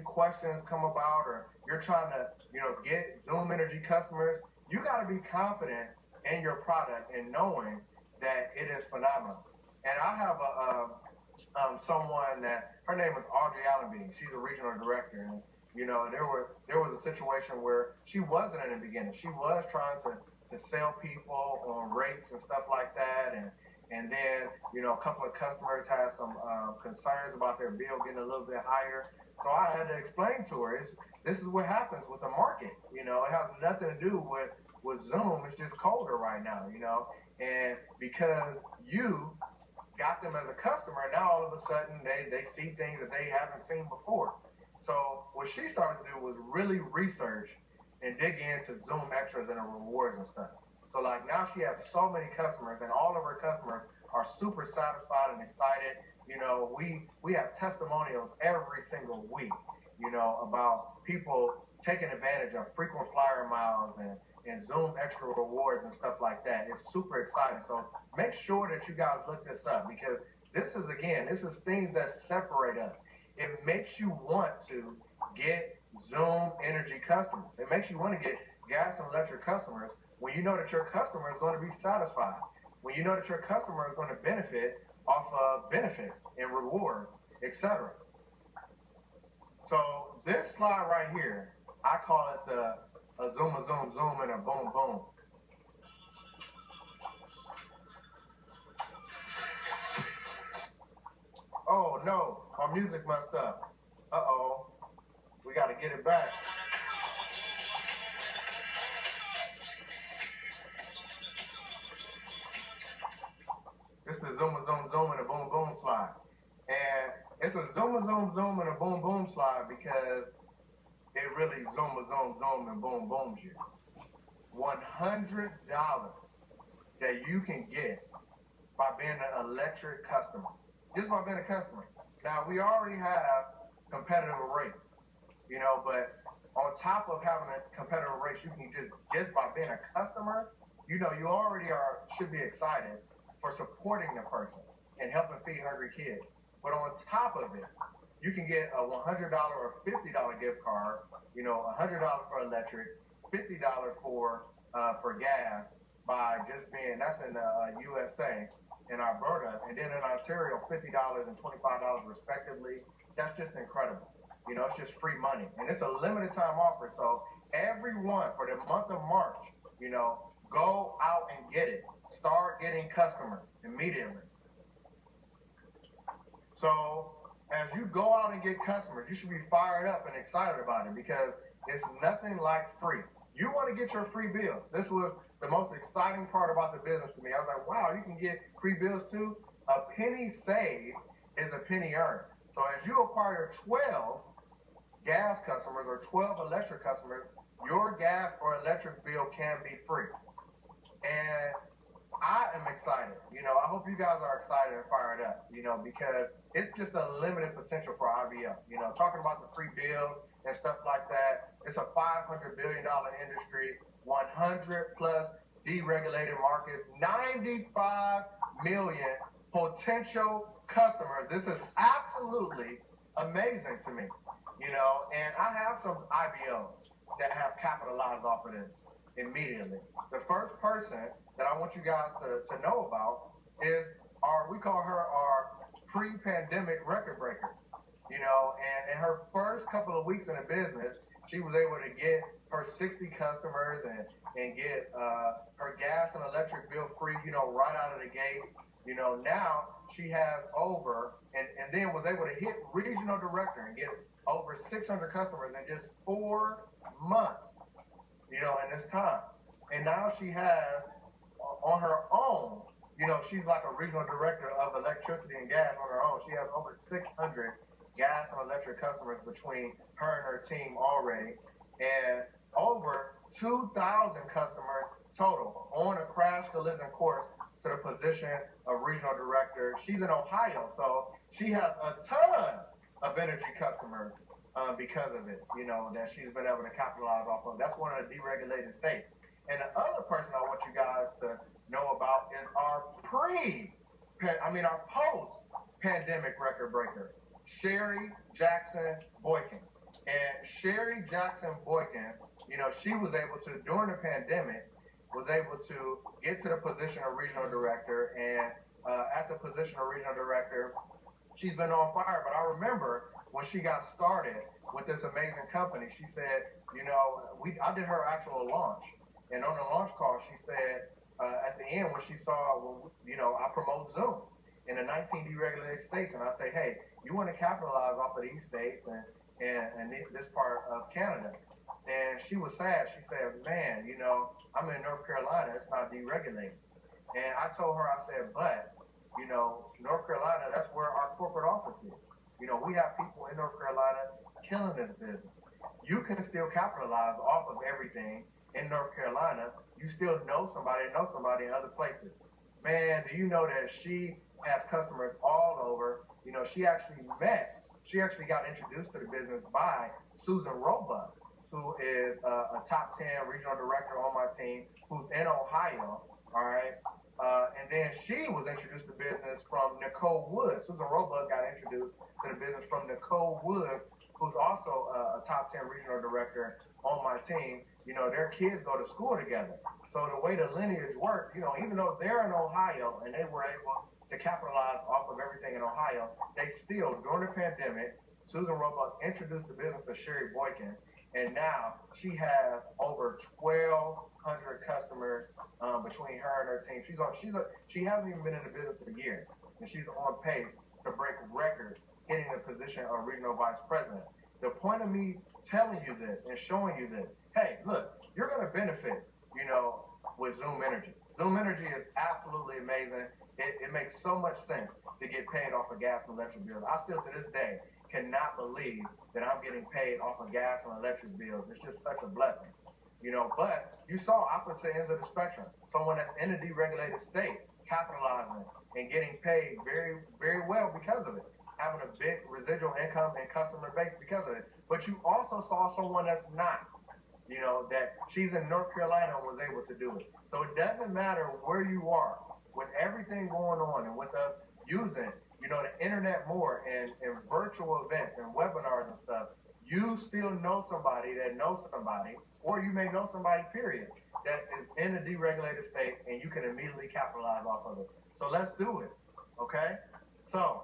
questions come about, or you're trying to get Zoom Energy customers, you got to be confident in your product and knowing that it is phenomenal. And I have someone that her name is Audrey Allenby. She's a regional director, and there was a situation where she wasn't in the beginning. She was trying to sell people on rates and stuff like that, And then, you know, a couple of customers had some concerns about their bill getting a little bit higher. So I had to explain to her, this is what happens with the market. You know, it has nothing to do with Zoom. It's just colder right now, you know. And because you got them as a customer, now all of a sudden they see things that they haven't seen before. So what she started to do was really research and dig into Zoom extras and the rewards and stuff. So like now she has so many customers, and all of her customers are super satisfied and excited. You know, we have testimonials every single week, you know, about people taking advantage of frequent flyer miles and Zoom extra rewards and stuff like that. It's super exciting. So make sure that you guys look this up, because this is things that separate us. It makes you want to get Zoom Energy customers. It makes you want to get gas and electric customers when you know that your customer is going to be satisfied, when you know that your customer is going to benefit off of benefits and rewards, etc. So this slide right here, I call it a zoom, and a boom, boom. Oh no, my music messed up. Uh-oh, we got to get it back. This is the zoom, and a boom, boom slide. And it's a zoom, and a boom, boom slide because it really zoom, and boom, booms you. $100 that you can get by being an electric customer. Just by being a customer. Now, we already have competitive rates, you know, but on top of having a competitive rate, you can just by being a customer, you know, you already should be excited for supporting the person and helping feed hungry kids. But on top of it, you can get a $100 or $50 gift card, you know, $100 for electric, $50 for gas by just being, that's in the USA, in Alberta, and then in Ontario, $50 and $25 respectively. That's just incredible. You know, it's just free money. And it's a limited time offer. So everyone for the month of March, you know, go out and get it. Start getting customers immediately. So as you go out and get customers, you should be fired up and excited about it, because it's nothing like free. You want to get your free bill. This was the most exciting part about the business to me. I was like, wow, you can get free bills too? A penny saved is a penny earned. So as you acquire 12 gas customers or 12 electric customers, your gas or electric bill can be free. And I am excited. You know, I hope you guys are excited and fired up, you know, because it's just a limited potential for IBL. You know, talking about the free bill and stuff like that, it's a $500 billion industry, 100 plus deregulated markets, 95 million potential customers. This is absolutely amazing to me, you know, and I have some IBOs that have capitalized off of this immediately. The first person that I want you guys to know about is we call her our pre-pandemic record breaker. You know, and in her first couple of weeks in the business, she was able to get her 60 customers and get her gas and electric bill free, you know, right out of the gate. You know, now she has over, and then was able to hit regional director and get over 600 customers in just 4 months, you know, in this time. And now she has, on her own, you know, she's like a regional director of electricity and gas on her own. She has over 600 gas and electric customers between her and her team already, and over 2,000 customers total on a crash collision course to the position of regional director. She's in Ohio, so she has a ton of energy customers because of it, you know, that she's been able to capitalize off of. That's one of the deregulated states. And the other person I want you guys to know about is our post-pandemic record breaker, Sherry Jackson Boykin. And Sherry Jackson Boykin, you know, she was able to, during the pandemic, was able to get to the position of regional director. And at the position of regional director, she's been on fire. But I remember when she got started with this amazing company, she said, you know, I did her actual launch. And on the launch call, she said, at the end when she saw, well, you know, I promote Zoom in the 19 deregulated states, and I say, hey, you want to capitalize off of these states and this part of Canada. And she was sad. She said, man, you know, I'm in North Carolina. It's not deregulated. And I told her, I said, but, you know, North Carolina, that's where our corporate office is. You know, we have people in North Carolina killing this business. You can still capitalize off of everything in North Carolina. You still know somebody in other places. Man, do you know that she has customers all over? You know, she actually got introduced to the business by Susan Roebuck, who is a top 10 regional director on my team, who's in Ohio, all right? And then she was introduced to business from Nicole Woods. Susan Roebuck got introduced to the business from Nicole Woods, who's also a top 10 regional director on my team. You know, their kids go to school together. So the way the lineage worked, you know, even though they're in Ohio and they were able to capitalize off of everything in Ohio, they still, during the pandemic, Susan Roebuck introduced the business to Sherry Boykin, and now she has over 1,200 customers between her and her team. She hasn't even been in the business a year, and she's on pace to break records, getting the position of regional vice president. The point of me telling you this and showing you this, hey, look, you're going to benefit, you know, with Zoom Energy. Zoom Energy is absolutely amazing. It makes so much sense to get paid off of gas and electric bills. I still, to this day, cannot believe that I'm getting paid off of gas and electric bills. It's just such a blessing, you know. But you saw opposite ends of the spectrum. Someone that's in a deregulated state capitalizing and getting paid very, very well because of it, having a big residual income and customer base because of it. But you also saw someone that's not, you know, that she's in North Carolina and was able to do it. So it doesn't matter where you are, with everything going on and with us using, you know, the internet more and virtual events and webinars and stuff, you still know somebody that knows somebody, or you may know somebody, period, that is in a deregulated state, and you can immediately capitalize off of it. So let's do it, okay? So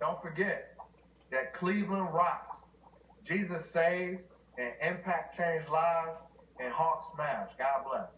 don't forget that Cleveland rocks. Jesus saves, and impact change lives, and Hawks smash. God bless.